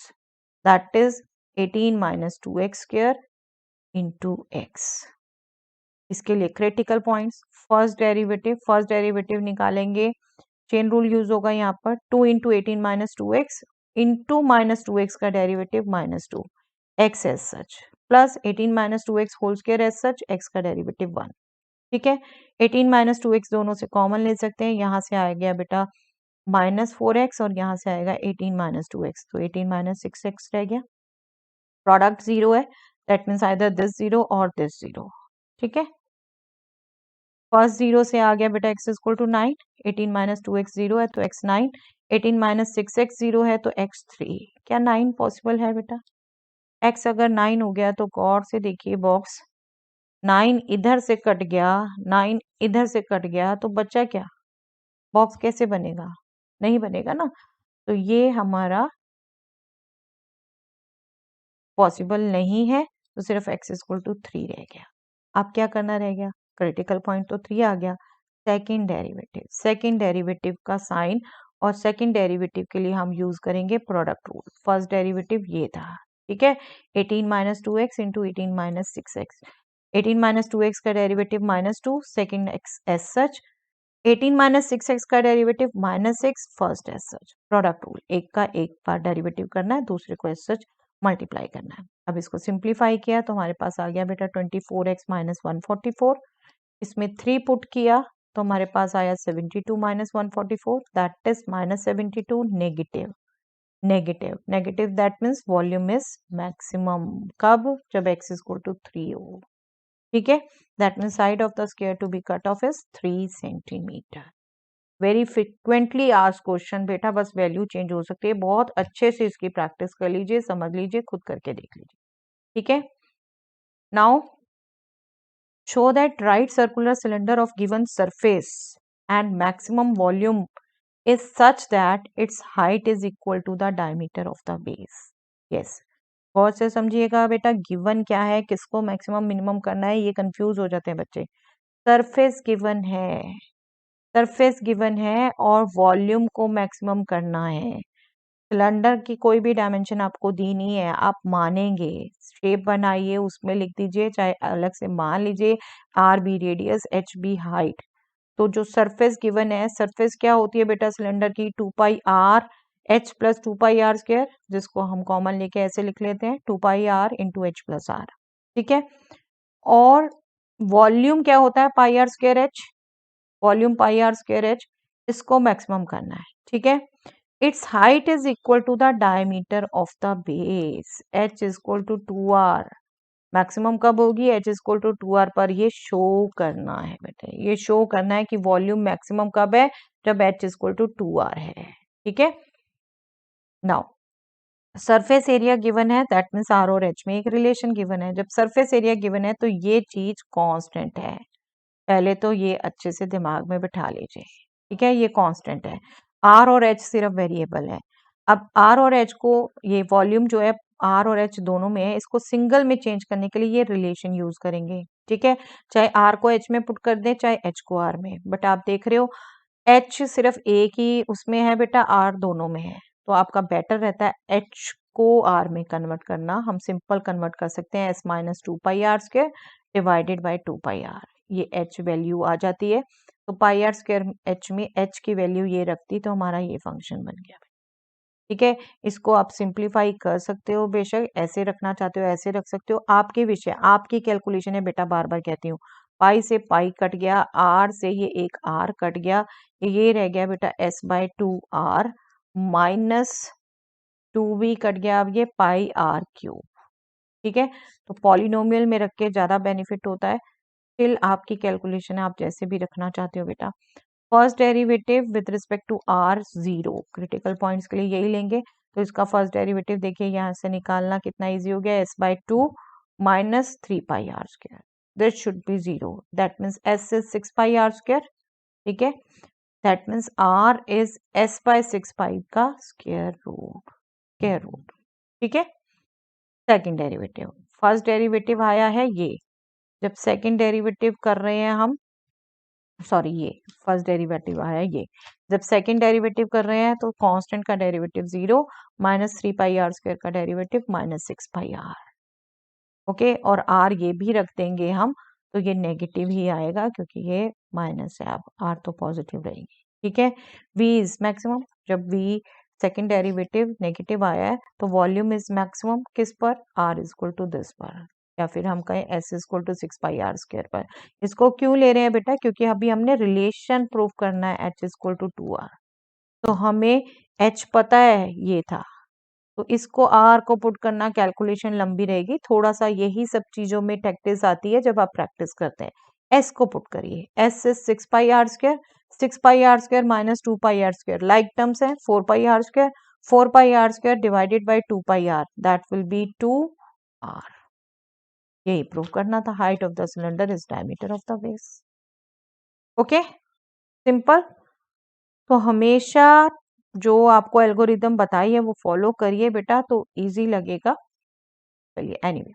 that is 18 minus 2x square into x। इसके लिए क्रिटिकल पॉइंट्स, फर्स्ट डेरिवेटिव निकालेंगे, चेन रूल यूज होगा यहाँ पर, 2 into 18 minus 2x into minus 2x का derivative minus 2, x as such, plus 18 minus 2x whole square as such, x का derivative 1। ठीक है, 18 माइनस 2x दोनों से कॉमन ले सकते हैं, यहाँ से आ गया बेटा -4x और यहाँ से आएगा 18 माइनस 2x, तो 18 माइनस 6x रह गया। प्रोडक्ट 0 है, दैट मीन्स आइदर दिस 0 और दिस 0। ठीक है, फर्स्ट 0 से आ गया बेटा x equal to 9, 18 minus 2x 0 है तो x 9, 18 माइनस 6x 0 है तो x 3। क्या 9 पॉसिबल है बेटा? x अगर 9 हो गया तो गौर से देखिए बॉक्स, 9 इधर से कट गया, 9 इधर से कट गया तो बच्चा क्या, बॉक्स कैसे बनेगा? नहीं बनेगा ना, तो ये हमारा पॉसिबल नहीं है, तो सिर्फ x इक्वल टू 3 रह गया। अब क्या करना रह गया? क्रिटिकल पॉइंट तो 3 आ गया। सेकेंड डेरिवेटिव का साइन, और सेकेंड डेरिवेटिव के लिए हम यूज करेंगे प्रोडक्ट रूल। फर्स्ट डेरिवेटिव ये था, ठीक है, 18 minus 2x into 18 minus 6x, 18 minus 2x का derivative -2, second x as such, 18 minus 6x का derivative -6, first as such. Product rule, एक का एक बार डेरिवेटिव करना है, दूसरे को एज सच मल्टीप्लाई करना है। अब इसको सिंप्लीफाई किया तो हमारे पास आ गया बेटा 24x माइनस 144, इसमें 3 पुट किया तो हमारे पास आया 72 minus 144, that is -72 negative, negative negative, that means volume is maximum. कब? जब x इक्वल टू 3 हो। ठीक है, that means side of the square to be cut off is 3 centimetre. Very frequently asked question बेटा, बस वैल्यू चेंज हो सकती है, बहुत अच्छे से इसकी प्रैक्टिस कर लीजिए, समझ लीजिए, खुद करके देख लीजिए। ठीक है, now show that right circular cylinder of given surface and maximum volume is such that its height is equal to the diameter of the base. Yes, गौर से समझिएगा बेटा, गिवन क्या है, किसको मैक्सिमम मिनिमम करना है, ये कंफ्यूज हो जाते हैं बच्चे। सरफेस गिवन है, सरफेस गिवन है और वॉल्यूम को मैक्सिमम करना है। सिलेंडर की कोई भी डायमेंशन आपको दी नहीं है, आप मानेंगे, शेप बनाइए, उसमें लिख दीजिए, चाहे अलग से मान लीजिए r be radius, h be height. तो जो सरफेस गिवन है, सरफेस क्या होती है बेटा सिलेंडर की, 2πr h प्लस 2πr², जिसको हम कॉमन लेके ऐसे लिख लेते हैं 2πr into H plus are. ठीक है, और वॉल्यूम क्या होता है, πr²h, वॉल्यूम πr²h, इसको मैक्सिमम करना है। ठीक है, its height is equal to the diameter of the base, h is equal to 2r। Maximum कब होगी, h is equal to 2r पर, ये शो करना है बेटे, ये शो करना है कि वॉल्यूम मैक्सिमम कब है, जब h is equal to 2r है। ठीक है, नाउ सरफेस एरिया गिवन है, दैट मीन्स आर और एच में एक रिलेशन गिवन है। जब सरफेस एरिया गिवन है तो ये चीज कांस्टेंट है, पहले तो ये अच्छे से दिमाग में बिठा लीजिए। ठीक है, ये कांस्टेंट है, आर और एच सिर्फ वेरिएबल है। अब आर और एच को, ये वॉल्यूम जो है आर और एच दोनों में है, इसको सिंगल में चेंज करने के लिए ये रिलेशन यूज करेंगे। ठीक है, चाहे आर को एच में पुट कर दें, चाहे एच को आर में, बट आप देख रहे हो एच सिर्फ एक ही उसमें है बेटा, आर दोनों में है, तो आपका बेटर रहता है एच को आर में कन्वर्ट करना। हम सिंपल कन्वर्ट कर सकते हैं, S minus 2πr² divided by 2πr, ये एच वैल्यू आ जाती है, तो πr² एच में एच की वैल्यू ये रखती, तो हमारा ये फंक्शन बन गया। ठीक है, इसको आप सिंप्लीफाई कर सकते हो, बेशक ऐसे रखना चाहते हो ऐसे रख सकते हो, आपके विषय, आपकी कैलकुलेशन है बेटा, बार बार कहती हूँ। पाई से पाई कट गया, आर से ये एक आर कट गया, ये रह गया बेटा s/2r माइनस 2b कट गया, अब ये πr³। ठीक है, तो पॉलिनोमियल में रख के ज्यादा बेनिफिट होता है। फिर आपकी कैलकुलेशन है, आप जैसे भी रखना चाहते हो बेटा। First derivative with respect to r 0, critical points के लिए यही लेंगे, तो इसका फर्स्ट डेरिवेटिव देखिए यहाँ से निकालना कितना इजी हो गया, s/2 minus 3πr², this should be 0, that means s is 6πr²। ठीक है, that means r is s/6π का स्क्वायर रूट। ठीक है, सेकेंड डेरिवेटिव, फर्स्ट डेरिवेटिव आया है ये, जब सेकेंड डेरिवेटिव कर रहे हैं हम, सॉरी ये फर्स्ट डेरिवेटिव आया ये, जब सेकंड डेरिवेटिव कर रहे हैं तो कांस्टेंट का डेरिवेटिव 0, माइनस 3πr² का डेरिवेटिव माइनस 6πr। ओके, और r ये भी रख देंगे हम, तो ये नेगेटिव ही आएगा क्योंकि ये माइनस है, अब r तो पॉजिटिव रहेगी। ठीक है, v इज मैक्सिमम, जब v सेकंड डेरिवेटिव नेगेटिव आया है तो वॉल्यूम इज मैक्सिमम किस पर, r is equal to this पर, या फिर हम कहें s is equal to 6πr² पर। इसको क्यों ले रहे हैं बेटा, क्योंकि अभी हमने रिलेशन प्रूव करना है, h is equal to 2r, तो हमें h पता है ये था, तो इसको r को पुट करना, कैलकुलेशन लंबी रहेगी थोड़ा सा, यही सब चीजों में टैक्टिस आती है जब आप प्रैक्टिस करते हैं। s को पुट करिए, s is 6πr², 6πr² minus 2πr², like terms है, 4πr², 4πr² divided by 2πr, that will B 2r। यही प्रूव करना था, height of the cylinder is diameter of the base. Okay, simple. तो हमेशा जो आपको एल्गोरिदम बताई है वो फॉलो करिए बेटा, तो इजी लगेगा। चलिए, anyway,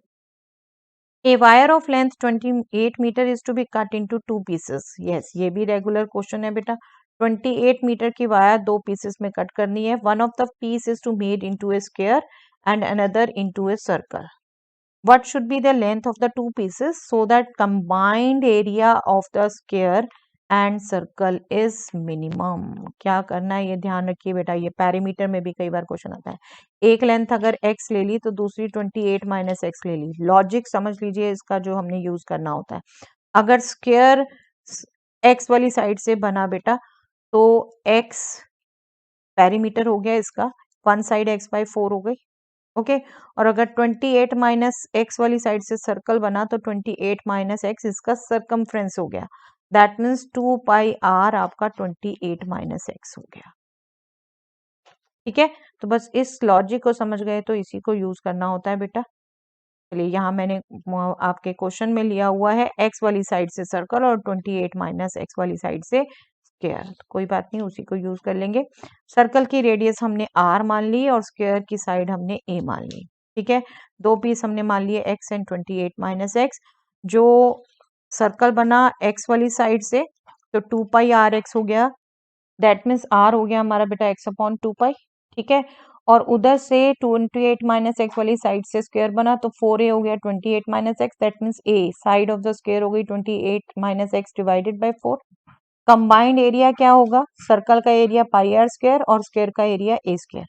a wire of length 28 metre is to be cut into 2 pieces. Yes, ये भी रेगुलर क्वेश्चन है बेटा, 28 मीटर की वायर 2 पीसेस में कट करनी है। One of the piece is to made into a square and another into a circle. What should be the length of the two pieces so that combined area of the square and circle is minimum? क्या करना है ये ध्यान रखिए बेटा, ये parameter में भी कई बार क्वेश्चन आता है। एक लेंथ अगर x ले ली तो दूसरी 28 माइनस एक्स ले ली, लॉजिक समझ लीजिए इसका जो हमने यूज करना होता है। अगर स्क्वायर x वाली साइड से बना बेटा तो x पैरामीटर हो गया इसका, वन साइड x/4 हो गई। ओके, और अगर 28 माइनस एक्स वाली साइड से सर्कल बना तो 28 माइनस एक्स इसका सरकमफ्रेंस हो गया, दैट मीन्स 2πr आपका 28 माइनस एक्स हो गया। ठीक है, तो बस इस लॉजिक को समझ गए तो इसी को यूज करना होता है बेटा। चलिए, यहाँ मैंने आपके क्वेश्चन में लिया हुआ है एक्स वाली साइड से सर्कल और 28 माइनस एक्स वाली साइड से स्क्वायर, तो कोई बात नहीं, उसी को यूज कर लेंगे। सर्कल की रेडियस हमने r मान ली और स्क्वायर की साइड हमने a मान ली। ठीक है, दो पीस हमने मान लिए x एंड 28 माइनस एक्स। जो सर्कल बना x वाली साइड से तो 2πr(x) हो गया, दैट मीन्स r हो गया हमारा बेटा x/2π, ठीक है। और उधर से 28 - x वाली साइड से स्क्वायर बना तो 4a हो गया 28 - x, that means a side of the square हो गई 28 - x divided by 4। Combined area क्या होगा, सर्कल का एरिया πr² और स्क्वायर का एरिया a²।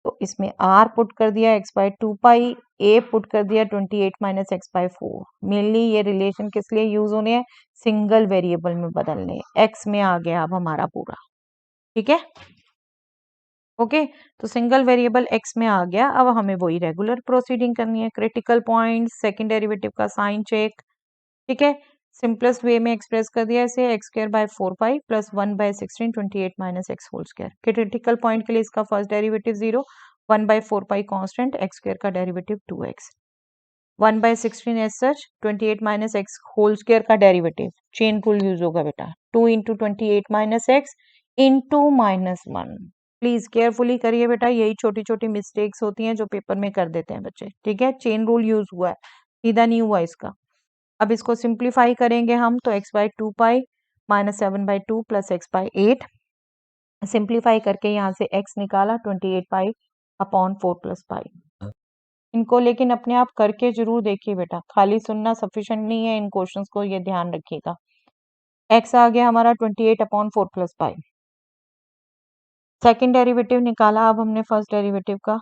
तो इसमें r पुट कर दिया x/2π, a पुट कर दिया 28 - x/4। मेनली ये रिलेशन किस लिए यूज होने हैं, सिंगल वेरिएबल में बदलने। x में आ गया अब हमारा पूरा, ठीक है, ओके। तो सिंगल वेरिएबल x में आ गया, अब हमें वही रेगुलर प्रोसीडिंग करनी है। क्रिटिकल पॉइंट, सेकंड डेरिवेटिव का साइन चेक, ठीक है। सिंपलेस्ट वे में एक्सप्रेस कर दिया इसे x²/4π plus 1/16 28 - x whole square. Critical point के लिए इसका फर्स्ट डेरिवेटिव 0, 1/4π कांस्टेंट, x² का derivative 2x, 1/16 as such, 28 - x whole square का डेरिवेटिव, चेन रूल यूज होगा बेटा, 2 × 28 - x इंटू -1। प्लीज केयरफुली करिए बेटा, यही छोटी छोटी मिस्टेक्स होती हैं जो पेपर में कर देते हैं बच्चे, ठीक है। चेन रूल यूज हुआ है, सीधा नहीं हुआ इसका। अब इसको सिंप्लीफाई करेंगे हम तो x/2π - 7/2 प्लस x/8, सिंप्लीफाई करके यहाँ से x निकाला 28π/4 प्लस पाई। इनको लेकिन अपने आप करके जरूर देखिए बेटा, खाली सुनना सफिशिएंट नहीं है, इन क्वेश्चंस को ये ध्यान रखिएगा। x आ गया हमारा 28/4 प्लस पाई। सेकंड डेरिवेटिव निकाला अब हमने फर्स्ट डेरिवेटिव का,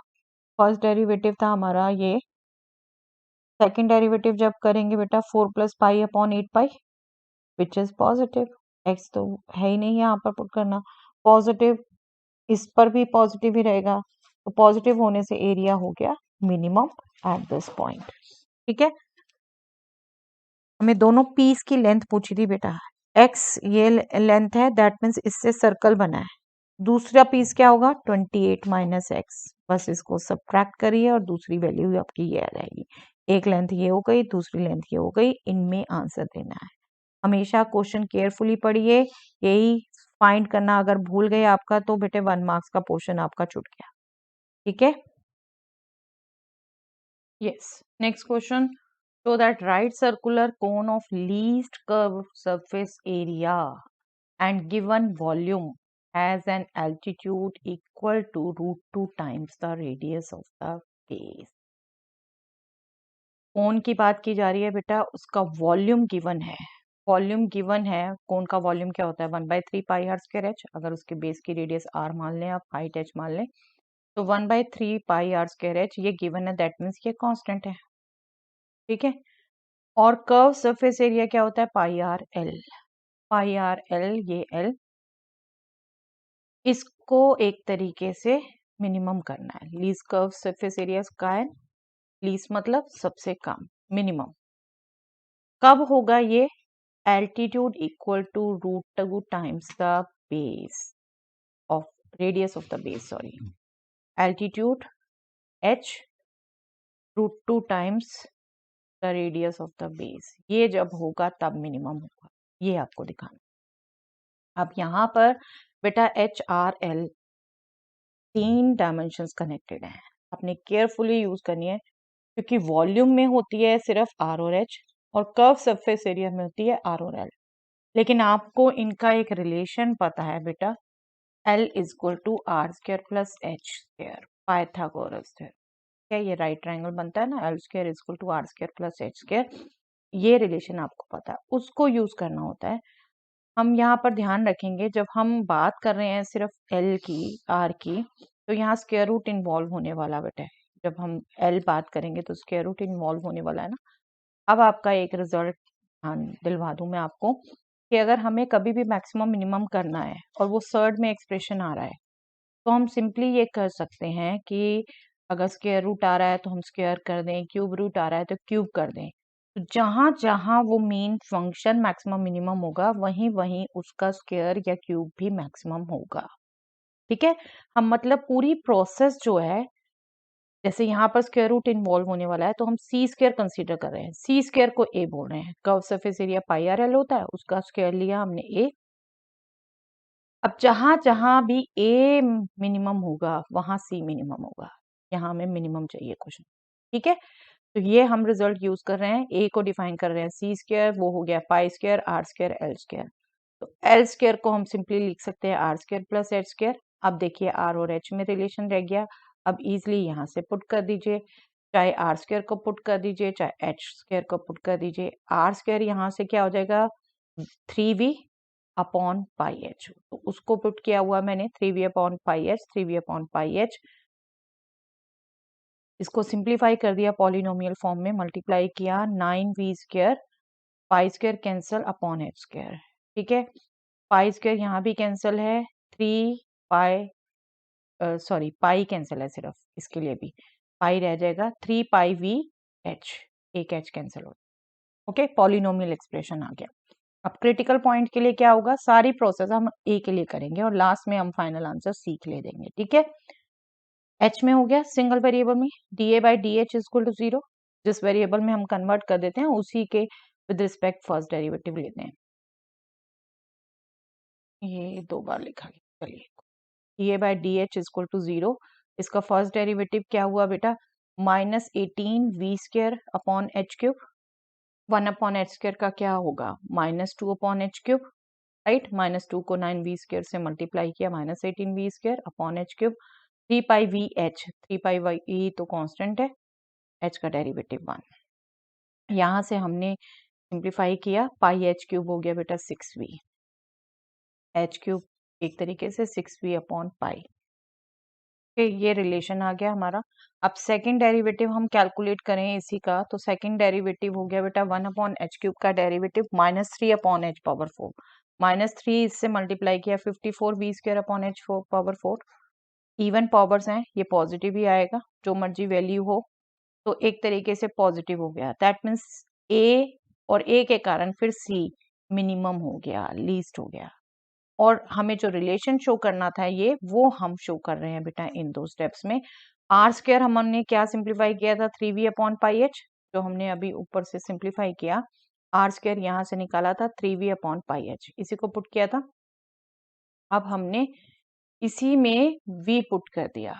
फर्स्ट डेरिवेटिव था हमारा ये, सेकंड डेरिवेटिव जब करेंगे बेटा 4 + π/8π विच इज पॉजिटिव, x तो है ही नहीं यहाँ पर पुट करना, पॉजिटिव, इस पर भी पॉजिटिव ही रहेगा, तो पॉजिटिव होने से एरिया हो गया मिनिमम एट दिस पॉइंट, ठीक है। हमें दोनों पीस की लेंथ पूछी थी बेटा, x ये लेंथ है, दैट मीन्स इससे सर्कल बना है। दूसरा पीस क्या होगा 28 - x, बस इसको सब्ट्रैक्ट करिए और दूसरी वैल्यू आपकी ये आ जाएगी। एक लेंथ ये हो गई, दूसरी लेंथ ये हो गई, इनमें आंसर देना है। हमेशा क्वेश्चन केयरफुली पढ़िए, यही फाइंड करना अगर भूल गए आपका तो बेटे 1 मार्क्स का पोर्शन आपका छूट गया, ठीक है। Yes, next question, show that right circular cone of least curved surface area and given volume has an altitude equal to √2 times the radius of the base। कोन की बात की जा रही है बेटा, उसका वॉल्यूम गिवन है, वॉल्यूम गिवन है। कोन का वॉल्यूम क्या होता है 1/3 πr²h, अगर उसके बेस की रेडियस r मान लें, आप हाइट h मान लें, तो 1/3 πr²h ये गिवन है, दैट मीन्स ये कांस्टेंट है, ठीक है। और कर्व सरफेस एरिया क्या होता है πr/l, πr/l ये l, इसको एक तरीके से मिनिमम करना है। लीस्ट कर्व सरफेस एरिया का है, लीस्ट मतलब सबसे कम, मिनिमम कब होगा ये, altitude equal to √2 times the base of radius of the base, sorry, altitude h √2 times the radius of the base, ये जब होगा तब मिनिमम होगा, ये आपको दिखाना। अब यहाँ पर बेटा H R L 3 dimensions connected हैं, आपने केयरफुली यूज करनी है, क्योंकि वॉल्यूम में होती है सिर्फ आर और एच और कर्व सरफेस एरिया में होती है आर और एल, लेकिन आपको इनका एक रिलेशन पता है बेटा, L = r² + h², Pythagoras theorem, क्या ये राइट ट्रायंगल बनता है ना, L² = r² + h², ये रिलेशन आपको पता है, उसको यूज करना होता है। हम यहाँ पर ध्यान रखेंगे जब हम बात कर रहे हैं सिर्फ L की, R की, तो यहाँ स्क्वायर रूट इन्वॉल्व होने वाला बेटा है, जब हम L बात करेंगे तो स्क्वायर रूट इन्वॉल्व होने वाला है ना। अब आपका एक रिजल्ट दिलवा दूं मैं आपको कि अगर हमें कभी भी मैक्सिमम मिनिमम करना है और वो सर्ड में एक्सप्रेशन आ रहा है, तो हम सिंपली ये कर सकते हैं कि अगर स्क्वायर रूट आ रहा है तो हम स्क्वायर कर दें, क्यूब रूट आ रहा है तो क्यूब कर दें, तो जहां जहां वो मेन फंक्शन मैक्सिमम मिनिमम होगा वहीं वहीं उसका स्क्वायर या क्यूब भी मैक्सिमम होगा, ठीक है। हम मतलब पूरी प्रोसेस जो है, जैसे यहाँ पर स्क्वायर रूट इन्वॉल्व होने वाला है तो हम सी स्क्वायर कंसीडर कर रहे हैं, सी स्क्वायर को ए बोल रहे हैं, कर्व सरफेस एरिया πr/l होता है, उसका स्क्वायर लिया हमने ए। अब जहां जहां भी ए मिनिमम होगा वहां सी मिनिमम होगा, यहाँ हमें मिनिमम चाहिए क्वेश्चन, ठीक है। तो ये हम रिजल्ट यूज कर रहे हैं, ए को डिफाइन कर रहे हैं सी स्क्वायर, वो हो गया π² r² l², तो एल स्क्वायर को हम सिंपली लिख सकते हैं r square plus H square. अब देखिए आर और एच में रिलेशन रह गया, अब इजिली यहाँ से पुट कर दीजिए, चाहे आर स्क्वायर को पुट कर दीजिए चाहे एच स्क्वायर को पुट कर दीजिए। आर स्क्वायर यहाँ से क्या हो जाएगा 3v अपॉन पाई एच, तो उसको पुट किया हुआ मैंने 3v upon pi H, 3v upon pi H. इसको सिंप्लीफाई कर दिया पॉलिनोमियल फॉर्म में, मल्टीप्लाई किया 9v square, pi square cancel upon h square. ठीक है, पाई स्क्वायर यहाँ भी कैंसिल है, 3 पाई सॉरी पाई कैंसिल है सिर्फ, इसके लिए भी पाई रह जाएगा 3 पाई वी एच, एक एच कैंसिल हो। ओके, पॉलिनोमियल एक्सप्रेशन आ गया। अब क्रिटिकल पॉइंट के लिए क्या होगा, सारी प्रोसेस हम ए के लिए करेंगे और लास्ट में हम फाइनल आंसर सी के लिए देंगे। ठीक है, एच में हो गया सिंगल वेरिएबल में d A by d h equal to 0, जिस वेरिएबल में हम कन्वर्ट कर देते हैं उसी के विद रिस्पेक्ट फर्स्ट डेरिवेटिव लेते हैं। ये 2 बार लिखा गया, चलिए d A by d h equal to 0, इसका फर्स्ट डेरिवेटिव क्या हुआ बेटा -18v² upon h cube, 1 upon h square का क्या होगा -2 अपॉन एच क्यूब, राइट, -2 को 9v² से मल्टीप्लाई किया -18v² अपॉन एच क्यूब, 3 पाई वी एच, 3 पाई वाई तो कांस्टेंट है, एच का डेरिवेटिव 1। यहाँ से हमने सिंप्लीफाई किया, पाई एच क्यूब हो गया बेटा 6v, एच क्यूब एक तरीके से 6v अपॉन पाई। ये रिलेशन आ गया हमारा। अब सेकंड डेरिवेटिव हम कैलकुलेट करें इसी का, तो सेकंड डेरिवेटिव हो गया बेटा 1 अपॉन एच क्यूब का डेरिवेटिव -3 अपॉन एच पावर 4, -3 इससे मल्टीप्लाई किया 54v² upon H power 4। Even powers हैं, ये पॉजिटिव ही आएगा, जो मर्जी वैल्यू हो, तो एक तरीके से पॉजिटिव हो गया। दैट मीन्स ए और ए के कारण फिर सी मिनिमम हो गया, लीस्ट हो गया। और हमें जो रिलेशन शो करना था ये वो हम शो कर रहे हैं बेटा इन दो स्टेप्स में। आर स्क्वायर हमने क्या सिंप्लीफाई किया था 3v अपॉन पाई एच, जो हमने अभी ऊपर से सिंप्लीफाई किया, आर स्क्वायर यहाँ से निकाला था 3v अपॉन पाई एच, इसी को पुट किया था। अब हमने इसी में v पुट कर दिया,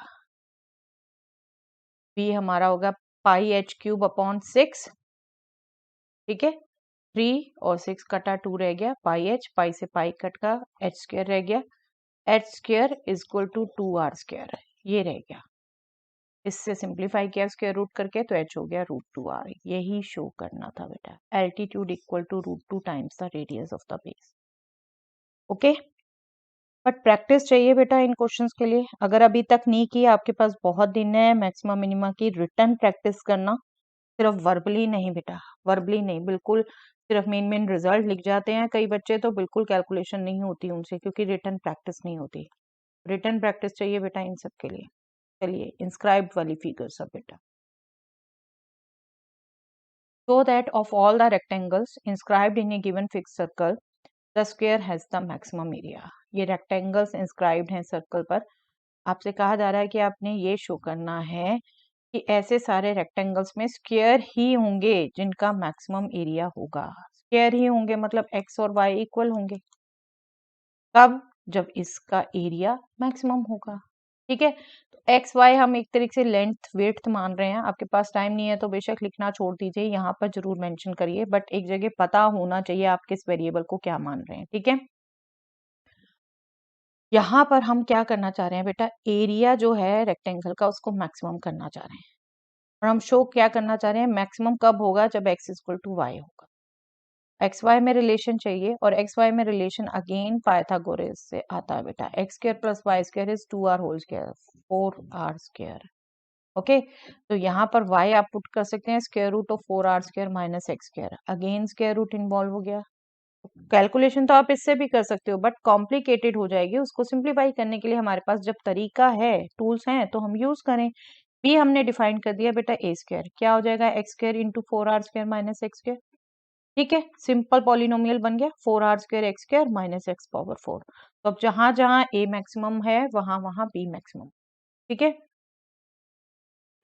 v हमारा होगा पाई एच क्यूब अपॉन 6, ठीक है, 3 और 6 कटा 2 रह गया, पाई एच, पाई से पाई कट का एच स्क्वायर रह गया, h square equal to 2r square, ये रह गया। इससे सिंप्लीफाई किया स्क्वायर रूट करके, तो h हो गया √2r। यही शो करना था बेटा, altitude equal to √2 times the radius of the base. Okay, but practice चाहिए बेटा इन क्वेश्चंस के लिए। अगर अभी तक नहीं की, आपके पास बहुत दिन है मैक्सिमम मिनिमा की रिटर्न प्रैक्टिस करना, सिर्फ वर्बली नहीं बेटा, वर्बली नहीं, बिल्कुल सिर्फ मेन रिजल्ट लिख जाते हैं कई बच्चे, तो बिल्कुल कैलकुलेशन नहीं होती उनसे, क्योंकि रिटर्न प्रैक्टिस नहीं होती। रिटर्न प्रैक्टिस चाहिए बेटा इन सब के लिए। चलिए इंस्क्राइब्ड वाली फिगर्स अब बेटा, so that of all the rectangles inscribed in a given fixed circle the square has the maximum area। ये रेक्टेंगल्स इंस्क्राइब्ड हैं सर्कल पर, आपसे कहा जा रहा है कि आपने ये शो करना है कि ऐसे सारे रेक्टेंगल्स में स्क्वायर ही होंगे जिनका मैक्सिमम एरिया होगा। स्क्वायर ही होंगे मतलब एक्स और वाई इक्वल होंगे, कब, जब इसका एरिया मैक्सिमम होगा। ठीक है, तो एक्स वाई हम एक तरीके से लेंथ विड्थ मान रहे हैं। आपके पास टाइम नहीं है तो बेशक लिखना छोड़ दीजिए, यहाँ पर जरूर मेंशन करिए, बट एक जगह पता होना चाहिए आप किस वेरिएबल को क्या मान रहे हैं। ठीक है, यहाँ पर हम क्या करना चाह रहे हैं बेटा, एरिया जो है रेक्टेंगल का उसको मैक्सिमम करना चाह रहे हैं, और हम शो क्या करना चाह रहे हैं, मैक्सिमम कब होगा, जब एक्स इक्वल टू वाई होगा। एक्स वाई में रिलेशन चाहिए, और एक्स वाई में रिलेशन अगेन पाइथागोरस से आता है बेटा, x square plus y square is 2r whole square, 4r square. Okay, तो यहाँ पर y आप पुट कर सकते हैं square root of 4r square minus x square, again square root involve हो गया। कैलकुलेशन तो आप इससे भी कर सकते हो, बट कॉम्प्लिकेटेड हो जाएगी, उसको सिंप्लीफाई करने के लिए हमारे पास जब तरीका है, टूल्स हैं, तो हम यूज करें। b हमने डिफाइन कर दिया बेटा a स्क्वायर, क्या हो जाएगा x square into 4r square minus x square. ठीक है, सिंपल पॉलिनोमियल बन गया, 4r square X square minus x power 4। तो अब जहां जहां a मैक्सिमम है वहां वहां b मैक्सिमम। ठीक है,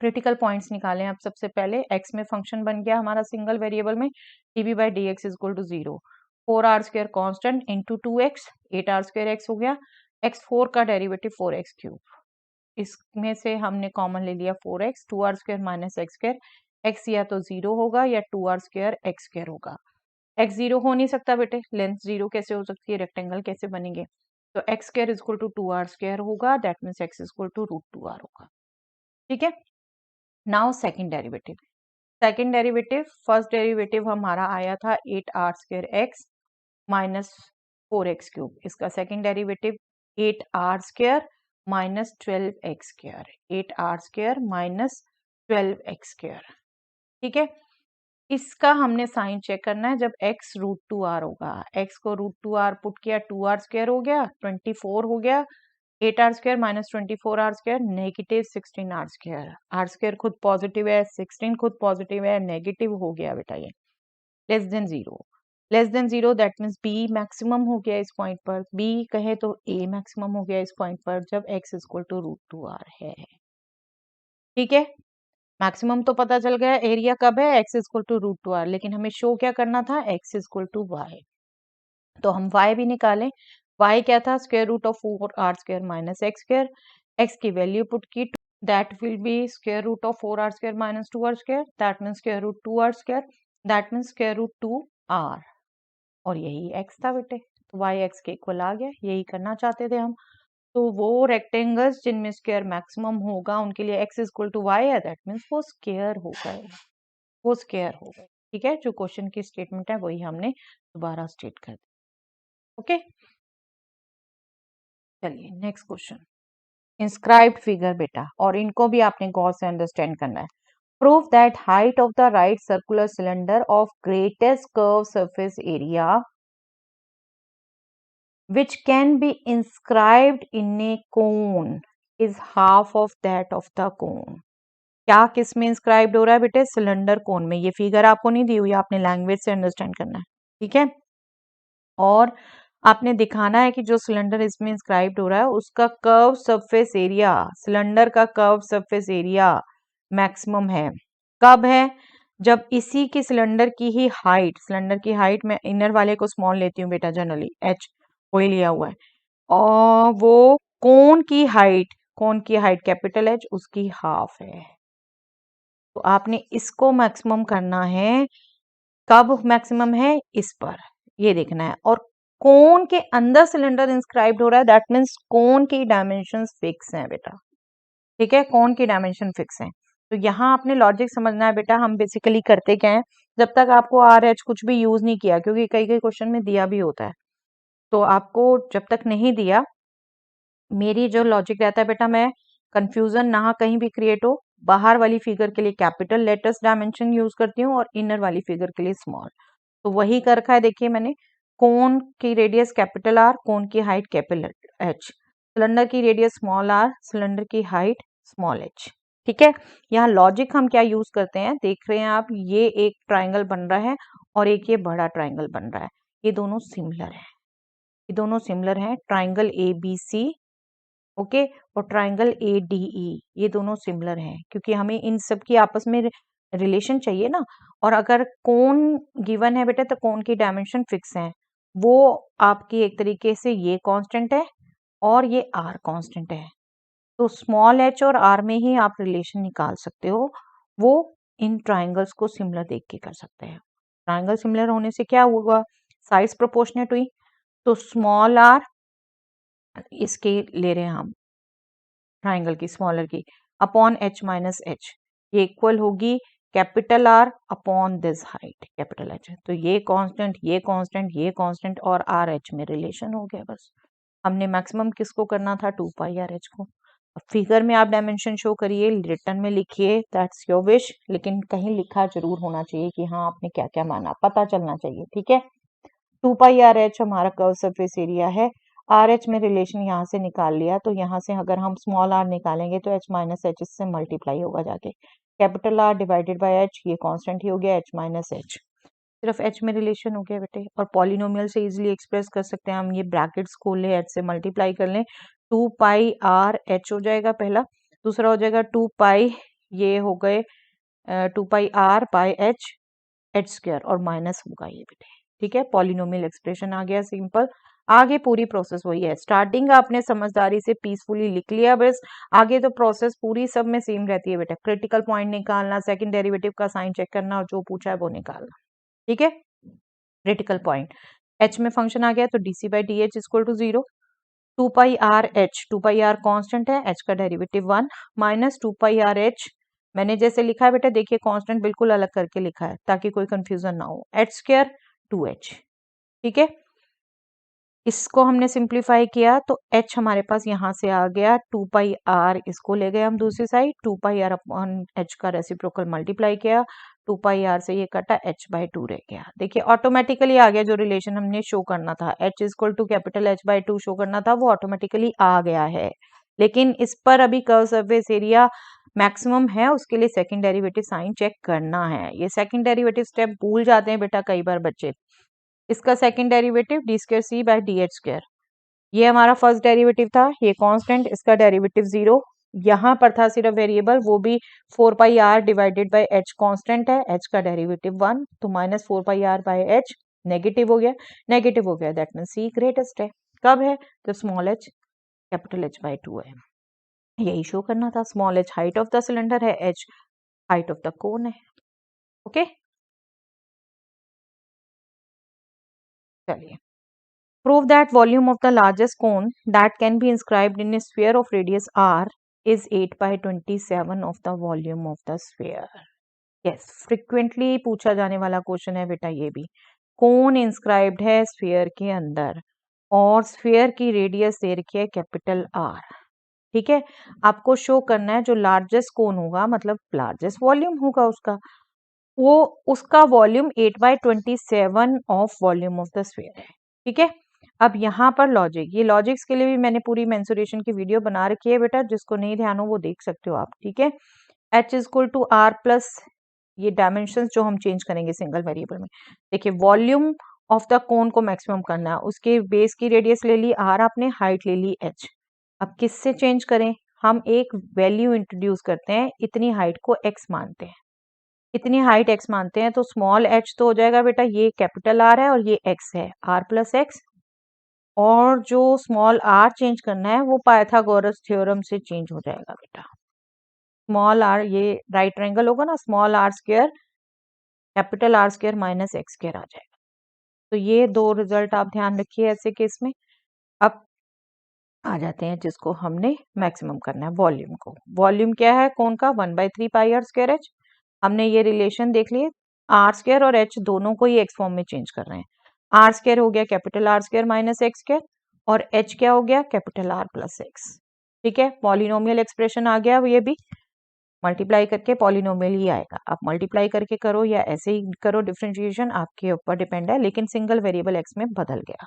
क्रिटिकल पॉइंट्स निकालें आप। सबसे पहले x में फंक्शन बन गया हमारा सिंगल वेरिएबल में, dv by D x equal to 0, 4r square constant into 2x, 8r square x हो गया, x4 का डेरिवेटिव 4x क्यूब, इसमें से हमने कॉमन ले लिया 4x, 2r square minus x square, x या तो 0 होगा या 2r स्क्वायर एक्स स्क्वायर होगा। एक्स जीरो हो नहीं सकता बेटे, लेंथ जीरो कैसे हो सकती है, रेक्टेंगल कैसे बनेंगे, तो x square is equal to 2r square होगा, that means x is equal to √2r होगा। ठीक है, now second derivative. Second derivative, first derivative हमारा आया था 8r square x minus 4x cube, इसका second derivative 8r square minus 12x square, 8r square minus 12x square. ठीक है, इसका हमने साइन चेक करना है जब x √2r होगा, x को √2r पुट किया, 2r स्क्वायर हो गया, 24 हो गया, 8r square minus 24r square negative 16r square, r square खुद पॉजिटिव है, 16 खुद पॉजिटिव है, नेगेटिव हो गया बेटा ये, less than zero, less than zero, that means b maximum हो गया इस पॉइंट पर, बी कहे तो ए मैक्सिमम हो गया इस पॉइंट पर जब x इक्वल टू √2r है। ठीक है, मैक्सिमम तो पता चल गया, एरिया कब है, x इक्वल टू √2r, लेकिन हमें शो क्या करना था, x इक्वल टू y, तो हम y भी निकालें, y क्या था, square root of 4r square minus x square, x की वैल्यू पुट की, that will be square root of 4r square minus 2r square, that means square root 2r square, that means square root 2r, और यही x था बेटे, तो y x के equal आ गया, यही करना चाहते थे हम। तो वो रेक्टेंगल्स जिनमें स्क्वायर मैक्सिमम होगा उनके लिए x इक्वल टू y है, दैट मीन्स वो स्क्वायर हो गए, वो स्क्वायर हो गए। ठीक है, जो क्वेश्चन की स्टेटमेंट है वही हमने दोबारा स्टेट कर दी। ओके, चलिए नेक्स्ट क्वेश्चन, इंस्क्राइब्ड फिगर बेटा, और इनको भी आपने गौर से अंडरस्टैंड करना है। Prove that height of the right circular cylinder of greatest curve surface area which can be inscribed in a cone is half of that of the cone। क्या किस में इंस्क्राइब्ड हो रहा है बेटे, सिलेंडर कोन में, ये फिगर आपको नहीं दी हुई, आपने लैंग्वेज से अंडरस्टैंड करना है। ठीक है, और आपने दिखाना है कि जो सिलेंडर इसमें इंस्क्राइब्ड हो रहा है उसका कर्व सरफेस एरिया, सिलेंडर का कर्व सरफेस एरिया मैक्सिमम है, कब है, जब इसी की सिलेंडर की ही हाइट, सिलेंडर की हाइट में इनर वाले को स्मॉल लेती हूँ बेटा जनरली, h वही लिया हुआ है, और वो कोन की हाइट, कोन की हाइट कैपिटल H उसकी हाफ है, तो आपने इसको मैक्सिमम करना है, कब मैक्सिमम है, इस पर, ये देखना है, और कोन के अंदर सिलेंडर इंस्क्राइब्ड हो रहा है, दैट मीन्स कोन की डायमेंशंस फिक्स हैं बेटा। ठीक है, कोन की डायमेंशन फिक्स हैं, तो यहाँ आपने लॉजिक समझना है बेटा, हम बेसिकली करते क्या है, जब तक आपको आर एच कुछ भी यूज नहीं किया, क्योंकि कई कई क्वेश्चन में दिया भी होता है, तो आपको जब तक नहीं दिया, मेरी जो लॉजिक रहता है बेटा, मैं कंफ्यूजन ना कहीं भी क्रिएट हो, बाहर वाली फिगर के लिए कैपिटल लेटर्स डायमेंशन यूज करती हूँ और इनर वाली फिगर के लिए स्मॉल, तो वही कर रखा है, देखिए मैंने, कोन की रेडियस कैपिटल आर, कोन की हाइट कैपिटल एच, सिलेंडर की रेडियस स्मॉल आर, सिलेंडर की हाइट स्मॉल एच। ठीक है, यहाँ लॉजिक हम क्या यूज करते हैं, देख रहे हैं आप, ये एक ट्राइंगल बन रहा है और एक ये बड़ा ट्राइंगल बन रहा है, ये दोनों सिमिलर है, ये दोनों सिमिलर हैं, triangle a b c, okay, और ट्राइंगल ए डी ई, ये दोनों सिमिलर हैं, क्योंकि हमें इन सब की आपस में रिलेशन चाहिए ना, और अगर कोन गिवन है बेटा तो कोन की डायमेंशन फिक्स है, वो आपकी एक तरीके से ये कांस्टेंट है और ये आर कांस्टेंट है, तो स्मॉल एच और आर में ही आप रिलेशन निकाल सकते हो, वो इन ट्राइंगल्स को सिमिलर देख के कर सकते हैं। ट्राइंगल सिमिलर होने से क्या होगा, साइज प्रोपोर्शनेट हुई, तो स्मॉल आर इसके ले रहे हैं हम, ट्राइंगल की स्मॉलर की, अपॉन एच माइनस एच, ये इक्वल होगी capital R upon this height capital H, तो ये कांस्टेंट, ये कांस्टेंट, ये कांस्टेंट और आर एच में रिलेशन हो गया, बस हमने मैक्सिमम किसको करना था, 2 पाई आर एच को। फिगर में आप डायमेंशन शो करिए, रिटर्न में लिखिए, दैट्स योर विश, लेकिन कहीं लिखा जरूर होना चाहिए कि हाँ आपने क्या क्या माना, पता चलना चाहिए। ठीक है, 2 पाई आर एच हमारा कर्व सरफेस एरिया है, आर एच में रिलेशन यहाँ से निकाल लिया, तो यहाँ से अगर हम स्मॉल आर निकालेंगे तो एच माइनस एच इससे मल्टीप्लाई होगा जाके, capital R divided by H, ये कांस्टेंट ही हो गया, एच माइनस एच, सिर्फ एच में रिलेशन हो गया बेटे, और पॉलिनोमियल से इजीली एक्सप्रेस कर सकते हैं हम, ये ब्रैकेट्स खोल लें, एच से मल्टीप्लाई कर लें, 2 पाई आर एच हो जाएगा पहला, दूसरा हो जाएगा 2 पाई, ये हो गए 2 pi r by h, h square, और माइनस होगा ये बेटे। ठीक है, पॉलिनोमियल एक्सप्रेशन आ गया सिंपल, आगे पूरी प्रोसेस वही है, स्टार्टिंग आपने समझदारी से पीसफुली लिख लिया, बस आगे तो प्रोसेस पूरी सब में सेम रहती है बेटा, क्रिटिकल पॉइंट निकालना, सेकंड डेरिवेटिव का साइन चेक करना और जो पूछा है वो निकालना। ठीक है, क्रिटिकल पॉइंट, एच में फंक्शन आ गया तो d c by d h equal to 0, 2 pi r h, 2 pi r constant है, एच का derivative 1 minus 2 pi r h, मैंने जैसे लिखा है बेटा देखिए कांस्टेंट बिल्कुल अलग करके लिखा है ताकि कोई कंफ्यूजन ना हो, एच स्क्वायर 2h, ठीक है। इसको हमने सिंप्लीफाई किया तो h हमारे पास यहाँ से आ गया 2 पाई r, इसको ले गए हम दूसरी साइड, 2 पाई r अपॉन h का रेसिप्रोकल मल्टीप्लाई किया, 2 पाई r से ये कटा, h बाई 2 रह गया। देखिए ऑटोमेटिकली आ गया, जो रिलेशन हमने शो करना था h equal to capital H by 2 show करना था वो ऑटोमेटिकली आ गया है। लेकिन इस पर अभी कर्व सरफेस एरिया मैक्सिमम है, उसके लिए सेकंड डेरिवेटिव साइन चेक करना है। ये सेकंड डेरिवेटिव स्टेप भूल जाते हैं बेटा कई बार बच्चे। इसका second derivative d square c by d h square, ये हमारा फर्स्ट डेरिवेटिव था, ये कांस्टेंट, इसका डेरिवेटिव 0, यहाँ पर था सिर्फ वेरिएबल वो भी 4 pi r divided by h constant है, एच का डेरिवेटिव 1 तो minus 4 pi r by h, negative हो गया, नेगेटिव हो गया, दैट मीन सी ग्रेटेस्ट है। कब है? जब small h capital H by 2 है, यही शो करना था। Small h height of the cylinder है, H height of the cone है। ओके चलिए, prove that volume of the largest cone that can be inscribed in a sphere of radius r is 8 by 27 of the volume of the sphere. Yes, frequently पूछा जाने वाला question है बेटा ये भी। कौन इंस्क्राइब्ड है स्फीयर के अंदर और स्फीयर की रेडियस दे रखी है कैपिटल आर, ठीक है। आपको शो करना है जो लार्जेस्ट कोन होगा मतलब लार्जेस्ट वॉल्यूम होगा उसका, वो उसका volume 8 by 27 of volume of the sphere है, ठीक है। अब यहाँ पर लॉजिक, ये लॉजिक्स के लिए भी मैंने पूरी मेंसुरेशन की वीडियो बना रखी है बेटा, जिसको नहीं ध्यान हो वो देख सकते हो आप, ठीक है। H equal to r plus, ये डायमेंशन जो हम चेंज करेंगे सिंगल वेरिएबल में, देखिए वॉल्यूम ऑफ द कोन को मैक्सिमम करना है, उसके बेस की रेडियस ले ली आर, आपने हाइट ले ली एच। अब किससे चेंज करें? हम एक वैल्यू इंट्रोड्यूस करते हैं, इतनी हाइट को एक्स मानते हैं, इतनी हाइट एक्स मानते हैं तो स्मॉल एच तो हो जाएगा बेटा, ये कैपिटल आर है और ये एक्स है, आर प्लस एक्स, और जो स्मॉल आर चेंज करना है वो पाइथागोरस थ्योरम से चेंज हो जाएगा बेटा। स्मॉल आर, ये राइट ट्रायंगल होगा ना, small r square capital R square minus x square आ जाएगा। तो ये दो रिजल्ट आप ध्यान रखिए ऐसे केस में। अब आ जाते हैं जिसको हमने मैक्सिमम करना है, वॉल्यूम को। वॉल्यूम क्या है कौन का? 1/3 पाई आर स्क्वायर एच। हमने ये रिलेशन देख लिए, आर स्क्वायर और एच दोनों को ही एक्स फॉर्म में चेंज कर रहे हैं। आर स्क्वायर हो गया capital R square minus x square, और एच क्या हो गया? कैपिटल आर प्लस एक्स, ठीक है। पॉलिनोमियल एक्सप्रेशन आ गया, ये भी मल्टीप्लाई करके पॉलिनोमियल ही आएगा। आप मल्टीप्लाई करके करो या ऐसे ही करो, डिफरेंशिएशन आपके ऊपर डिपेंड है, लेकिन सिंगल वेरिएबल एक्स में बदल गया।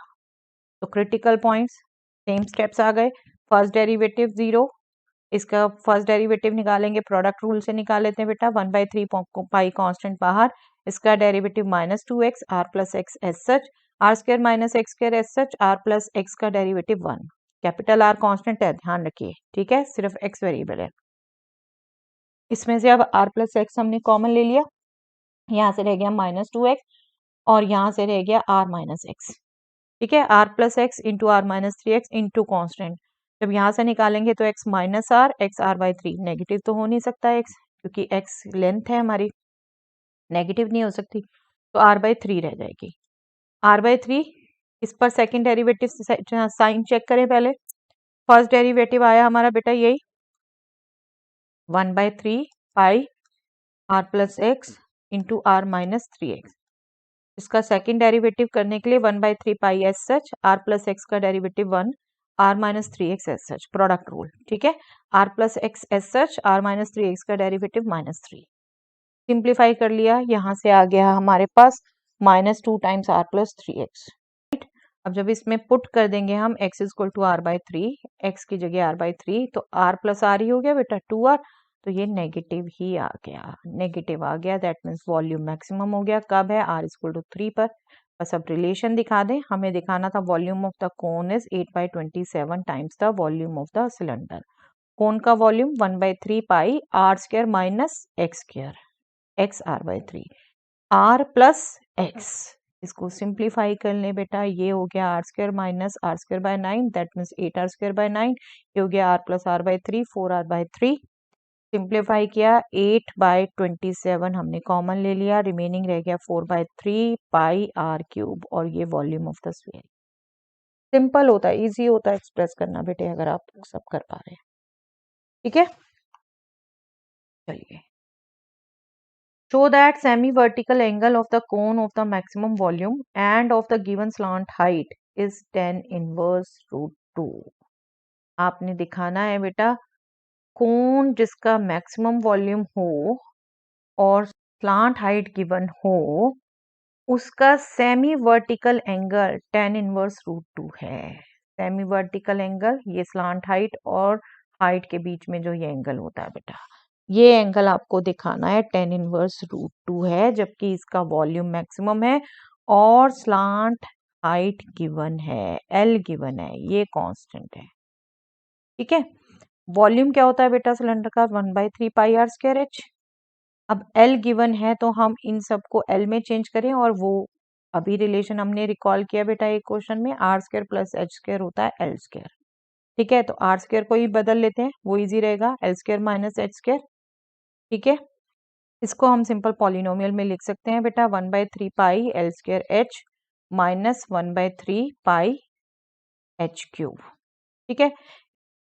तो क्रिटिकल पॉइंट्स सेम स्टेप्स आ गए। फर्स्ट डेरिवेटिव 0, इसका फर्स्ट डेरिवेटिव निकालेंगे, प्रोडक्ट रूल से निकाल लेते हैं बेटा। 1/3 पाई कांस्टेंट बाहर, इसका derivative -2x r plus x as such, r square minus x square as such, r plus x का डेरिवेटिव 1, कैपिटल आर कांस्टेंट है ध्यान रखिए, ठीक है, सिर्फ एक्स वेरिएबल है। इसमें से अब आर प्लस एक्स हमने कॉमन ले लिया, यहाँ से रह गया -2x और यहाँ से रह गया आर माइनस एक्स, ठीक है। R plus x into r minus 3x into constant, जब यहाँ से निकालेंगे तो x minus r, x r by 3, negative तो हो नहीं सकता x, क्योंकि x लेंथ है हमारी, नेगेटिव नहीं हो सकती, तो r बाई 3 रह जाएगी। r बाई 3, इस पर सेकंड डेरिवेटिव साइन चेक करें पहले। फर्स्ट डेरिवेटिव आया हमारा बेटा यही 1/3 pi r plus x into r minus 3x। इसका सेकंड डेरिवेटिव करने के लिए 1/3 pi as such, r plus x का derivative 1, r minus 3x as such, product rule, ठीक है। R plus x as such, r minus 3x का derivative -3, simplify कर लिया, यहाँ से आ गया हमारे पास -2 टाइम्स आर प्लस 3x। अब जब इसमें पुट कर देंगे हम x equal to r by 3, x की जगह आर बाई 3, तो आर प्लस आर ही हो गया बेटा 2r, तो ये नेगेटिव ही आ गया, नेगेटिव आ गया, दैट मीन्स वॉल्यूम मैक्सिमम हो गया। कब है? r इक्वल टू 3 पर। बस अब रिलेशन दिखा दें, हमें दिखाना था volume of the cone is 8/27 times the volume of the cylinder. Cone का volume 1/3 pi r square minus x square, x r by 3, r plus x, इसको सिंप्लीफाई कर लें बेटा, ये हो गया r square minus r square by 9, that means 8r square by 9, ये हो गया r plus r by 3, 4r by 3, simplify किया 8/27 हमने कॉमन ले लिया, रिमेनिंग रह गया 4/3 पाई आर क्यूब और ये volume of the sphere. Simple होता है, इजी होता है एक्सप्रेस करना बेटे अगर आप सब कर पा रहे हैं। ठीक है, चलिए। Show that semi-vertical angle of the cone of the maximum volume and of the given slant height is tan inverse √2। आपने दिखाना है बेटा कोन जिसका मैक्सिमम वॉल्यूम हो और स्लांट हाइट गिवन हो उसका semi vertical angle tan inverse √2 है। सेमी वर्टिकल एंगल ये स्लांट हाइट और हाइट के बीच में जो ये एंगल होता है बेटा, ये एंगल आपको दिखाना है tan इनवर्स √2 है, जबकि इसका वॉल्यूम मैक्सिमम है और स्लांट हाइट गिवन है, L गिवन है, ये कांस्टेंट है। ठीक है, वॉल्यूम क्या होता है बेटा सिलेंडर का 1/3 पाई आर स्क्वायर एच। अब L गिवन है तो हम इन सबको L में चेंज करें और वो अभी रिलेशन हमने रिकॉल किया बेटा एक क्वेश्चन में, r square plus H square होता है L स्क्वायर। ठीक है, तो आर स्क्वायर को ही बदल लेते हैं, वो इजी रहेगा, L square minus h square. ठीक है, इसको हम सिंपल पॉलिनोमियल में लिख सकते हैं बेटा 1/3 पाई L स्क्वायर एच माइनस 1/3 पाई एच क्यूब। ठीक है,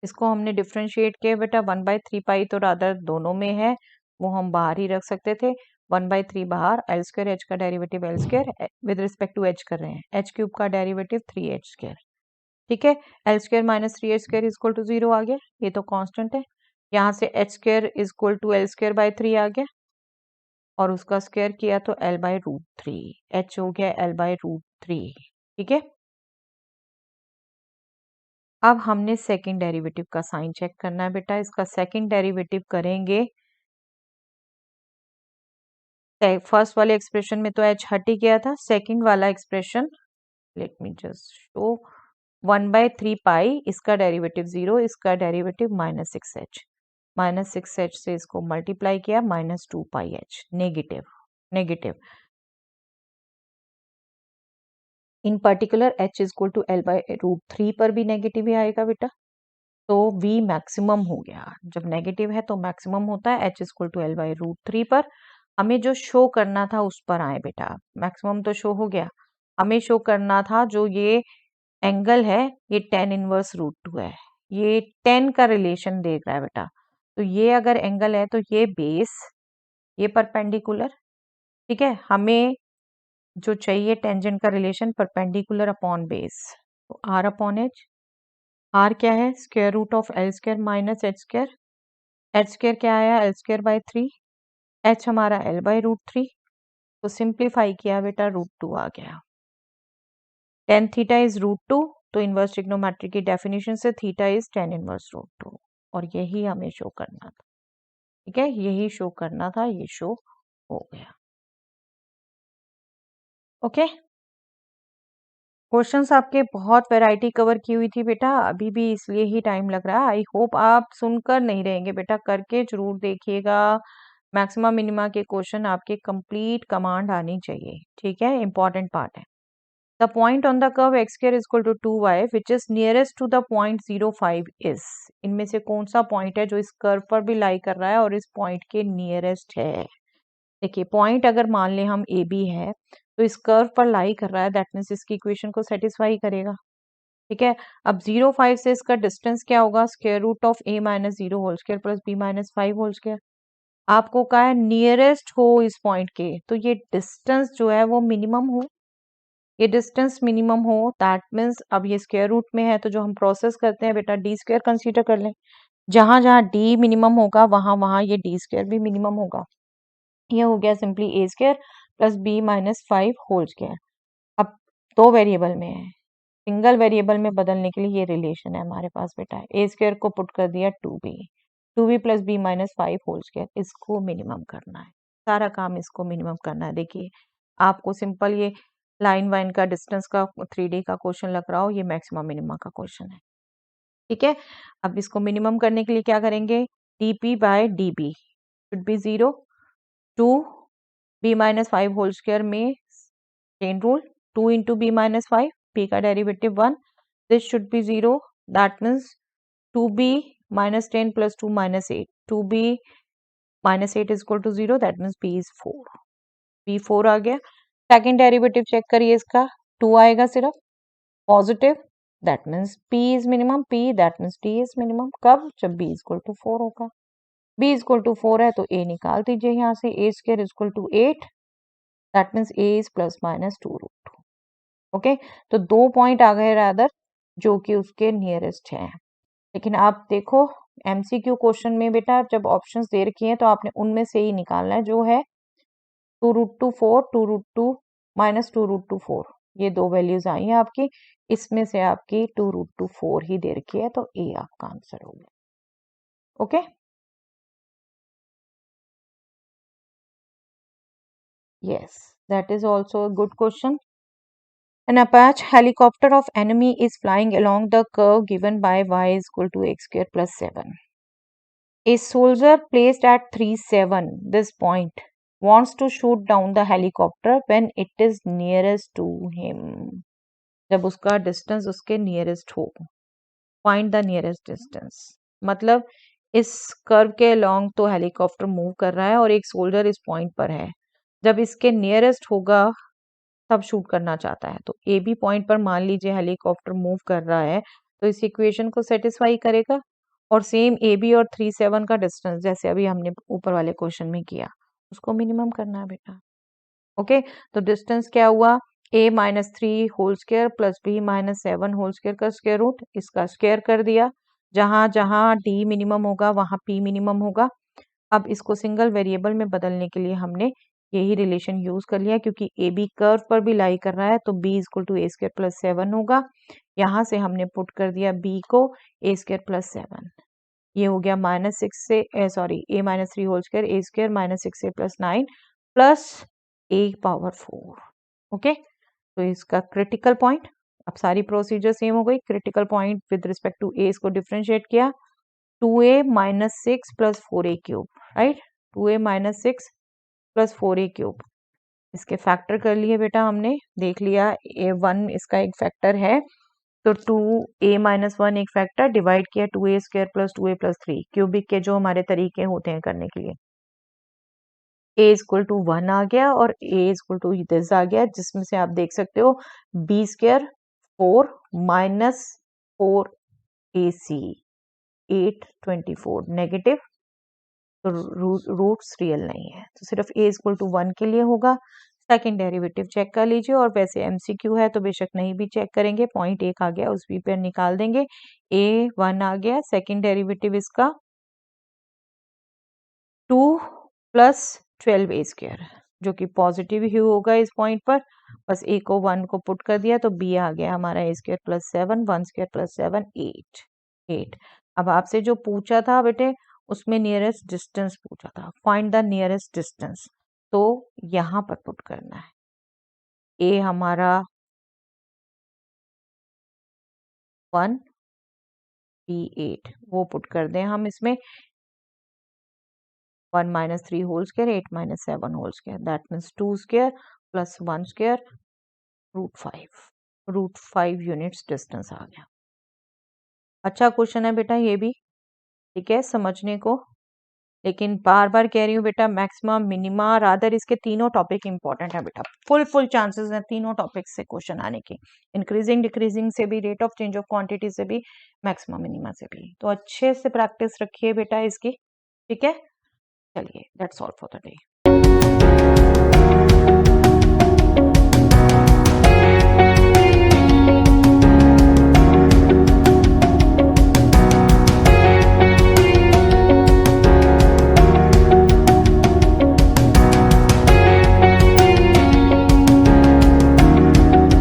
इसको हमने डिफ्रेंशिएट किया बेटा 1/3 पाई तो रादर दोनों में है, वो हम बाहर ही रख सकते थे। 1/3 बाहर, L स्क्वायर एच का derivative L square with respect to h कर रहे हैं, एच क्यूब का डेरिवेटिव 3h स्क्वायर। ठीक है, L square minus 3h square is equal to 0 आ गया, ये तो कांस्टेंट है। यहाँ से h square is equal to L square by 3 आ गया और उसका स्क्वायर किया तो L/√3, h हो गया L/√3। ठीक है, अब हमने सेकंड डेरिवेटिव का साइन चेक करना है बेटा, इसका सेकंड डेरिवेटिव करेंगे। फर्स्ट वाले एक्सप्रेशन में तो h हट ही गया था, सेकंड वाला expression let me just show 1/3 पाई, इसका डेरिवेटिव 0, इसका डेरिवेटिव -6h, -6h से इसको मल्टीप्लाई किया -2 pi h, negative negative in particular h is equal to L/√3 पर भी नेगेटिव ही आएगा बेटा, तो v मैक्सिमम हो गया। जब नेगेटिव है तो मैक्सिमम होता है, h is equal to L/√3 पर। हमें जो शो करना था उस पर आए बेटा, मैक्सिमम तो शो हो गया, हमें शो करना था जो ये एंगल है ये tan इनवर्स √2 है, ये 10 का रिलेशन देख रहा है बेटा, तो ये अगर एंगल है तो ये बेस, ये परपेंडिकुलर। ठीक है, हमें जो चाहिए टेंजेंट का रिलेशन परपेंडिकुलर अपॉन बेस, तो r अपॉन एच, r क्या है square root of L square minus h square, h square क्या आया L स्क्वायर बाय 3, h हमारा L/√3, तो सिंप्लीफाई किया बेटा √2 आ गया। tan थीटा इज √2, तो इनवर्स ट्रिग्नोमेट्री की डेफिनेशन से थीटा इज tan इनवर्स √2 और यही हमें शो करना था। ठीक है, यही शो करना था, ये शो हो गया। ओके, क्वेश्चंस आपके बहुत वैरायटी कवर की हुई थी बेटा, अभी भी इसलिए ही टाइम लग रहा है। आई होप आप सुनकर नहीं रहेंगे बेटा, करके जरूर देखिएगा। मैक्सिमम मिनिमा के क्वेश्चन आपके कंप्लीट कमांड आनी चाहिए। ठीक है, इंपॉर्टेंट पार्ट है। The point on the curve x square is equal to 2y which is nearest to the point 0,5 is, इनमें से कौन सा पॉइंट है जो इस कर्व पर भी लाई कर रहा है और इस पॉइंट के नियरेस्ट है। देखिए पॉइंट अगर मान ले हम ए बी है तो इस कर्व पर लाई कर रहा है, दैट मीन्स इसकी इक्वेशन को सेटिस्फाई करेगा। ठीक है, अब 0,5 से इसका डिस्टेंस क्या होगा, square root of a minus 0 whole square plus b minus 5 whole square. आपको कहा है नियरेस्ट हो इस पॉइंट के, तो ये डिस्टेंस जो है वो मिनिमम हो, ये डिस्टेंस मिनिमम हो, दैट मीन्स अब ये स्क्वायर रूट में है तो जो हम प्रोसेस करते हैं बेटा डी स्क्वायर कंसीडर कर लें, जहां जहां डी मिनिमम होगा वहां वहां ये डी स्क्वायर भी मिनिमम होगा। ये हो गया simply a square plus b minus 5 whole square. अब दो वेरिएबल में है, सिंगल वेरिएबल में बदलने के लिए ये रिलेशन है हमारे पास बेटा, ए स्क्वायर को पुट कर दिया 2b plus b minus 5 whole square, इसको मिनिमम करना है, सारा काम इसको मिनिमम करना है। देखिए आपको सिंपल ये लाइन वाइन का डिस्टेंस का 3D का क्वेश्चन लग रहा हो, ये मैक्सिमम मिनिमा का क्वेश्चन है। ठीक है, अब इसको मिनिमम करने के लिए क्या करेंगे, dp by db should be 0, 2b minus 5 whole square में chain rule 2 into b minus 5, b का derivative 1, this should be 0, that means 2b -10 + 2 -8, 2b -8 is equal to 0, that means b is 4, b 4 आ गया। Second derivative check करिए इसका, 2 आएगा सिर्फ positive, that means p is minimum, p that means d is minimum. कब? जब b is equal to 4 होगा। b is equal to 4 है तो a निकाल दीजिए यहाँ से, a square is equal to 8, that means a is +-2 okay. तो 2 पॉइंट आ गए रादर जो कि उसके नियरेस्ट हैं। लेकिन आप देखो एमसीक्यू क्वेश्चन में बेटा जब ऑप्शंस दे रखी हैं तो आपने उनमें से ही निकालना है, जो है 2√2 4, 2√2 -2√2 4, ये दो वैल्यूज आई हैं आपकी, इसमें से आपकी 2√2 4 ही दे रखी है, तो ए आपका आंसर हो गया। Okay, yes, that is also a good question. An Apache helicopter of enemy is flying along the curve given by y is equal to x² + 7. A soldier placed at 3-7 this point wants to shoot down the helicopter when it is nearest to him. जब उसका distance उसके nearest हो, find the nearest distance, मतलब इस curve के long तो helicopter move कर रहा है और एक सोल्जर इस पॉइंट पर है, जब इसके नियरेस्ट होगा तब शूट करना चाहता है, तो ए बी पॉइंट पर मान लीजिए हेलीकॉप्टर मूव कर रहा है तो इस इक्वेशन को सेटिस्फाई करेगा। और सेम ए बी और 3-7 का डिस्टेंस जैसे अभी हमने ऊपर वाले क्वेश्चन में किया उसको मिनिमम करना है बेटा। ओके, तो डिस्टेंस क्या हुआ, a -3 whole square plus b -7 whole square का स्क्वायर रूट, इसका स्क्वायर कर दिया, जहां जहां d मिनिमम होगा वहां p मिनिमम होगा। अब इसको सिंगल वेरिएबल में बदलने के लिए हमने यही रिलेशन यूज कर लिया, क्योंकि ए बी कर्व पर भी लाई कर रहा है तो b is equal to a² + 7 होगा। यहाँ से हमने पुट कर दिया b को a² + 7, ये हो गया -6 से sorry a -3 whole square a square -6a + 9 plus a power 4। Okay, तो इसका क्रिटिकल पॉइंट, अब सारी प्रोसीजर सेम हो गई, critical point with respect to a इसको डिफरेंशिएट किया, 2a - 6 + 4a cube, right, 2a - 6 + 4a cube, इसके फैक्टर कर लिए बेटा हमने, देख लिया a1 इसका एक फैक्टर है, तो 2a - 1 एक फैक्टर, डिवाइड किया 2a² + 2a + 3, क्यूबिक के जो हमारे तरीके होते हैं करने के लिए, a इज इक्वल टू 1 आ गया और a is equal to this आ गया, जिसमें से आप देख सकते हो b² 4 - 4ac 8 24 नेगेटिव, तो रूट्स रियल नहीं है, तो सिर्फ a इज इक्वल टू 1 के लिए होगा। सेकेंड डेरिवेटिव चेक कर लीजिए, और वैसे एमसीक्यू है तो बेशक नहीं भी चेक करेंगे, पॉइंट 1 आ गया उस भी पर निकाल देंगे, a 1 आ गया, सेकेंड डेरिवेटिव इसका 2 + 12a², जो कि पॉजिटिव ही होगा इस पॉइंट पर, बस a को 1 को पुट कर दिया तो b आ गया हमारा a² + 7, 1² + 7 8 8। अब आपसे जो पूछा था बेटे उसमें नियरेस्ट डिस्टेंस पूछा था, फाइंड द नियरेस्ट डिस्टेंस, तो यहाँ पर पुट करना है, a हमारा 1 b 8, वो पुट कर दें हम इसमें, 1 - 3 whole square 8 - 7 whole square, that means 2 square plus 1 square √5 units distance आ गया। अच्छा क्वेश्चन है बेटा ये भी, ठीक है समझने को, लेकिन बार बार कह रही हूँ बेटा मैक्सिमम मिनिमा रादर इसके तीनों टॉपिक इंपॉर्टेंट है बेटा, फुल चांसेस हैं तीनों टॉपिक से क्वेश्चन आने के, इंक्रीजिंग डिक्रीजिंग से भी, rate of change of quantity से भी, मैक्सिमम मिनिमा से भी, तो अच्छे से प्रैक्टिस रखिए बेटा इसकी, ठीक है। चलिए, that's all for the day.